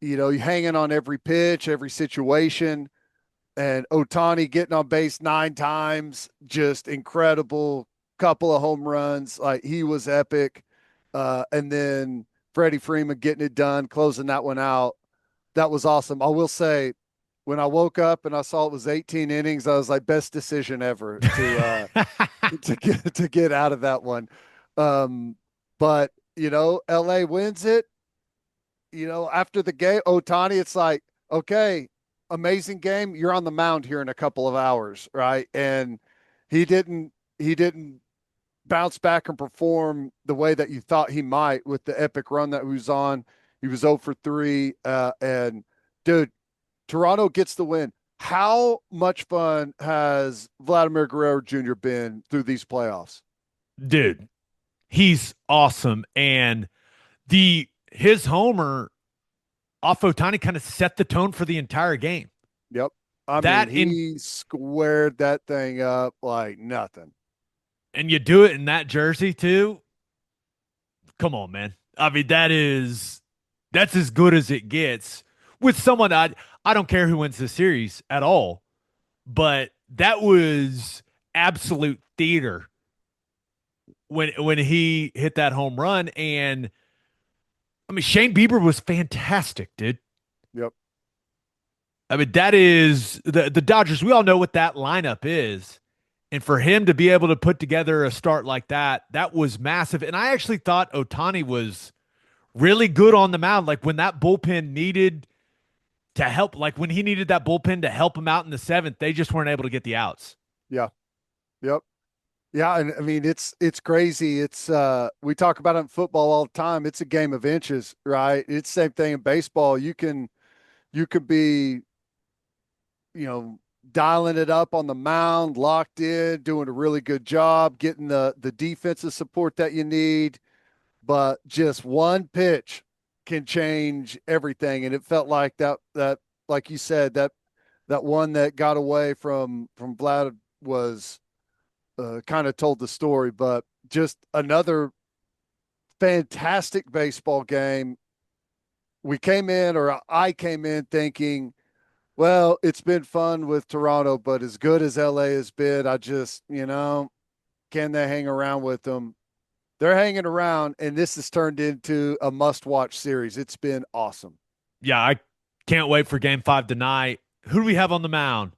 you hanging on every pitch, every situation, and Ohtani getting on base 9 times, just incredible. Couple of home runs, like he was epic. And then Freddie Freeman getting it done, closing that one out. That was awesome. I will say, when I woke up and I saw it was 18 innings, I was like, best decision ever to get out of that one. But LA wins it. After the game, Ohtani, it's like, okay, amazing game. You're on the mound here in a couple of hours, right? And he didn't bounce back and perform the way that you thought he might with the epic run that he was on. He was 0 for 3, and dude, Toronto gets the win. How much fun has Vladimir Guerrero Jr. been through these playoffs? Dude, he's awesome. And his homer off Ohtani kind of set the tone for the entire game. Yep. I mean, he squared that thing up like nothing. And you do it in that jersey too? Come on, man. I mean, that's as good as it gets with someone I don't care who wins the series at all, but that was absolute theater when he hit that home run. And I mean, Shane Bieber was fantastic, dude. Yep. I mean, that is the Dodgers. We all know what that lineup is. And for him to be able to put together a start like that, that was massive. And I actually thought Ohtani was really good on the mound. Like when that bullpen needed to help, like when he needed that bullpen to help him out in the seventh, they just weren't able to get the outs. Yeah. Yep. Yeah, and I mean it's crazy. It's we talk about it in football all the time. It's a game of inches, right? It's the same thing in baseball. You could be, dialing it up on the mound, locked in, doing a really good job, getting the defensive support that you need, but just one pitch can change everything. And it felt like that like you said, that one that got away from Vlad was kind of told the story, but just another fantastic baseball game. I came in thinking, well, it's been fun with Toronto, but as good as LA has been, I just, can they hang around with them? They're hanging around, and this has turned into a must-watch series. It's been awesome. Yeah, I can't wait for Game 5 tonight. Who do we have on the mound?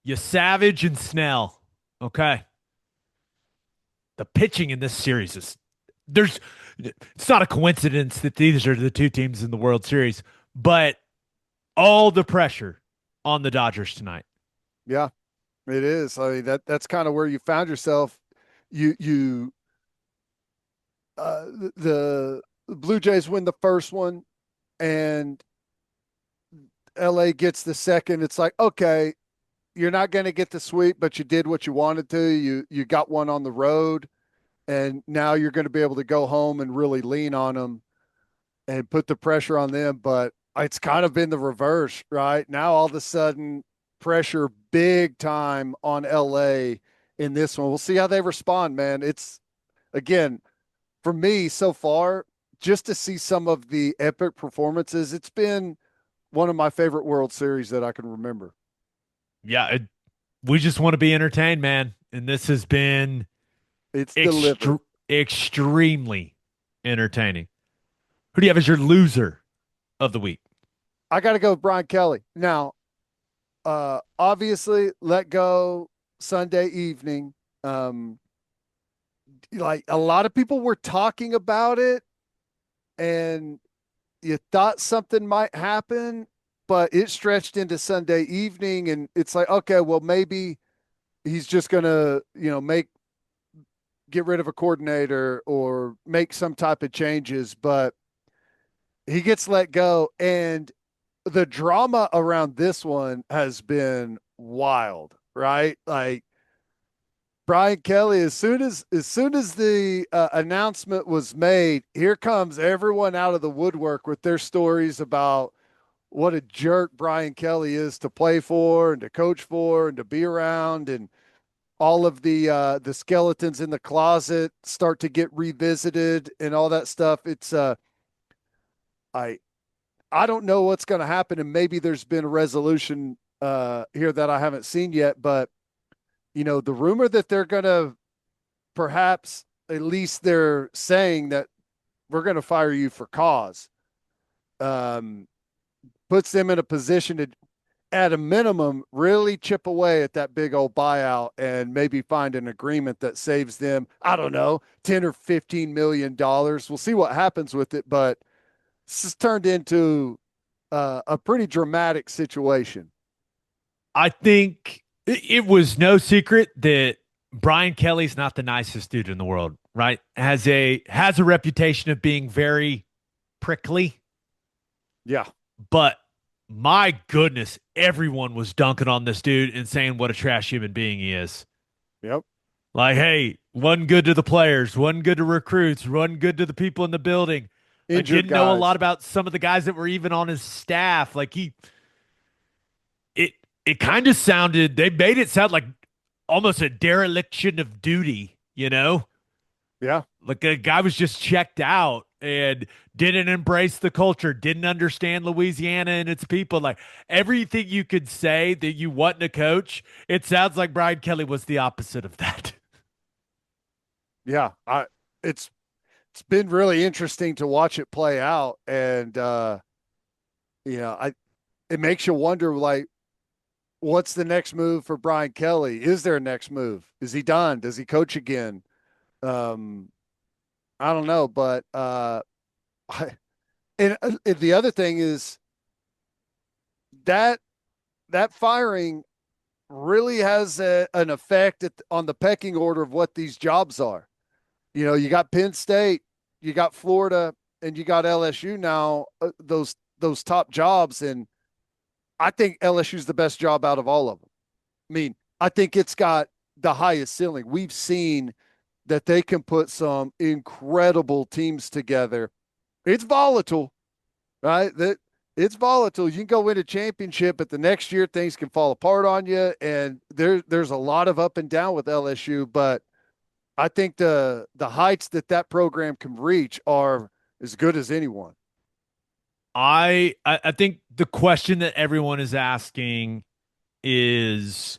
You Savage and Snell. Okay. The pitching in this series it's not a coincidence that these are the two teams in the World Series, but all the pressure on the Dodgers tonight. Yeah, it is. I mean, that's kind of where you found yourself. The Blue Jays win the first one and LA gets the second. It's like, okay, you're not going to get the sweep, but you did what you wanted to. You got one on the road, and now you're going to be able to go home and really lean on them and put the pressure on them. But it's kind of been the reverse, right? Now all of a sudden, pressure big time on LA in this one. We'll see how they respond, man. It's, again, for me so far, just to see some of the epic performances, it's been one of my favorite World Series that I can remember. Yeah, we just want to be entertained, man. And this has been extremely entertaining. Who do you have as your loser of the week? I got to go with Brian Kelly. Now, obviously, let go Sunday evening. Like a lot of people were talking about it, and you thought something might happen, but it stretched into Sunday evening, and it's like, okay, well, maybe he's just gonna, get rid of a coordinator or make some type of changes, but he gets let go, and the drama around this one has been wild, right? Like Brian Kelly, as soon as the announcement was made, here comes everyone out of the woodwork with their stories about what a jerk Brian Kelly is to play for and to coach for and to be around, and all of the skeletons in the closet start to get revisited and all that stuff. It's I don't know what's going to happen, and maybe there's been a resolution here that I haven't seen yet, but the rumor that they're going to, perhaps, at least they're saying that we're going to fire you for cause, puts them in a position to, at a minimum, really chip away at that big old buyout and maybe find an agreement that saves them, I don't know, 10 or $15 million. We'll see what happens with it, but this has turned into a pretty dramatic situation. I think it was no secret that Brian Kelly's not the nicest dude in the world, right? Has a reputation of being very prickly. Yeah. But my goodness, everyone was dunking on this dude and saying what a trash human being he is. Yep. Like, hey, one good to the players, one good to recruits, one good to the people in the building. I didn't know a lot about some of the guys that were even on his staff. Like it kind of sounded, they made it sound like almost a dereliction of duty, Yeah. Like a guy was just checked out and didn't embrace the culture, didn't understand Louisiana and its people. Like everything you could say that you want in a coach, it sounds like Brian Kelly was the opposite of that. Yeah, it's it's been really interesting to watch it play out, and I it makes you wonder, like, what's the next move for Brian Kelly? Is there a next move? Is he done? Does he coach again? Um, I don't know, but and the other thing is that that firing really has an effect on the pecking order of what these jobs are. You got Penn State, you got Florida, and you got LSU now. Those top jobs, and I think LSU's the best job out of all of them. I mean, I think it's got the highest ceiling. We've seen that they can put some incredible teams together. It's volatile, right? That it's volatile. You can go win a championship, but the next year things can fall apart on you. And there's a lot of up and down with LSU, but I think the heights that program can reach are as good as anyone. I think the question that everyone is asking is,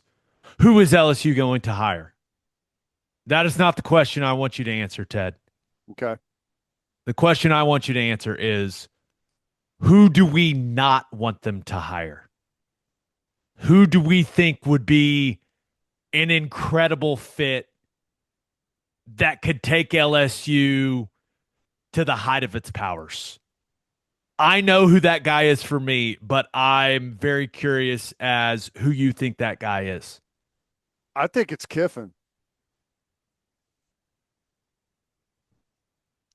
who is LSU going to hire? That is not the question I want you to answer, Ted. Okay. The question I want you to answer is, who do we not want them to hire? Who do we think would be an incredible fit that could take LSU to the height of its powers? I know who that guy is for me, but I'm very curious as who you think that guy is. I think it's Kiffin.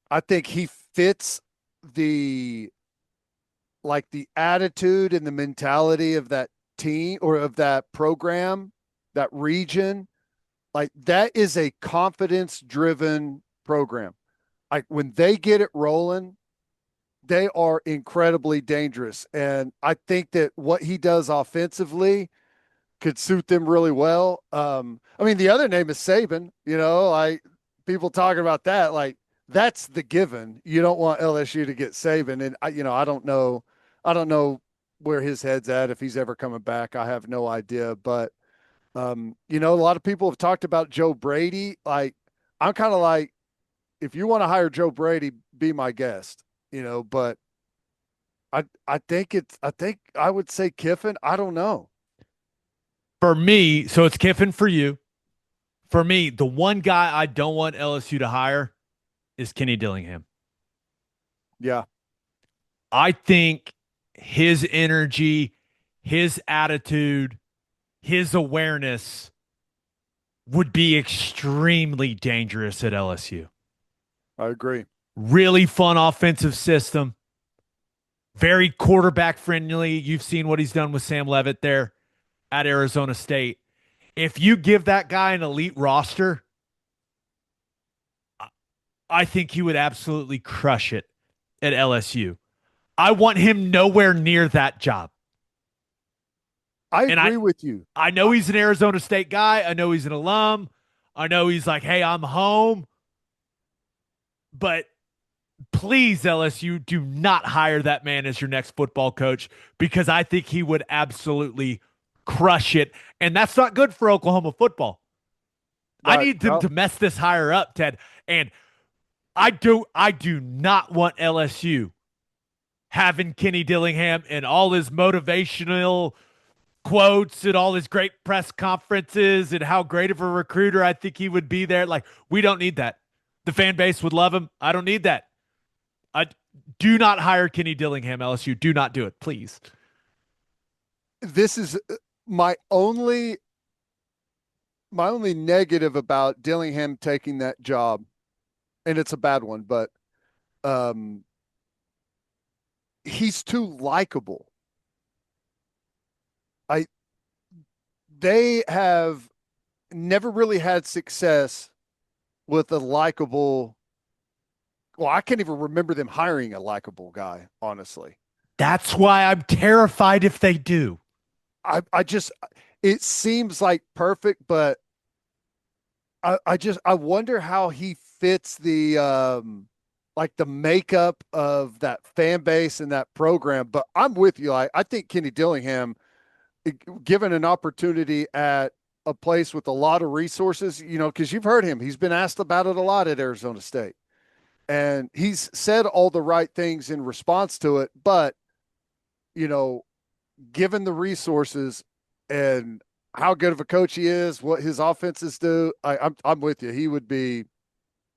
I think he fits the the attitude and the mentality of that team or of that program, that region. Like, that is a confidence driven program. Like, when they get it rolling, they are incredibly dangerous. And I think that what he does offensively could suit them really well. I mean, the other name is Saban, like, people talking about that, like, that's the given. You don't want LSU to get Saban. And I don't know where his head's at, if he's ever coming back. I have no idea. But a lot of people have talked about Joe Brady. Like, I'm kind of like, if you want to hire Joe Brady, be my guest, but I think I would say Kiffin. I don't know. For me, so it's Kiffin for you. For me, the one guy I don't want LSU to hire is Kenny Dillingham. Yeah. I think his energy, his attitude, his awareness would be extremely dangerous at LSU. I agree. Really fun offensive system. Very quarterback friendly. You've seen what he's done with Sam Leavitt there at Arizona State. If you give that guy an elite roster, I think he would absolutely crush it at LSU. I want him nowhere near that job. I agree with you. I know he's an Arizona State guy. I know he's an alum. I know he's like, hey, I'm home. But please, LSU, do not hire that man as your next football coach, because I think he would absolutely crush it. And that's not good for Oklahoma football. I need them to mess this hire up, Ted. And I do not want LSU having Kenny Dillingham and all his motivational quotes and all his great press conferences and how great of a recruiter I think he would be there. Like, we don't need that. The fan base would love him. I don't need that. I do not hire Kenny Dillingham, LSU. Do not do it, please. This is my only negative about Dillingham taking that job, and it's a bad one, but he's too likable. They have never really had success with a likable. Well, I can't even remember them hiring a likable guy, honestly. That's why I'm terrified if they do. I just, it seems like perfect, but I wonder how he fits the the makeup of that fan base and that program. But I'm with you. I think Kenny Dillingham, given an opportunity at a place with a lot of resources, because you've heard him. He's been asked about it a lot at Arizona State. And he's said all the right things in response to it. But, given the resources and how good of a coach he is, what his offenses do, I'm with you. He would be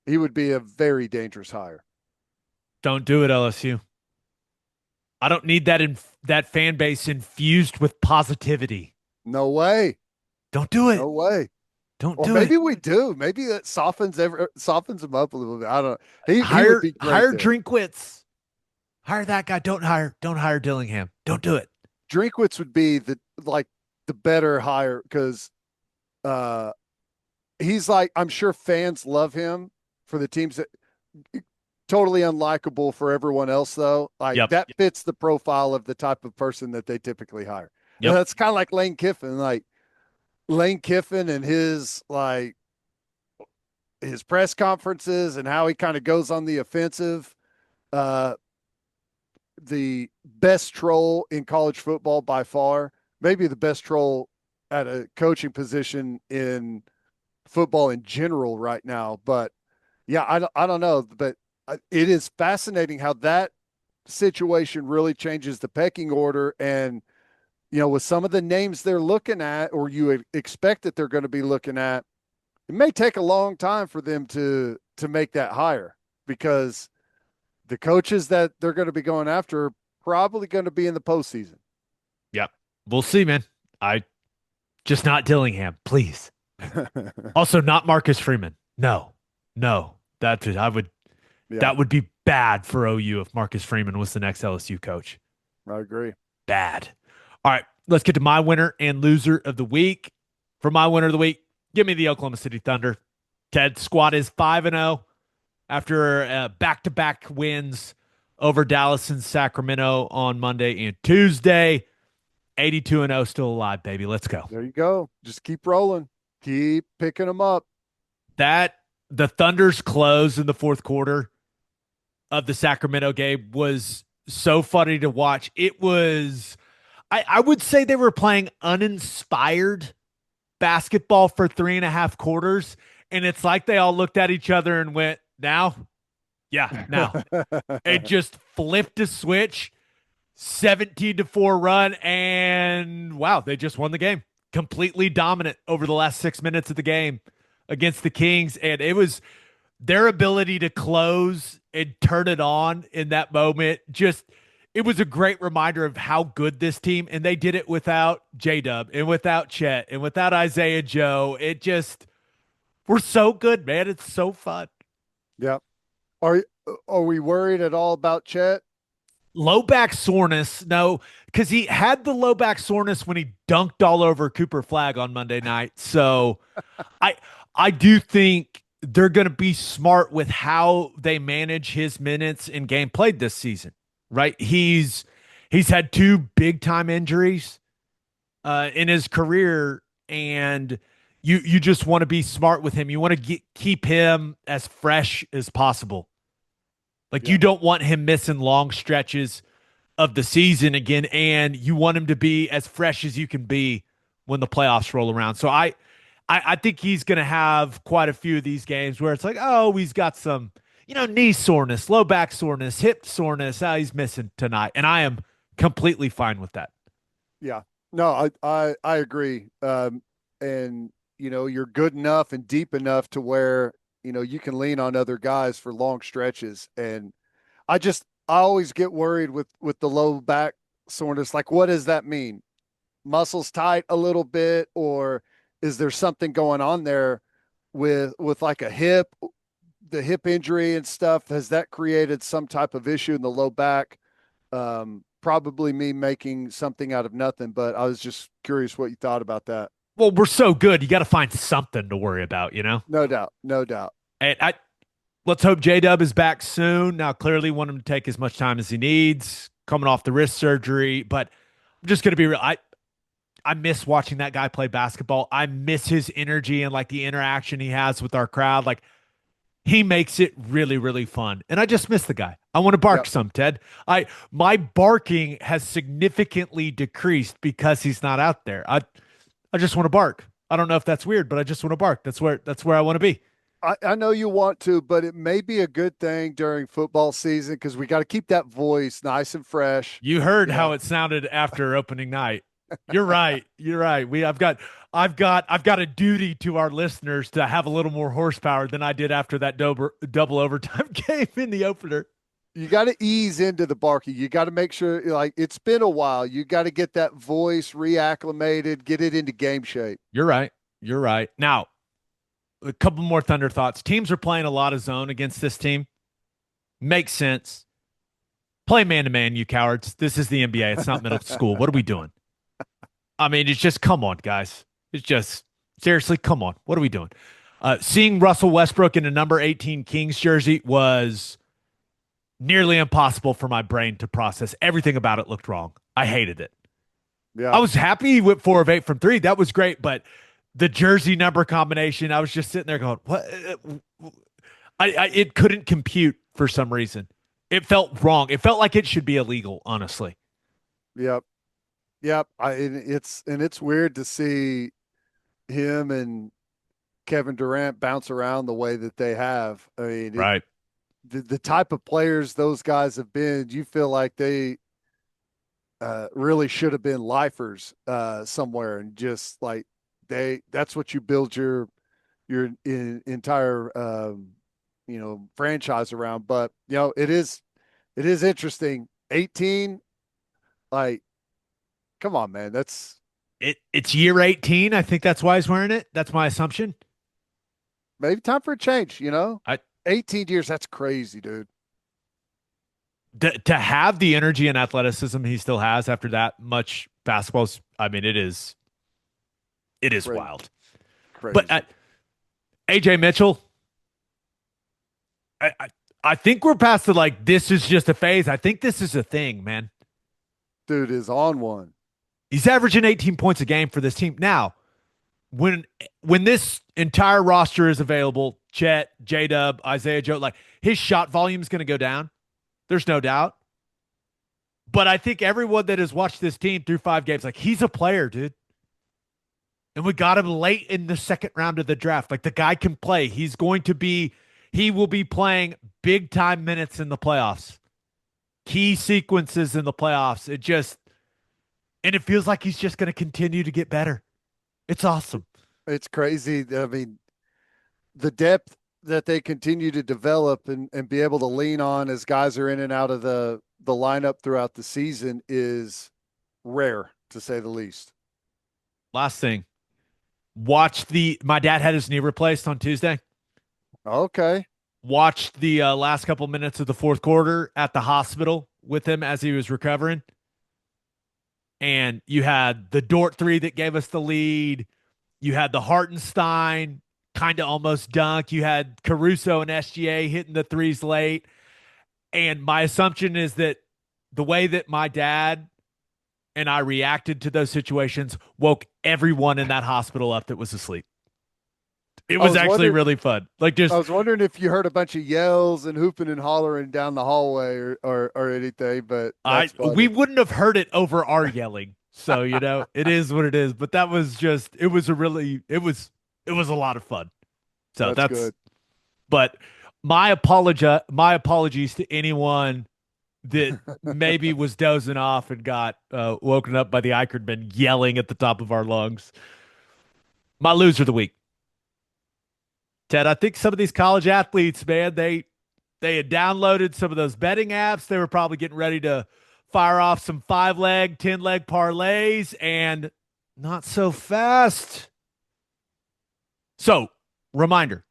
a very dangerous hire. Don't do it, LSU. I don't need that fan base infused with positivity. No way. Don't do it. No way. Don't Or do maybe it. we do. Maybe that softens him up a little bit. I don't know. He Hire would be great hire there. Drinkwitz. Hire that guy. Don't hire Dillingham. Don't do it. Drinkwitz would be the better hire because he's like, I'm sure fans love him for the teams that totally unlikable for everyone else though. That fits the profile of the type of person that they typically hire. Yep. That's kind of like Lane Kiffin. Like Lane Kiffin and his press conferences and how he kind of goes on the offensive. The best troll in college football by far, maybe the best troll at a coaching position in football in general right now. But yeah, I don't know, but it is fascinating how that situation really changes the pecking order. And, with some of the names they're looking at, or you expect that they're going to be looking at, it may take a long time for them to make that hire because the coaches that they're going to be going after are probably going to be in the postseason. Yep. We'll see, man. Just not Dillingham, please. Also, not Marcus Freeman. No. That would be bad for OU if Marcus Freeman was the next LSU coach. I agree. Bad. All right, let's get to my winner and loser of the week. For my winner of the week, give me the Oklahoma City Thunder. Ted, squad is 5-0 after back-to-back wins over Dallas and Sacramento on Monday and Tuesday. 82-0, still alive, baby. Let's go. There you go. Just keep rolling. Keep picking them up. The Thunder's close in the fourth quarter of the Sacramento game was so funny to watch. It was, I would say they were playing uninspired basketball for 3.5 quarters. And it's like they all looked at each other and went, now? Yeah, now. It just flipped a switch, 17-4 run, and wow, they just won the game. Completely dominant over the last 6 minutes of the game against the Kings. And it was their ability to close and turn it on in that moment. It was a great reminder of how good this team, and they did it without J-Dub and without Chet and without Isaiah Joe. We're so good, man. It's so fun. Yeah. Are we worried at all about Chet? Low back soreness, no, because he had the low back soreness when he dunked all over Cooper Flagg on Monday night. So I do think they're going to be smart with how they manage his minutes in game played this season, right? He's had 2 big time injuries in his career, and you just want to be smart with him. You want to keep him as fresh as possible. You don't want him missing long stretches of the season again, and you want him to be as fresh as you can be when the playoffs roll around. So I think he's going to have quite a few of these games where it's like, oh, he's got some, knee soreness, low back soreness, hip soreness. He's missing tonight, and I am completely fine with that. Yeah, no, I agree. And you're good enough and deep enough to where you can lean on other guys for long stretches. And I always get worried with the low back soreness. Like, what does that mean? Muscles tight a little bit, or is there something going on there with like the hip injury and stuff? Has that created some type of issue in the low back? Probably me making something out of nothing, but I was just curious what you thought about that. Well, we're so good. You got to find something to worry about, No doubt. And let's hope J-Dub is back soon. Now, clearly want him to take as much time as he needs, coming off the wrist surgery. But I'm just going to be real. I miss watching that guy play basketball. I miss his energy and the interaction he has with our crowd. He makes it really, really fun. And I just miss the guy. I want to bark some, Ted. My barking has significantly decreased because he's not out there. I just want to bark. I don't know if that's weird, but I just want to bark. That's where I want to be. I know you want to, but it may be a good thing during football season because we got to keep that voice nice and fresh. You heard how it sounded after opening night. You're right. You're right. I've got a duty to our listeners to have a little more horsepower than I did after that double overtime game in the opener. You got to ease into the barking. You got to make sure, like, it's been a while. You got to get that voice reacclimated, get it into game shape. You're right. You're right. Now, a couple more Thunder thoughts. Teams are playing a lot of zone against this team. Makes sense. Play man-to-man, you cowards. This is the NBA. It's not middle school. What are we doing? I mean, it's just, come on, guys. It's just, seriously, come on. What are we doing? Seeing Russell Westbrook in a number 18 Kings jersey was nearly impossible for my brain to process. Everything about it looked wrong. I hated it. Yeah. I was happy he went 4 of 8 from 3. That was great, but the jersey number combination, I was just sitting there going, what? It couldn't compute for some reason. It felt wrong. It felt like it should be illegal, honestly. Yep. It's weird to see him and Kevin Durant bounce around the way that they have. I mean, right. The type of players those guys have been, you feel like they really should have been lifers somewhere, and just like that's what you build your entire franchise around. But it is interesting. 18, like, come on, man. That's it's year 18. I think that's why he's wearing it. That's my assumption. Maybe time for a change, 18 years, that's crazy, dude. To have the energy and athleticism he still has after that much basketball, I mean, it is crazy. Wild. Crazy. But AJ Mitchell, I think we're past the, like, this is just a phase. I think this is a thing, man. Dude is on one. He's averaging 18 points a game for this team. Now, when this entire roster is available, Chet, J-Dub, Isaiah Joe, like, his shot volume is going to go down. There's no doubt. But I think everyone that has watched this team through 5 games, like, he's a player, dude. And we got him late in the second round of the draft. Like, the guy can play. He will be playing big time minutes in the playoffs. Key sequences in the playoffs. And it feels like he's just going to continue to get better. It's awesome. It's crazy. I mean, the depth that they continue to develop and be able to lean on as guys are in and out of the lineup throughout the season is rare, to say the least. Last thing. My dad had his knee replaced on Tuesday. Okay. Watched the last couple minutes of the fourth quarter at the hospital with him as he was recovering. And you had the Dort 3 that gave us the lead. You had the Hartenstein kind of almost dunk. You had Caruso and SGA hitting the 3s late. And my assumption is that the way that my dad and I reacted to those situations woke everyone in that hospital up that was asleep. It was actually really fun. I was wondering if you heard a bunch of yells and hooping and hollering down the hallway or anything, but we wouldn't have heard it over our yelling. So, it is what it is. But that was just, it was a lot of fun. So that's good. But my apologies to anyone that maybe was dozing off and got woken up by the Ikard men yelling at the top of our lungs. My loser of the week. Ted, I think some of these college athletes, man, they had downloaded some of those betting apps. They were probably getting ready to fire off some 5-leg, 10-leg parlays, and not so fast. So, reminder,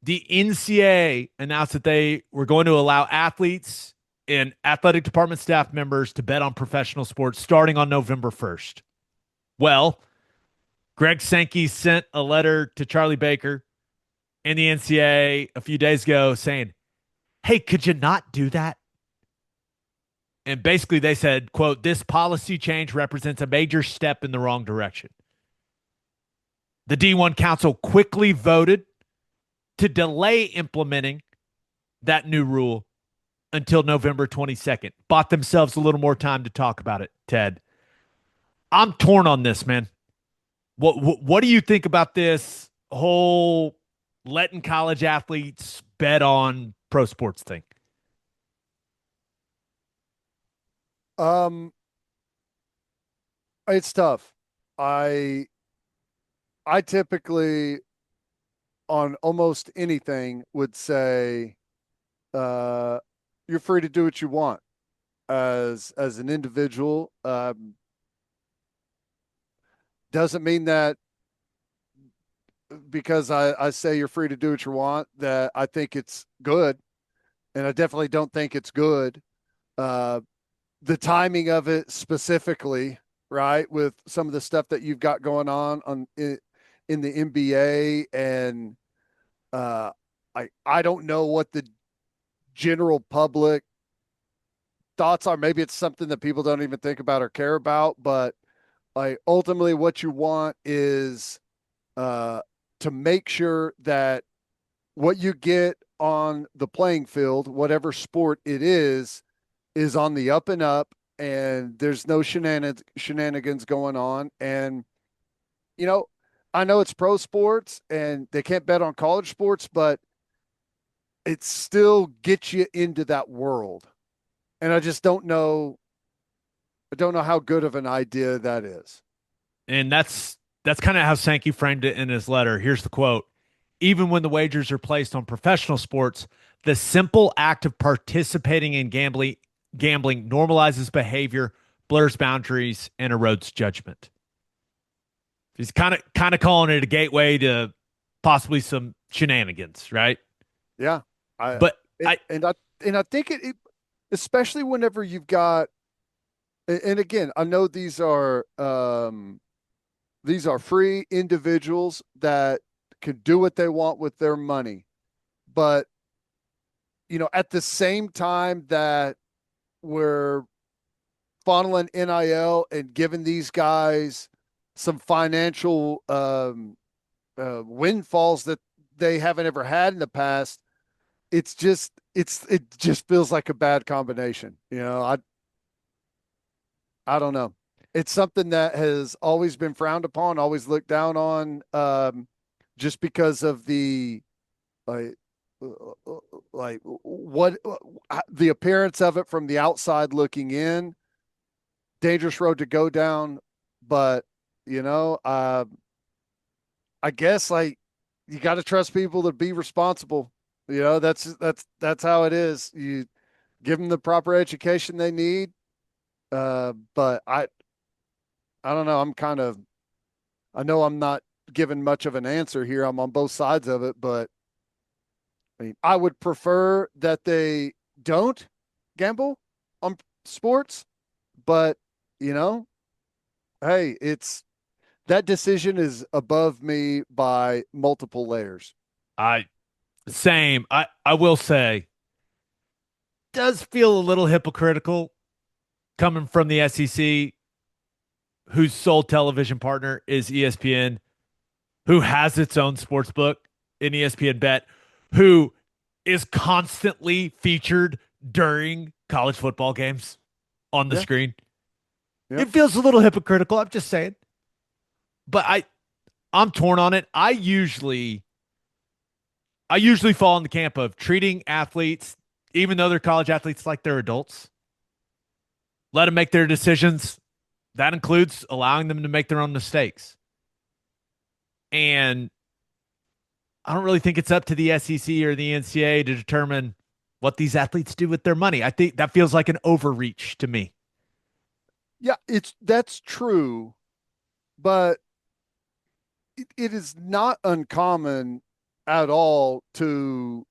the NCAA announced that they were going to allow athletes and athletic department staff members to bet on professional sports starting on November 1st. Well, Greg Sankey sent a letter to Charlie Baker in the NCAA a few days ago saying, hey, could you not do that? And basically they said, quote, this policy change represents a major step in the wrong direction. The D1 Council quickly voted to delay implementing that new rule until November 22nd. Bought themselves a little more time to talk about it, Ted. I'm torn on this, man. What do you think about this whole letting college athletes bet on pro sports thing? Um, it's tough. I I typically on almost anything would say uh you're free to do what you want as an individual. Doesn't mean that because I say you're free to do what you want that I think it's good, and I definitely don't think it's good. Uh, the timing of it specifically, right, with some of the stuff that you've got going on in the NBA, and uh, I don't know what the general public thoughts are. Maybe it's something that people don't even think about or care about, but like ultimately, what you want is uh, to make sure that what you get on the playing field, whatever sport it is on the up and up, and there's no shenanigans going on. And you know, I know it's pro sports and they can't bet on college sports, but it still gets you into that world. And I just don't know. I don't know how good of an idea that is. And that's kind of how Sankey framed it in his letter. Here's the quote. Even when the wagers are placed on professional sports, the simple act of participating in gambling normalizes behavior, blurs boundaries, and erodes judgment. He's kind of calling it a gateway to possibly some shenanigans, right? Yeah, I But and, I and I think especially whenever you've got, and again, I know these are free individuals that can do what they want with their money, but at the same time that we're funneling NIL and giving these guys some financial windfalls that they haven't ever had in the past. It just feels like a bad combination. I don't know. It's something that has always been frowned upon, always looked down on, just because of the like, like what the appearance of it from the outside looking in. Dangerous road to go down, but I guess like you got to trust people to be responsible. That's how it is. You give them the proper education they need. But I don't know. I know I'm not giving much of an answer here. I'm on both sides of it, but I mean, I would prefer that they don't gamble on sports, but you know, hey, it's that decision is above me by multiple layers. I same. I will say does feel a little hypocritical coming from the SEC, whose sole television partner is ESPN, who has its own sports book in ESPN Bet, who is constantly featured during college football games on the Yeah. screen. Yeah. It feels a little hypocritical. I'm just saying. But I'm torn on it. I usually fall in the camp of treating athletes, even though they're college athletes, like they're adults. Let them make their decisions. That includes allowing them to make their own mistakes. And I don't really think it's up to the SEC or the NCAA to determine what these athletes do with their money. I think that feels like an overreach to me. Yeah, that's true, but it is not uncommon at all to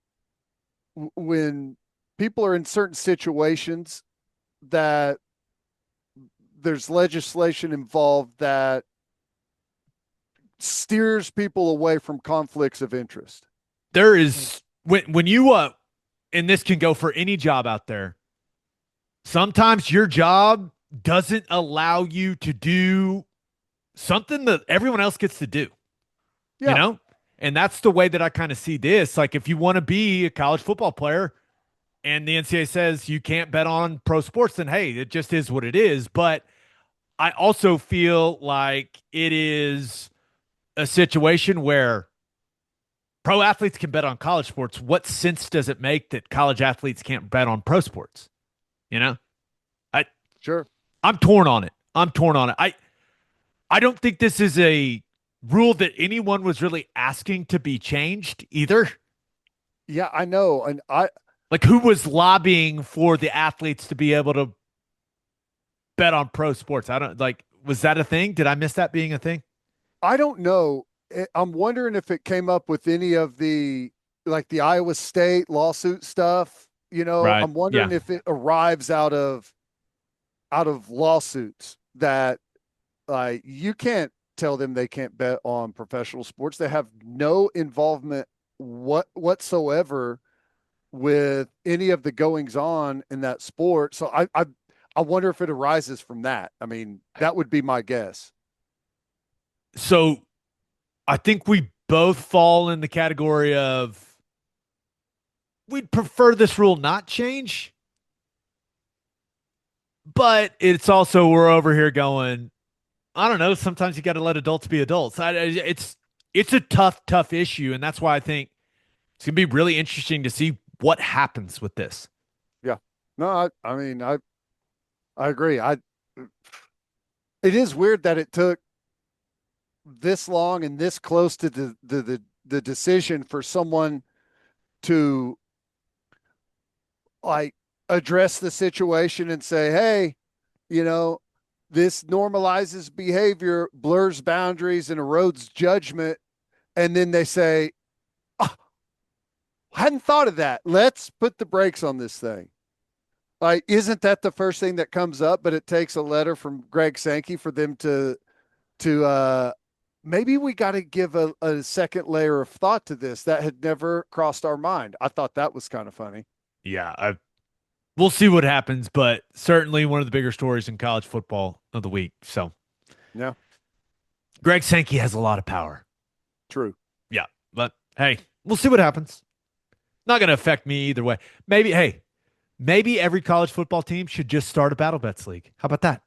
when people are in certain situations that there's legislation involved that steers people away from conflicts of interest. There is when you and this can go for any job out there. Sometimes your job doesn't allow you to do something that everyone else gets to do. Yeah. And that's the way that I kind of see this. Like, if you want to be a college football player and the NCAA says you can't bet on pro sports, then hey, it just is what it is. But I also feel like it is a situation where pro athletes can bet on college sports. What sense does it make that college athletes can't bet on pro sports? You know, I Sure. I'm torn on it. I don't think this is a rule that anyone was really asking to be changed either. Yeah, I know. And Like, who was lobbying for the athletes to be able to bet on pro sports? Was that a thing? Did I miss that being a thing? I don't know. I'm wondering if it came up with any of the Iowa State lawsuit stuff. Right. I'm wondering if it arrives out of lawsuits that you can't tell them they can't bet on professional sports. They have no involvement whatsoever with any of the goings on in that sport. So I wonder if it arises from that. I mean, that would be my guess. So I think we both fall in the category of we'd prefer this rule not change. But it's also, we're over here going, I don't know. Sometimes you got to let adults be adults. It's a tough issue. And that's why I think it's going to be really interesting to see what happens with this. Yeah. No, I mean, I agree. It is weird that it took this long and this close to the decision for someone to address the situation and say, hey, this normalizes behavior, blurs boundaries, and erodes judgment. And then they say, oh, I hadn't thought of that. Let's put the brakes on this thing. Isn't that the first thing that comes up? But it takes a letter from Greg Sankey for them to maybe we got to give a second layer of thought to this. That had never crossed our mind. I thought that was kind of funny. Yeah, we'll see what happens, but certainly one of the bigger stories in college football of the week. So, yeah, Greg Sankey has a lot of power. True. Yeah, but hey, we'll see what happens. Not going to affect me either way. Maybe every college football team should just start a Battle Bets League. How about that?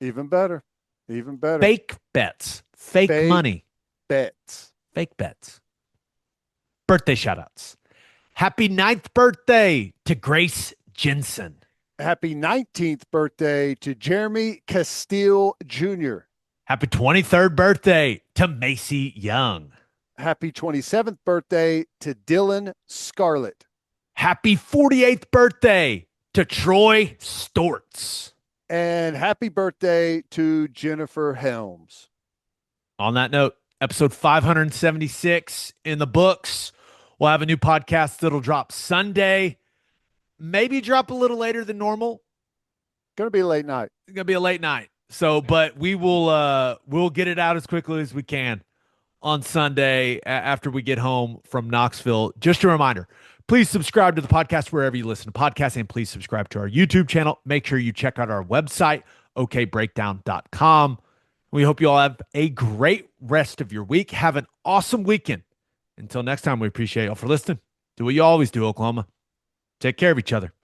Even better. Even better. Fake bets. Fake money. Bets. Fake bets. Birthday shout-outs. Happy 9th birthday to Grace Jensen. Happy 19th birthday to Jeremy Castile Jr. Happy 23rd birthday to Macy Young. Happy 27th birthday to Dylan Scarlett. Happy 48th birthday to Troy Storts. And happy birthday to Jennifer Helms. On that note, episode 576 in the books. We'll have a new podcast that'll drop Sunday. Maybe drop a little later than normal. Going to be a late night. It's going to be a late night. So, but we'll get it out as quickly as we can on Sunday after we get home from Knoxville. Just a reminder, please subscribe to the podcast wherever you listen to podcasts, and please subscribe to our YouTube channel. Make sure you check out our website, okbreakdown.com. We hope you all have a great rest of your week. Have an awesome weekend. Until next time, we appreciate y'all for listening. Do what you always do, Oklahoma. Take care of each other.